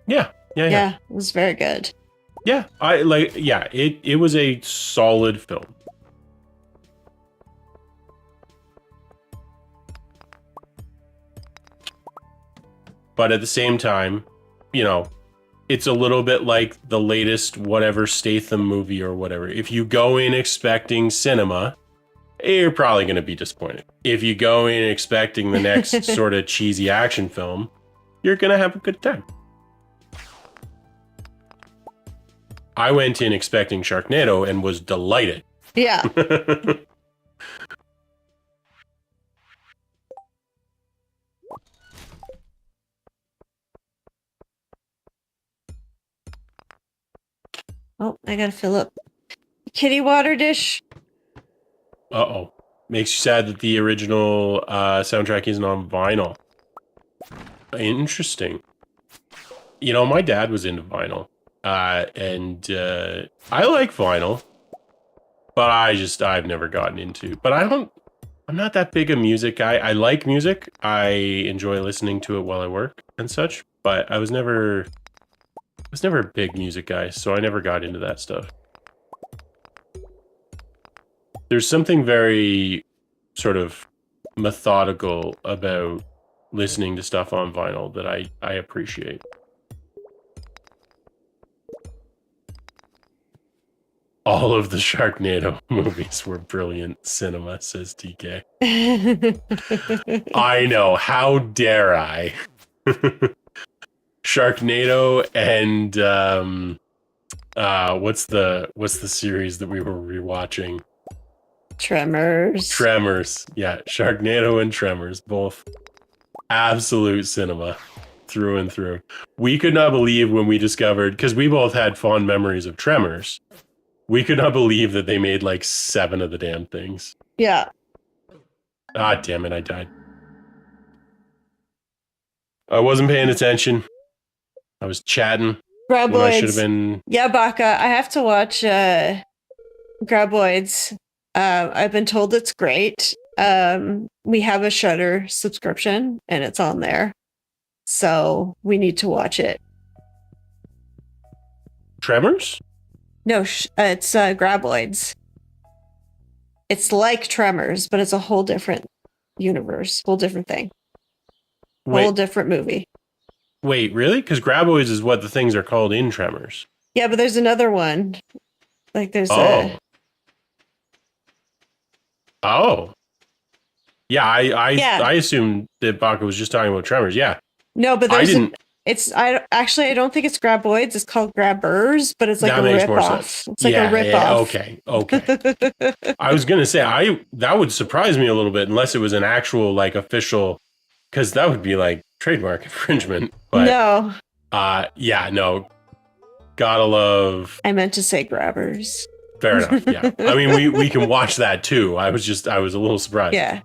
Yeah, yeah, yeah, Yeah, it was very good. yeah. I like. Yeah, it was a solid film. But at the same time, you know, it's a little bit like the latest whatever Statham movie or whatever. If you go in expecting cinema, you're probably going to be disappointed. If you go in expecting the next sort of cheesy action film, you're going to have a good time. I went in expecting Sharknado and was delighted. Yeah. Oh, I gotta fill up kitty water dish. Uh-oh. Makes you sad that the original soundtrack isn't on vinyl. Interesting. You know, my dad was into vinyl. And I like vinyl, but I've never gotten into. But I'm not that big a music guy. I like music. I enjoy listening to it while I work and such, but I was never a big music guy, so I never got into that stuff. There's something very sort of methodical about listening to stuff on vinyl that I appreciate. All of the Sharknado movies were brilliant cinema, says TK. I know, how dare I? Sharknado and what's the series that we were rewatching? Tremors. Yeah, Sharknado and Tremors, both absolute cinema through and through. We could not believe when we discovered, because we both had fond memories of Tremors. We could not believe that they made like 7 of the damn things. Yeah. Ah, damn it, I died. I wasn't paying attention. I was chatting when I should have Graboids. been. Yeah, Baka. I have to watch Graboids. I've been told it's great. We have a Shudder subscription and it's on there. So we need to watch it. Tremors? No, it's Graboids. It's like Tremors, but it's a whole different universe, whole different thing. Whole different movie. Wait, really? Because Graboids is what the things are called in Tremors. Yeah, but there's another one. Like there's Oh. Oh. Yeah, yeah. I assumed that Baca was just talking about Tremors. Yeah. No, but I there's didn't. I don't think it's Graboids. It's called Grabbers, but it's like That a makes more rip-off. sense. It's like a Yeah, yeah, rip-off. okay. Okay. I was gonna say that would surprise me a little bit unless it was an actual like official, because that would be like trademark infringement. But No, yeah, no, gotta love. I meant to say Grabbers. Fair enough. Yeah, I mean we can watch that too. I was a little surprised. Yeah.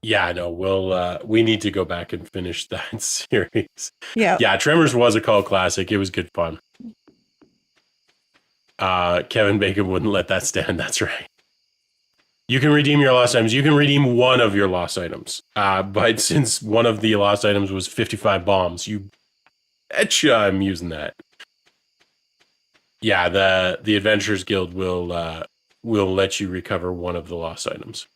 Yeah, no, we need to go back and finish that series. Yeah. Yeah, Tremors was a cult classic. It was good fun. Kevin Bacon wouldn't let that stand. That's right. You can redeem your lost items. You can redeem one of your lost items. But since one of the lost items was 55 bombs, you betcha I'm using that. Yeah, the Adventurers Guild will let you recover one of the lost items,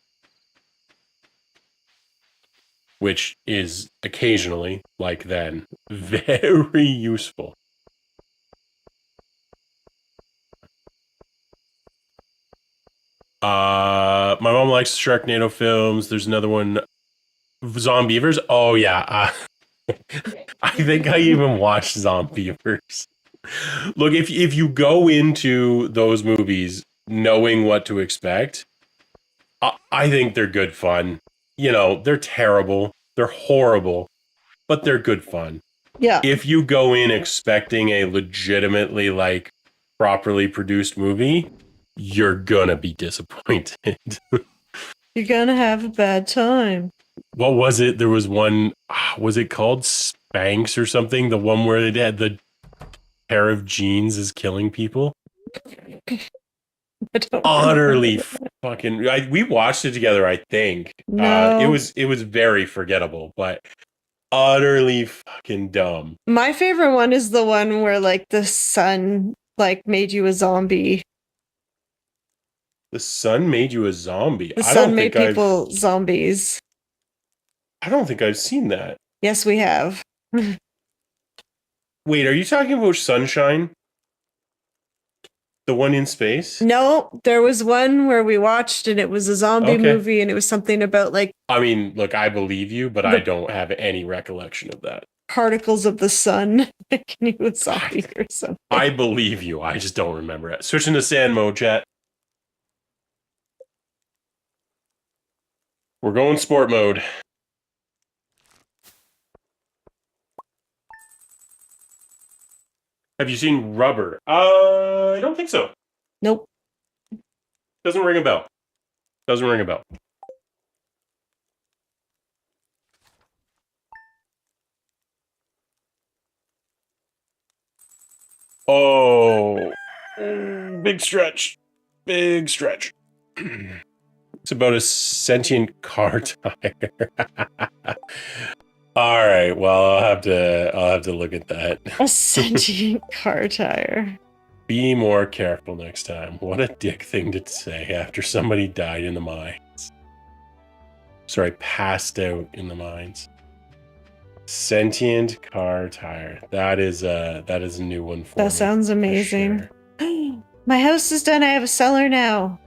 which is occasionally, like then, very useful. My mom likes Sharknado films. There's another one, Zombievers. Oh yeah, I think I even watched Zombievers. Look, if you go into those movies knowing what to expect, I think they're good fun. You know, they're terrible, they're horrible, but they're good fun. Yeah. If you go in expecting a legitimately like properly produced movie, you're gonna be disappointed. You're gonna have a bad time. What was it? There was one, was it called Spanx or something? The one where they had the pair of jeans is killing people? Utterly fucking. We watched it together, I think. No. It was very forgettable, but utterly fucking dumb. My favorite one is the one where like the sun like made you a zombie. The sun made you a zombie. The sun made people zombies. I don't think I've seen that. Yes, we have. Wait, are you talking about Sunshine? The one in space? No, there was one where we watched and it was a zombie movie and it was something about like. I mean, look, I believe you, but I don't have any recollection of that. Particles of the sun making you a zombie or something. I believe you. I just don't remember it. Switching to sand mode, chat. We're going sport mode. Have you seen Rubber? I don't think so. Nope. Doesn't ring a bell. Doesn't ring a bell. Oh, big stretch. Big stretch. It's about a sentient car tire. All right. Well, I'll have to look at that. A sentient car tire. Be more careful next time. What a dick thing to say after somebody died in the mines. Sorry, passed out in the mines. Sentient car tire. That is a new one for me. That sounds amazing. Sure. My house is done. I have a cellar now.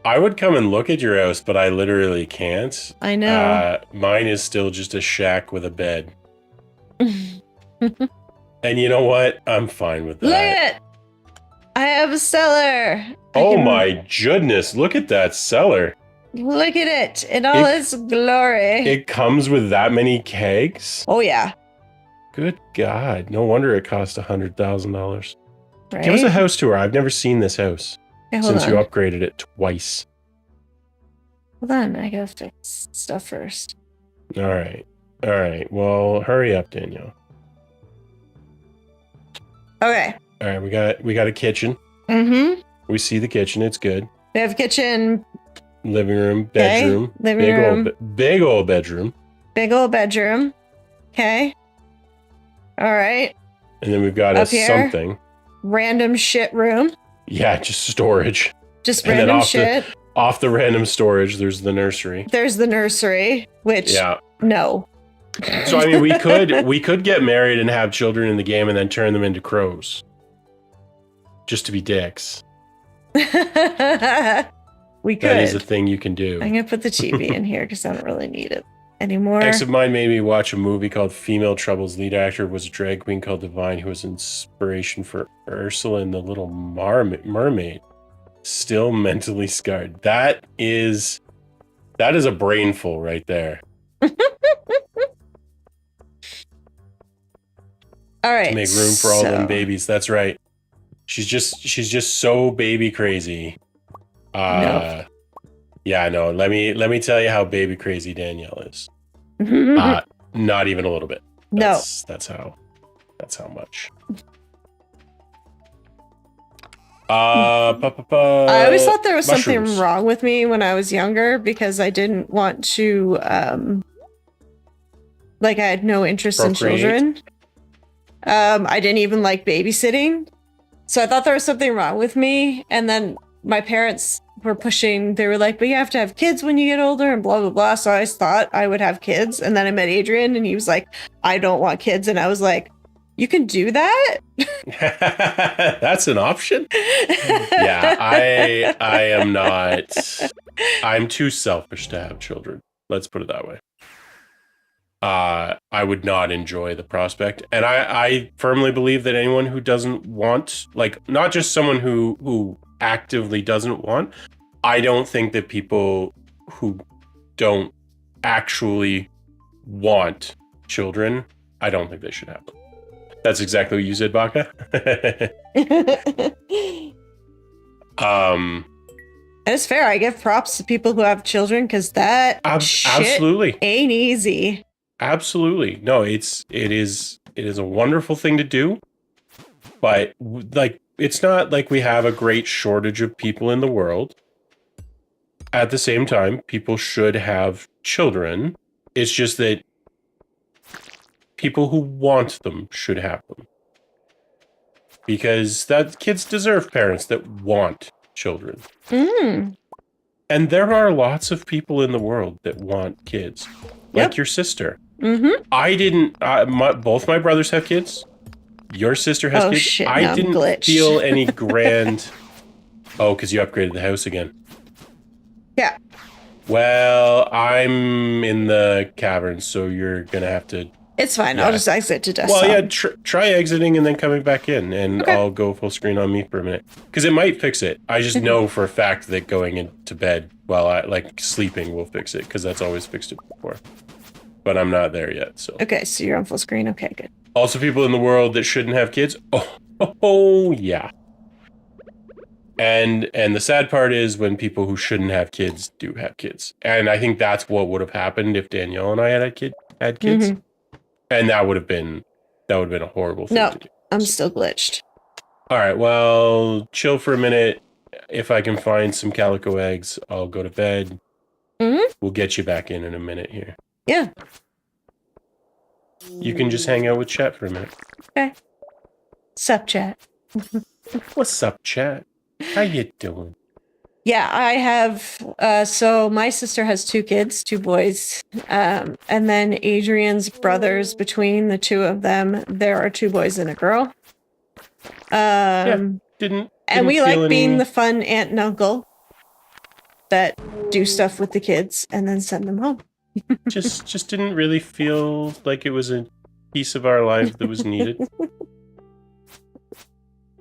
I would come and look at your house, but I literally can't. I know. Mine is still just a shack with a bed. And you know what? I'm fine with that. Look at it! I have a cellar. Oh my goodness, look at that cellar. Look at it in all its glory. It comes with that many kegs? Oh yeah. Good God. No wonder it cost $100,000. Right? Give us a house tour. I've never seen this house. Okay, since you upgraded it twice. Hold on, I gotta fix stuff first. All right. Well, hurry up, Danielle. Okay. All right, we got a kitchen. Mm-hmm. We see the kitchen. It's good. We have a kitchen. Living room, bedroom. Okay. Living room. Big old bedroom. Big old bedroom. Okay. All right. And then we've got up here, something. Random shit room. Yeah, just storage. Just random shit. Off the random storage, there's the nursery. There's the nursery, which no. So I mean, we could get married and have children in the game and then turn them into crows, just to be dicks. We That is a could. thing you can do. I'm gonna put the chibi in here because I don't really need it anymore. Ex of mine made me watch a movie called Female Trouble's lead actor was a drag queen called Divine who was inspiration for Ursula and the Little Mermaid. Still mentally scarred. That is a brainful right there. All right. To make room for all them babies. That's right. She's just so baby crazy. No. Yeah, no. Let me tell you how baby crazy Danielle is. Not even a little bit. That's how much. I always thought there was mushrooms. something wrong with me when I was younger because I didn't want to like I had no interest Procreate. in children. I didn't even like babysitting. So I thought there was something wrong with me. And then my parents were pushing, they were like, but you have to have kids when you get older and blah, blah, blah. So I thought I would have kids. And then I met Adrian and he was like, I don't want kids. And I was like, you can do that? That's an option? Yeah, I am not. I'm too selfish to have children. Let's put it that way. I would not enjoy the prospect. And I firmly believe that anyone who doesn't want, like, not just someone who actively doesn't want, I don't think that people who don't actually want children, I don't think they should have them. That's exactly what you said, Baka. And it's fair. I give props to people who have children because that absolutely shit ain't easy. Absolutely. No, it is a wonderful thing to do. But like, it's not like we have a great shortage of people in the world. At the same time, people should have children. It's just that people who want them should have them. Because that kids deserve parents that want children. And there are lots of people in the world that want kids. Like your sister. I didn't, both my brothers have kids. Your sister has kids. Shit, I didn't feel any grand. Oh, because you upgraded the house again. Yeah. Well, I'm in the cavern, so you're going to have to. It's fine. Yeah. I'll just exit to death. Well, yeah, try exiting and then coming back in, and okay. I'll go full screen on me for a minute. Because it might fix it. I just know for a fact that going into bed while I, like, sleeping will fix it, because that's always fixed it before. But I'm not there yet, so. Okay, so you're on full screen. Okay, good. Also, people in the world that shouldn't have kids. Oh yeah. And the sad part is when people who shouldn't have kids do have kids. And I think that's what would have happened if Danielle and I had kids. Mm-hmm. And that would have been a horrible thing to do. I'm still glitched. All right, well, chill for a minute. If I can find some calico eggs, I'll go to bed. We'll get you back in a minute here. Yeah. You can just hang out with chat for a minute. Okay. Sup, chat. What's up, chat? How you doing? Yeah, I have, so my sister has 2 kids, 2 boys. And then Adrian's brothers, between the 2 of them, there are 2 boys and a girl. Didn't and we like being the fun aunt and uncle that do stuff with the kids and then send them home. just didn't really feel like it was a piece of our life that was needed.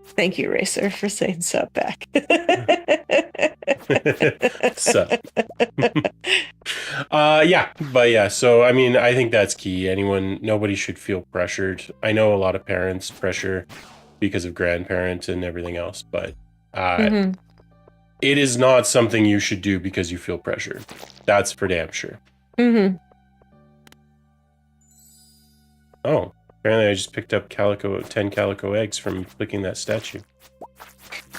Thank you, Racer, for saying sup back. Sup. Yeah, so I mean, I think that's key. Nobody should feel pressured. I know a lot of parents pressure because of grandparents and everything else, but it is not something you should do because you feel pressured. That's for damn sure. Oh, apparently I just picked up 10 calico eggs from clicking that statue.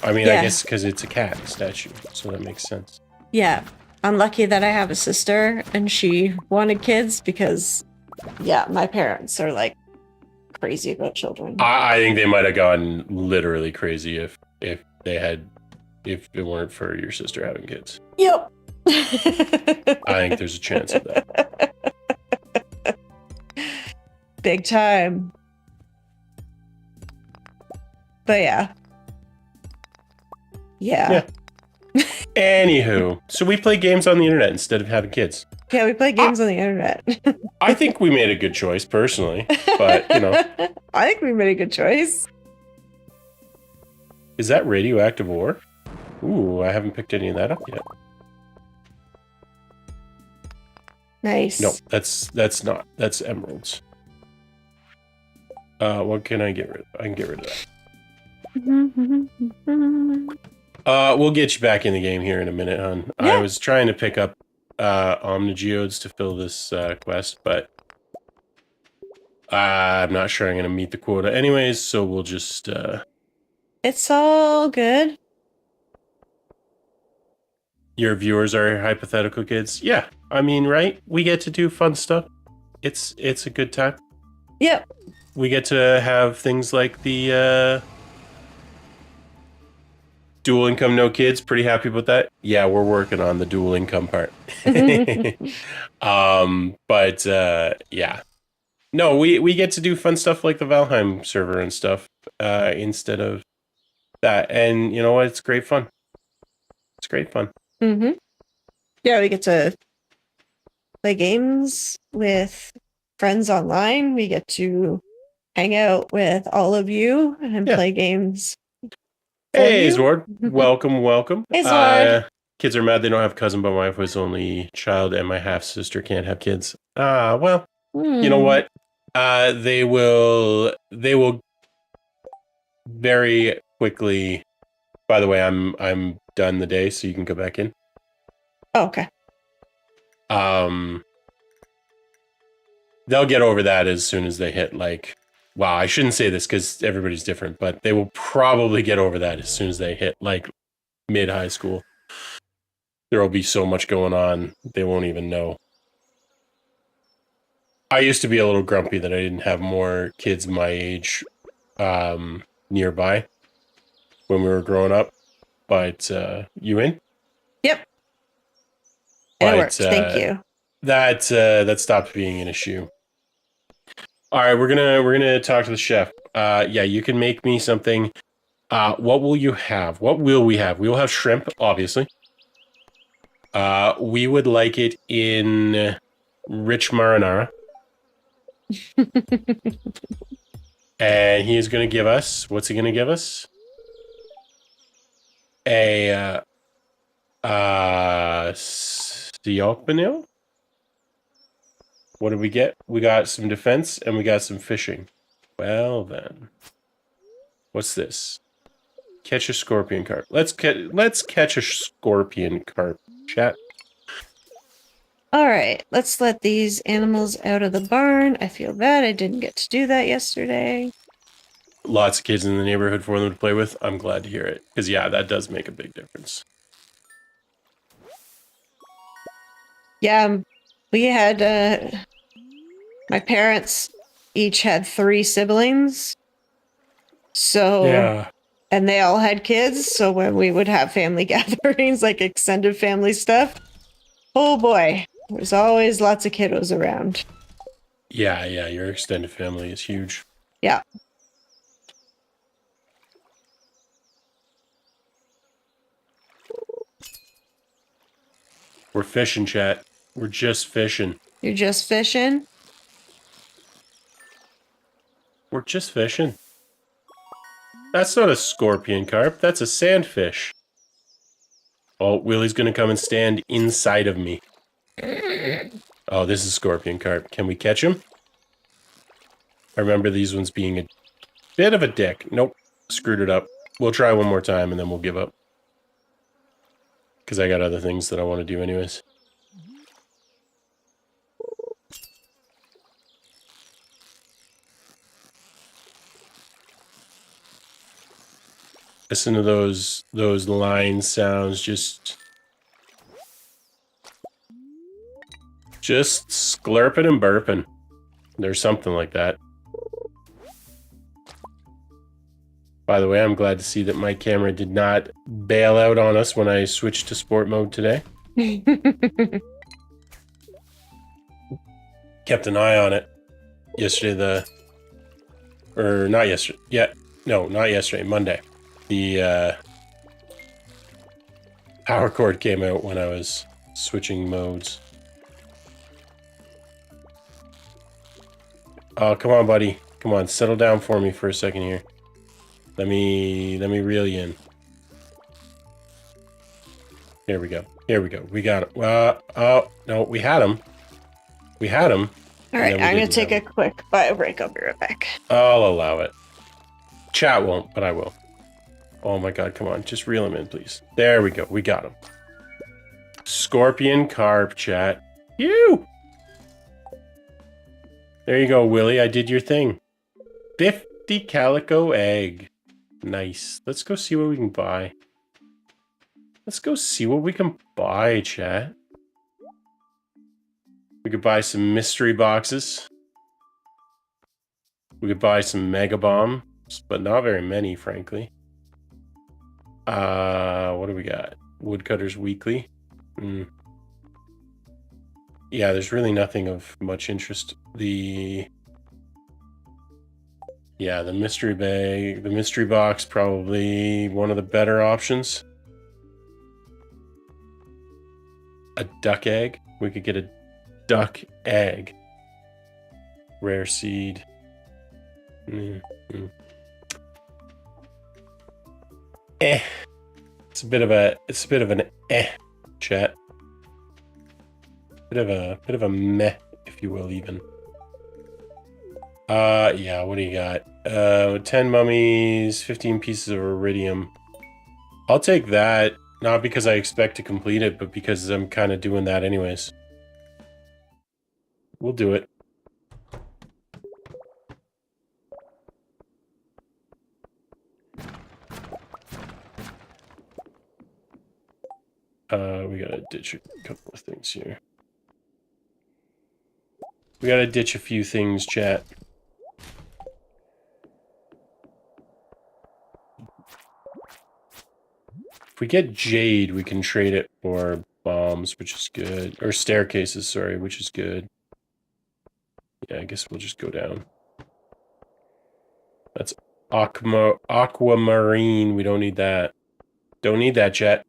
I mean, I guess because it's a cat statue, so that makes sense. Yeah, I'm lucky that I have a sister and she wanted kids because, my parents are like crazy about children. I think they might have gone literally crazy if it weren't for your sister having kids. Yep. I think there's a chance of that. big time. But yeah. Yeah. Anywho, so we play games on the internet instead of having kids. Yeah, we play games on the internet. I think we made a good choice personally, but you know, I think we made a good choice. is that radioactive ore? Ooh, I haven't picked any of that up yet. Nice. No, that's not. That's emeralds. What can I get rid of? I can get rid of that. We'll get you back in the game here in a minute, hon. Yeah. I was trying to pick up Omnigeodes to fill this quest, but I'm not sure I'm going to meet the quota anyways, so we'll just... It's all good. Your viewers are hypothetical kids? Yeah, I mean, right? We get to do fun stuff. It's a good time. Yep. We get to have things like the dual income, no kids. Pretty happy about that. Yeah, we're working on the dual income part. But yeah. No, we get to do fun stuff like the Valheim server and stuff instead of that. And you know what? It's great fun. It's great fun. Mm-hmm. Yeah, we get to play games with friends online. We get to hang out with all of you and play games. Hey, Zward. Welcome, welcome. Hey, Zward. Kids are mad they don't have cousin, but my wife was only child and my half-sister can't have kids. Well, you know what? They will very quickly. By the way, I'm done the day, so you can go back in. Oh, okay. They'll get over that as soon as they hit like, wow, I shouldn't say this because everybody's different, but they will probably get over that as soon as they hit like mid-high school. There will be so much going on, they won't even know. I used to be a little grumpy that I didn't have more kids my age nearby when we were growing up. But you in? Yep. But, it worked. Thank you. That stopped being an issue. All right, we're gonna talk to the chef. Yeah, you can make me something. What will you have? What will we have? We will have shrimp, obviously. We would like it in rich marinara. And he is going to give us, what's he going to give us? A Siopinil? What did we get? We got some defense and we got some fishing. Well then. What's this? Catch a scorpion carp. Let's catch a scorpion carp, chat. All right, let's let these animals out of the barn. I feel bad I didn't get to do that yesterday. Lots of kids in the neighborhood for them to play with. I'm glad to hear it. Because, yeah, that does make a big difference. Yeah, we had... my parents each had 3 siblings. So... Yeah. And they all had kids, so when we would have family gatherings, like extended family stuff, oh boy, there's always lots of kiddos around. Yeah, your extended family is huge. Yeah. We're fishing, chat. We're just fishing. You're just fishing? We're just fishing. That's not a scorpion carp. That's a sandfish. Oh, Willie's going to come and stand inside of me. Oh, this is scorpion carp. Can we catch him? I remember these ones being a bit of a dick. Nope. Screwed it up. We'll try one more time and then we'll give up. Because I got other things that I want to do anyways. Listen to those line sounds, just sklurping and burping. There's something like that. By the way, I'm glad to see that my camera did not bail out on us when I switched to sport mode today. Kept an eye on it. yesterday. Or not yesterday. Yeah, no, not yesterday. Monday. The power cord came out when I was switching modes. Oh, come on, buddy. Come on, settle down for me for a second here. Let me reel you in. Here we go. Here we go. We got it. Oh, no, we had him. We had him. All right, I'm going to take a quick bio break. I'll be right back. I'll allow it. Chat won't, but I will. Oh my god, come on. Just reel him in, please. There we go. We got him. Scorpion carp, chat. You! There you go, Willie. I did your thing. 50 calico egg. Nice. Let's go see what we can buy. Let's go see what we can buy, chat. We could buy some mystery boxes. We could buy some mega bombs, but not very many, frankly. What do we got? Woodcutters Weekly. Yeah, there's really nothing of much interest. The mystery bag, the mystery box, probably one of the better options. A duck egg. We could get a duck egg. Rare seed. It's a bit of an chat. Bit of a meh, if you will, even. Yeah, what do you got? 10 mummies, 15 pieces of iridium. I'll take that, not because I expect to complete it, but because I'm kind of doing that anyways. We'll do it. We gotta ditch a couple of things here. We gotta ditch a few things, chat. If we get jade, we can trade it for bombs, which is good. Or staircases, sorry, which is good. Yeah, I guess we'll just go down. That's aquamarine. We don't need that. Don't need that, chat.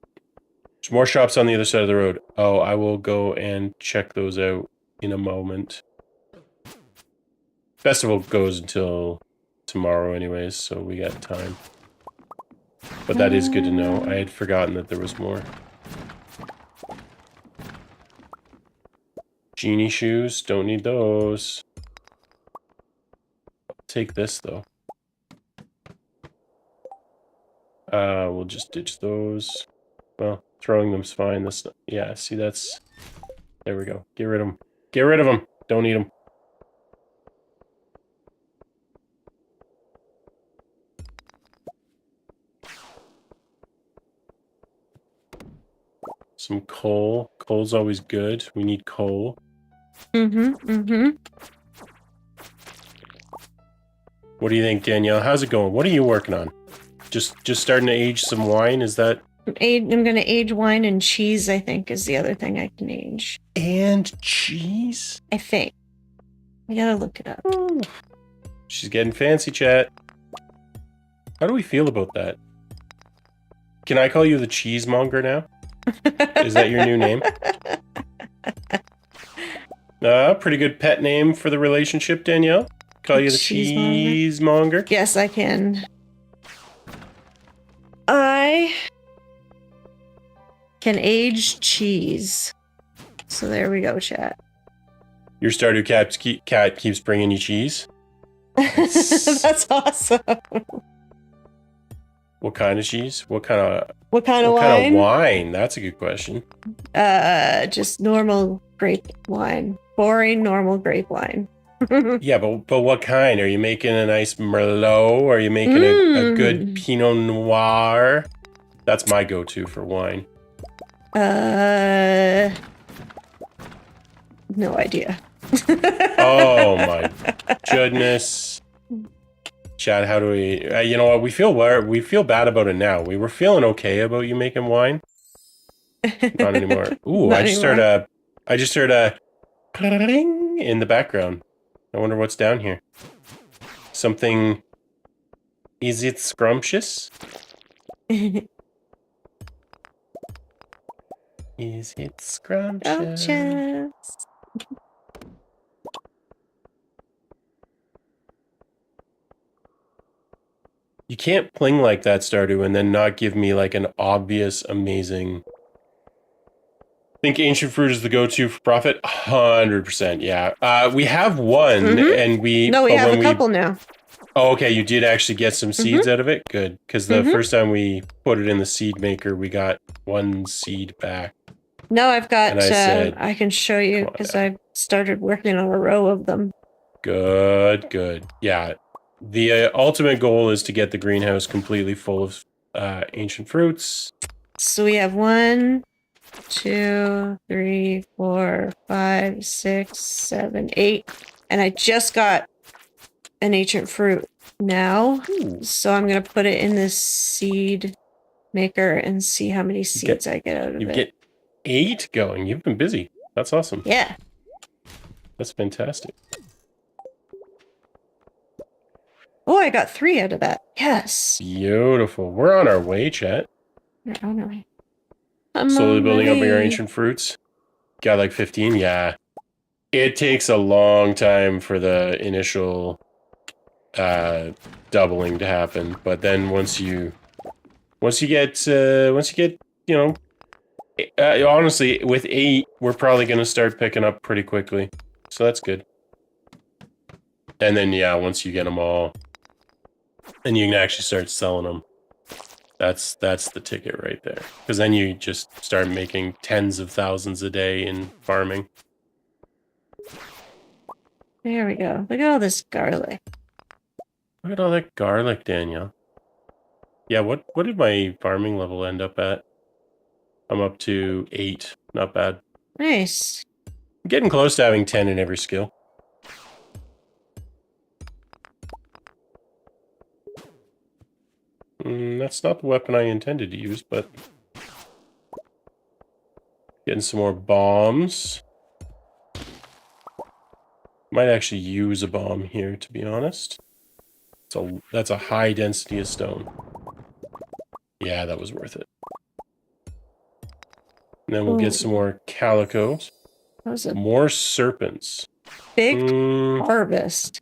There's more shops on the other side of the road. Oh, I will go and check those out in a moment. Festival goes until tomorrow anyways, so we got time. But that is good to know. I had forgotten that there was more. Genie shoes, don't need those. I'll take this though. We'll just ditch those. Well, throwing them's fine. That's not, yeah, see that's... There we go. Get rid of them. Get rid of them. Don't need them. Some coal. Coal's always good. We need coal. What do you think, Danielle? How's it going? What are you working on? Just starting to age some wine? Is that... I'm going to age wine, and cheese, I think, is the other thing I can age. And cheese? I think. I gotta look it up. Ooh. She's getting fancy, chat. How do we feel about that? Can I call you the cheesemonger now? Is that your new name? Pretty good pet name for the relationship, Danielle. Call you the cheesemonger? Yes, I can. I can age cheese. So there we go, chat. Your Stardew cat keeps bringing you cheese? That's awesome. What kind of cheese? What kind of wine? Kind of wine? That's a good question. Just normal grape wine. Boring, normal grape wine. Yeah, but what kind? Are you making a nice Merlot? Are you making a good Pinot Noir? That's my go-to for wine. No idea. Oh my goodness. Chad, how do we... you know what? We feel bad about it now. We were feeling okay about you making wine. Not anymore. Ooh, I just heard a cling in the background. I wonder what's down here. Something... Is it scrumptious? Is it scrumptious? Roaches. You can't pling like that, Stardew, and then not give me like an obvious, amazing... Think ancient fruit is the go-to for profit? 100%, yeah. We have one, and we... No, we but have when a couple now. Oh, okay, you did actually get some seeds out of it? Good, because the first time we put it in the seed maker, we got one seed back. No, I've got, And I said, I can show you, because I've started working on a row of them. Good, good. Yeah, the ultimate goal is to get the greenhouse completely full of ancient fruits. So we have 1, 2, 3, 4, 5, 6, 7, 8. And I just got an ancient fruit now. Ooh. So I'm going to put it in this seed maker and see how many seeds I get out of it. You get 8 going. You've been busy. That's awesome. Yeah. That's fantastic. Oh, I got 3 out of that. Yes. Beautiful. We're on our way, chat. We're on our way. I'm Slowly on building my up your way. ancient fruits. Got like 15? Yeah. It takes a long time for the initial doubling to happen, but then once you get, you know, honestly, with 8, we're probably going to start picking up pretty quickly. So that's good. And then, yeah, once you get them all, then you can actually start selling them. That's the ticket right there. Because then you just start making tens of thousands a day in farming. There we go. Look at all this garlic. Look at all that garlic, Danielle. Yeah, what did my farming level end up at? I'm up to 8. Not bad. Nice. I'm getting close to having 10 in every skill. That's not the weapon I intended to use, but... Getting some more bombs. Might actually use a bomb here, to be honest. That's a high density of stone. Yeah, that was worth it. And then we'll get some more calico. That was a more serpents. big harvest.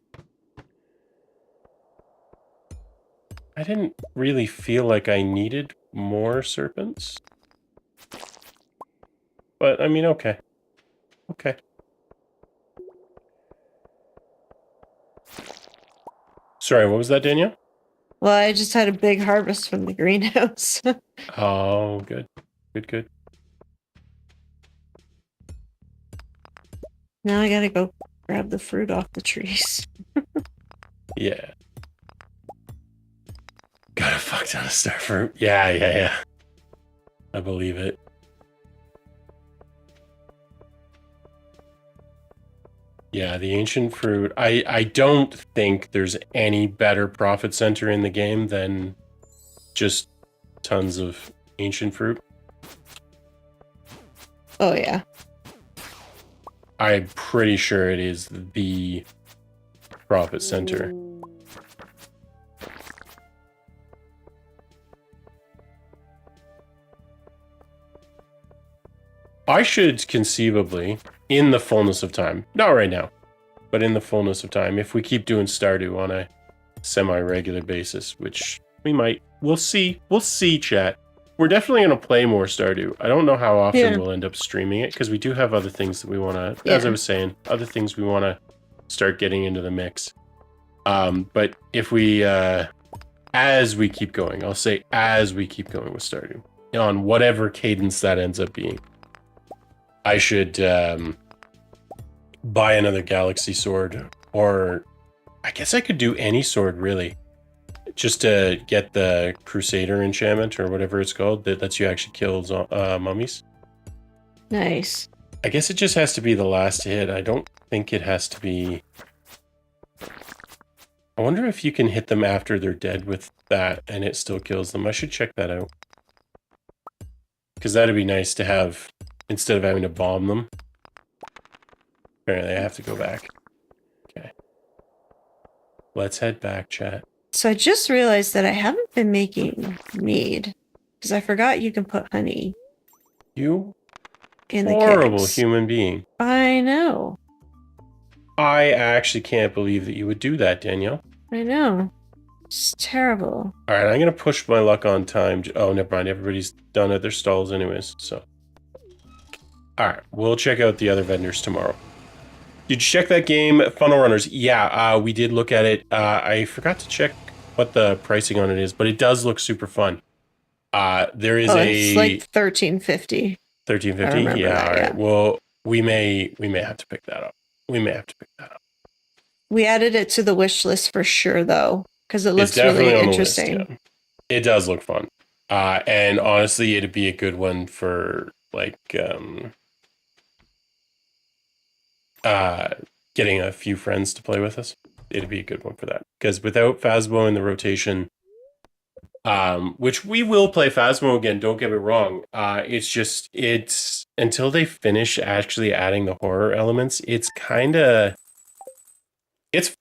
I didn't really feel like I needed more serpents. But, I mean, okay. Okay. Sorry, what was that, Danielle? Well, I just had a big harvest from the greenhouse. Oh, good. Good, good. Now I gotta go grab the fruit off the trees. Yeah. Got a fuck ton of starfruit. Yeah. I believe it. Yeah, the ancient fruit. I don't think there's any better profit center in the game than just tons of ancient fruit. Oh, yeah. I'm pretty sure it is the profit center. I should conceivably, in the fullness of time, not right now, but in the fullness of time, if we keep doing Stardew on a semi-regular basis, which we might, we'll see, chat. We're definitely going to play more Stardew. I don't know how often we'll end up streaming it, because we do have other things that we want to, as I was saying, other things we want to start getting into the mix. But if we, as we keep going, I'll say as we keep going with Stardew, on whatever cadence that ends up being, I should buy another galaxy sword, or I guess I could do any sword, really. Just to get the Crusader enchantment, or whatever it's called, that lets you actually kill mummies. Nice. I guess it just has to be the last hit. I don't think it has to be... I wonder if you can hit them after they're dead with that, and it still kills them. I should check that out. Because that'd be nice to have, instead of having to bomb them. Apparently I have to go back. Okay. Let's head back, chat. So I just realized that I haven't been making mead because I forgot you can put honey You in the horrible kegs. human being. I know. I actually can't believe that you would do that, Danielle. I know. It's terrible. All right, I'm going to push my luck on time. Oh, never mind. Everybody's done at their stalls anyways, so. All right, we'll check out the other vendors tomorrow. Did you check that game, Funnel Runners? Yeah, we did look at it. I forgot to check what the pricing on it is, but it does look super fun. There is It's a like 13.50. 1350. I remember Yeah, that, all right. yeah. Well, we may have to pick that up. We may have to pick that up. We added it to the wish list for sure, though, because it It's looks definitely really on interesting. the list. Yeah. It does look fun. And honestly, it'd be a good one for like getting a few friends to play with us. It'd be a good one for that. Because without Phasmo in the rotation, which we will play Phasmo again, don't get me wrong. It's until they finish actually adding the horror elements, it's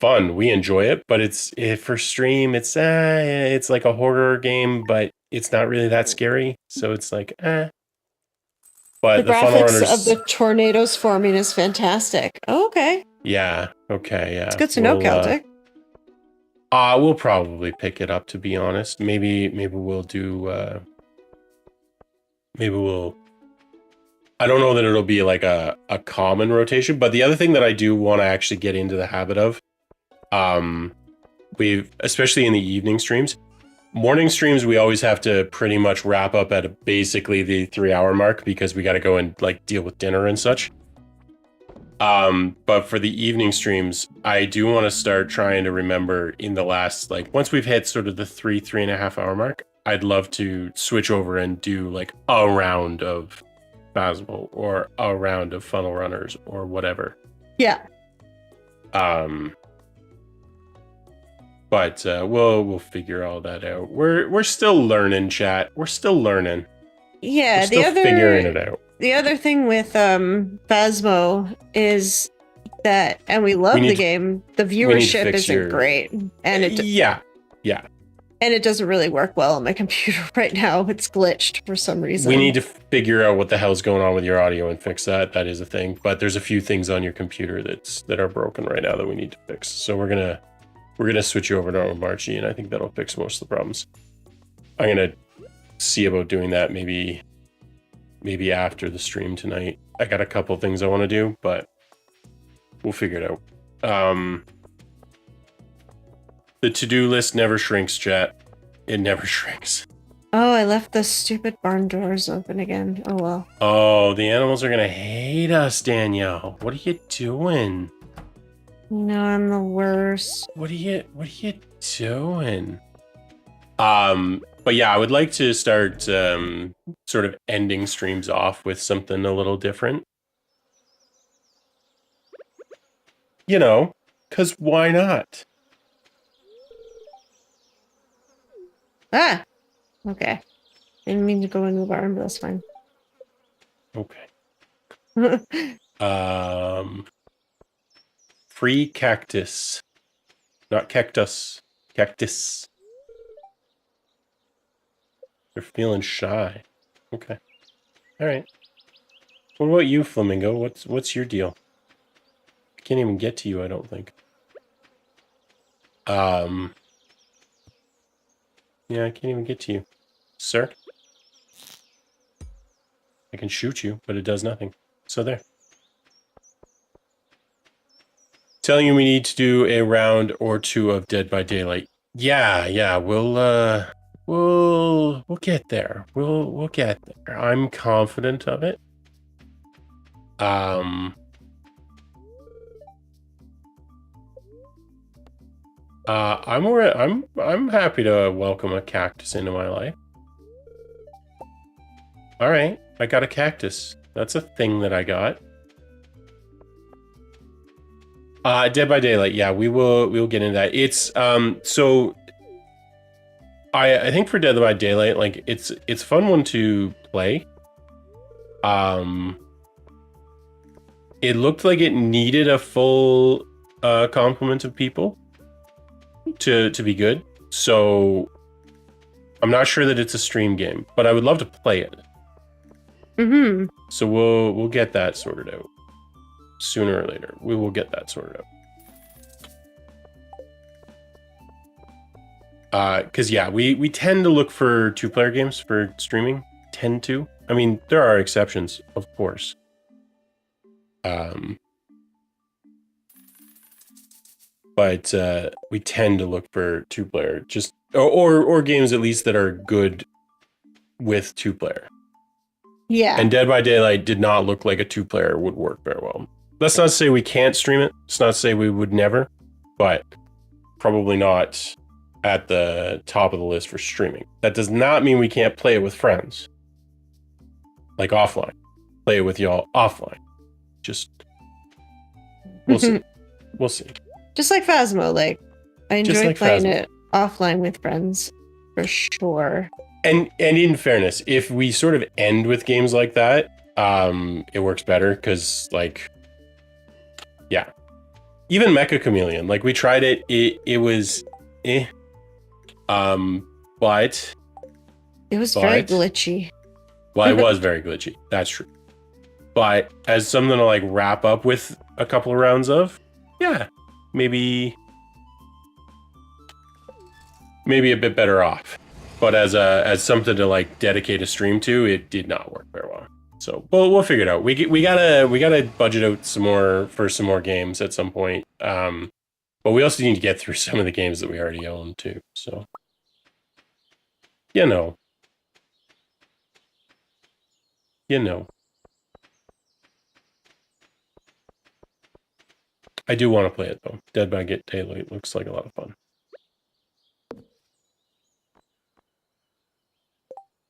fun. We enjoy it, but for stream, it's like a horror game, but it's not really that scary. So it's like, eh. But The the Funnel graphics of Runners, the tornadoes forming is fantastic. Oh, okay. yeah, okay, yeah. It's good to know, Celtic. We'll probably pick it up, to be honest. Maybe we'll do. Maybe we'll. I don't know that it'll be like a common rotation, but the other thing that I do want to actually get into the habit of, we've especially in the evening streams, morning streams we always have to pretty much wrap up at basically the 3-hour mark because we got to go and like deal with dinner and such. But for the evening streams, I do want to start trying to remember in the last, like once we've hit sort of the 3.5 hour mark, I'd love to switch over and do like a round of Phasmo or a round of Funnel Runners or whatever. Yeah. But we'll figure all that out. We're still learning, chat. We're still learning. Yeah, we're still figuring it out. The other thing with Phasmo is that, and we love the game, the viewership isn't great. And yeah. And it doesn't really work well on my computer right now. It's glitched for some reason. We need to figure out what the hell's going on with your audio and fix that. That is a thing. But there's a few things on your computer that are broken right now that we need to fix. So we're gonna switch you over to Marchi, and I think that'll fix most of the problems. I'm gonna see about doing that maybe after the stream tonight. I got a couple things I want to do, but we'll figure it out. The to-do list never shrinks, chat. It never shrinks. Oh, I left the stupid barn doors open again. Oh, well. Oh, the animals are going to hate us, Danielle. What are you doing? No, I'm the worst. What are you doing? But yeah, I would like to start sort of ending streams off with something a little different. You know, because why not? Ah! Okay. Didn't mean to go into the barn, but that's fine. Okay. Free cactus. Not cactus. Cactus. They're feeling shy. Okay. All right. What about you, Flamingo? What's your deal? I can't even get to you, I don't think. Yeah, I can't even get to you. Sir? I can shoot you, but it does nothing. So there. Telling you we need to do a round or two of Dead by Daylight. Yeah, we'll get there. We'll get there. I'm confident of it. I'm happy to welcome a cactus into my life. All right, I got a cactus. That's a thing that I got. Dead by Daylight. Yeah, we'll get into that. It's so I think for Dead by Daylight, like it's a fun one to play. It looked like it needed a full complement of people. to be good. So I'm not sure that it's a stream game, but I would love to play it. Mm-hmm. So we'll get that sorted out sooner or later. We will get that sorted out. Because yeah, we tend to look for 2-player games for streaming. Tend to. I mean, there are exceptions, of course. But we tend to look for 2-player, just or games at least that are good with 2-player. Yeah. And Dead by Daylight did not look like a 2-player would work very well. That's not to say we can't stream it. It's not to say we would never, but probably not at the top of the list for streaming. That does not mean we can't play it with friends, like offline. Play it with y'all offline. Just we'll see. We'll see. Just like Phasmo, like I enjoy like playing Phasmo. it offline with friends for sure. And in fairness, if we sort of end with games like that, it works better because like, yeah, even Mecha Chameleon, like we tried it, it was, but it was very glitchy. Well, it was very glitchy. That's true. But as something to like wrap up with a couple of rounds of, yeah, maybe a bit better off. But as something to like dedicate a stream to, it did not work very well. So we'll figure it out. We gotta budget out some more games at some point. But we also need to get through some of the games that we already own too. So you know. I do want to play it though. Dead by Daylight looks like a lot of fun.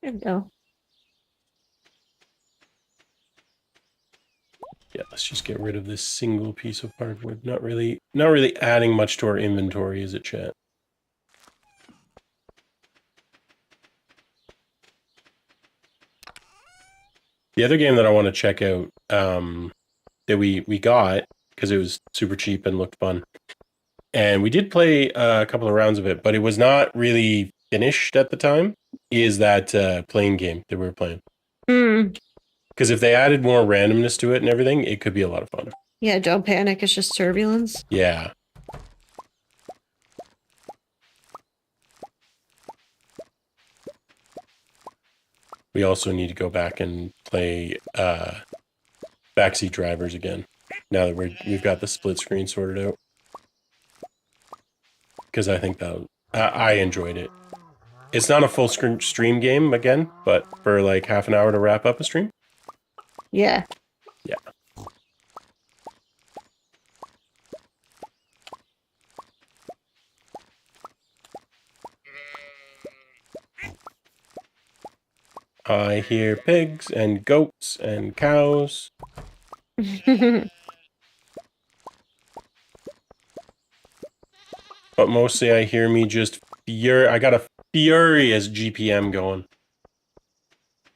There we go. Yeah, let's just get rid of this single piece of hardwood. Not really adding much to our inventory, is it, chat? The other game that I want to check out, that we got because it was super cheap and looked fun, and we did play a couple of rounds of it, but it was not really finished at the time. Is that plane game that we were playing? Because if they added more randomness to it and everything, it could be a lot of fun. Yeah, don't panic. It's just turbulence. Yeah. We also need to go back and play Backseat Drivers again. Now that we've got the split screen sorted out. Because I think that I enjoyed it. It's not a full stream game again, but for like half an hour to wrap up a stream. Yeah. Yeah. I hear pigs and goats and cows. But mostly I hear me just I got a furious GPM going.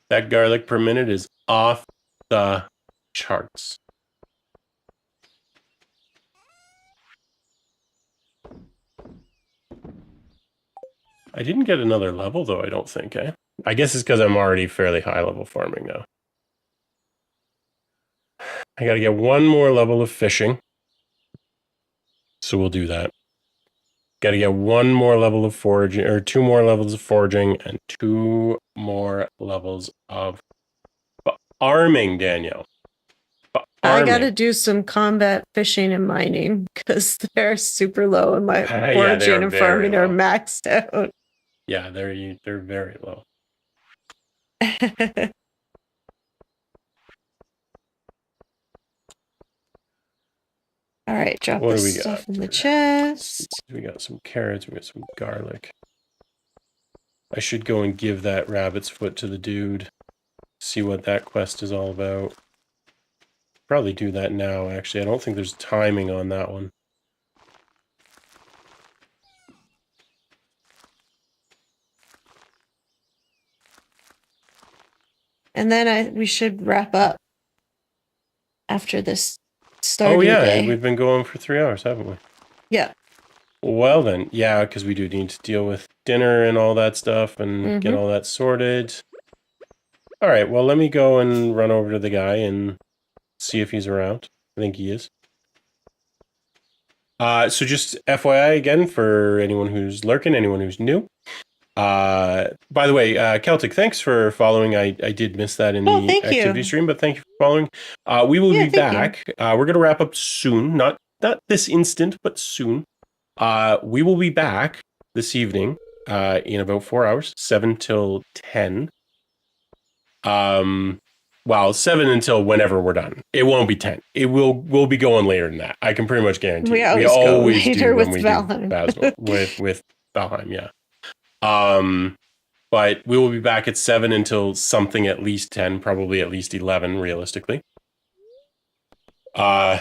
That garlic per minute is off the charts. I didn't get another level though, I don't think, eh? I guess it's because I'm already fairly high level farming now. I gotta get one more level of fishing. So we'll do that. Gotta get one more level of foraging, or 2 more levels of foraging, and 2 more levels of farming, Danielle. I gotta do some combat fishing and mining because they're super low and my foraging and farming are maxed out. Yeah, they're very low. All right, drop this stuff in the chest. We got some carrots, we got some garlic. I should go and give that rabbit's foot to the dude. See what that quest is all about. Probably do that now, actually. I don't think there's timing on that one. And then we should wrap up after this Stardew day. day. We've been going for 3 hours, haven't we? Yeah. Well then, yeah, because we do need to deal with dinner and all that stuff and get Mm-hmm. all that sorted. All right, well, let me go and run over to the guy and see if he's around. I think he is. So just FYI again for anyone who's lurking, anyone who's new. By the way, Celtic, thanks for following. I did miss that in Oh, the thank activity you. stream, but thank you for following. We will Yeah, be thank you. back. We're going to wrap up soon, not this instant, but soon. We will be back this evening in about 4 hours, 7 till 10. Well, 7 until whenever we're done. It won't be 10. We'll be going later than that. I can pretty much guarantee We it. We always go always do later when with we do Valheim. Basel with Valheim, yeah. Um, but we will be back at 7 until something at least 10, probably at least 11, realistically. Uh,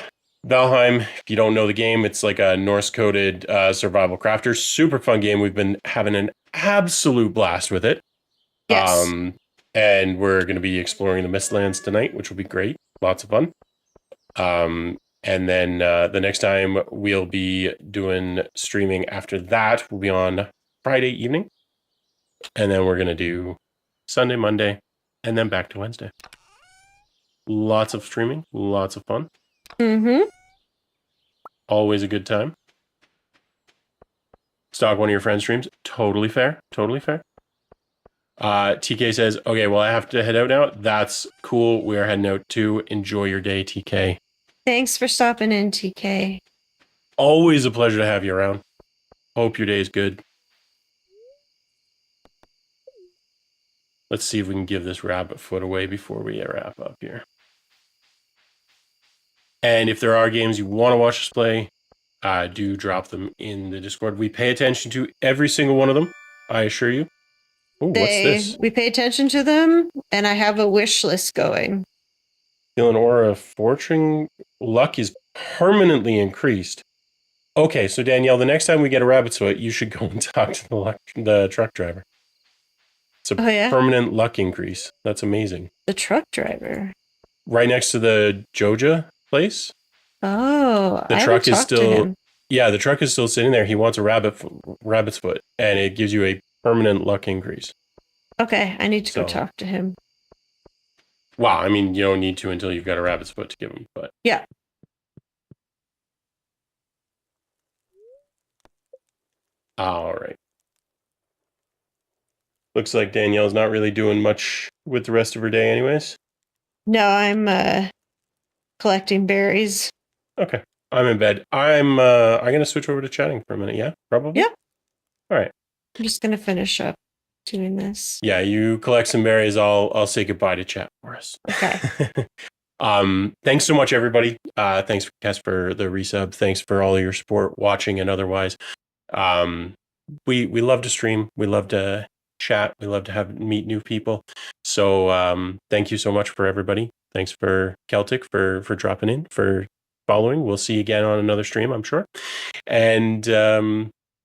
Valheim, if you don't know the game, it's like a Norse-coded survival crafter. Super fun game. We've been having an absolute blast with it. Yes. Um, and we're going to be exploring the Mistlands tonight, which will be great. Lots of fun. And then the next time we'll be doing streaming after that will be on Friday evening. And then we're going to do Sunday, Monday, and then back to Wednesday. Lots of streaming, lots of fun. Mm-hmm. Always a good time. Stalk one of your friends' streams. Totally fair. Totally fair. TK says, okay, well, I have to head out now. That's cool. We are heading out too. Enjoy your day, TK. Thanks for stopping in, TK. Always a pleasure to have you around. Hope your day is good. Let's see if we can give this rabbit foot away before we wrap up here. And if there are games you want to watch us play, do drop them in the Discord. We pay attention to every single one of them, I assure you. Oh, what's this? We pay attention to them, and I have a wish list going. Feeling aura of fortune luck is permanently increased. Okay, so Danielle, the next time we get a rabbit's foot, you should go and talk to the truck driver. It's a permanent luck increase. That's amazing. The truck driver. Right next to the Joja place. Oh, the I truck haven't is talked to still him. Yeah, the truck is still sitting there. He wants a rabbit's foot, and it gives you a permanent luck increase. Okay, I need to go talk to him. Wow, I mean, you don't need to until you've got a rabbit's foot to give him, but yeah. All right. Looks like Danielle's not really doing much with the rest of her day anyways. No, I'm collecting berries. Okay. I'm in bed. I'm going to switch over to chatting for a minute, yeah? Probably? Yeah. All right. I'm just going to finish up doing this. Yeah, you collect some berries. I'll say goodbye to chat for us. Okay. Thanks so much, everybody. Thanks, Cass, for the resub. Thanks for all your support, watching and otherwise. We love to stream. We love to chat. We love to meet new people. So thank you so much for everybody. Thanks for Celtic for dropping in, for following. We'll see you again on another stream, I'm sure. And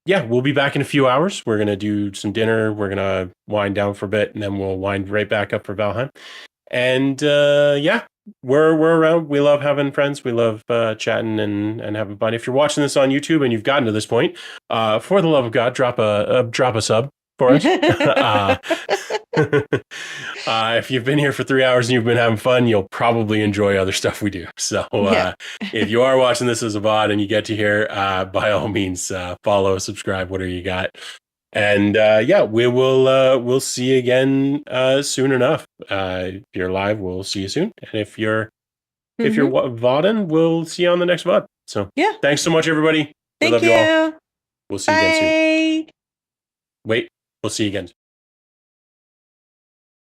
yeah, we'll be back in a few hours. We're going to do some dinner. We're going to wind down for a bit, and then we'll wind right back up for Valheim. And yeah, we're around. We love having friends. We love chatting and having fun. If you're watching this on YouTube and you've gotten to this point, for the love of God, drop a sub for us. If you've been here for 3 hours and you've been having fun, you'll probably enjoy other stuff we do. So if you are watching this as a VOD and you get to here, by all means, follow, subscribe, whatever you got. And yeah, we'll see you again soon enough. If you're live, we'll see you soon. And if you're VODing, we'll see you on the next VOD. So yeah, thanks so much, everybody. We love you all. We'll see you again soon. Wait, we'll see you again.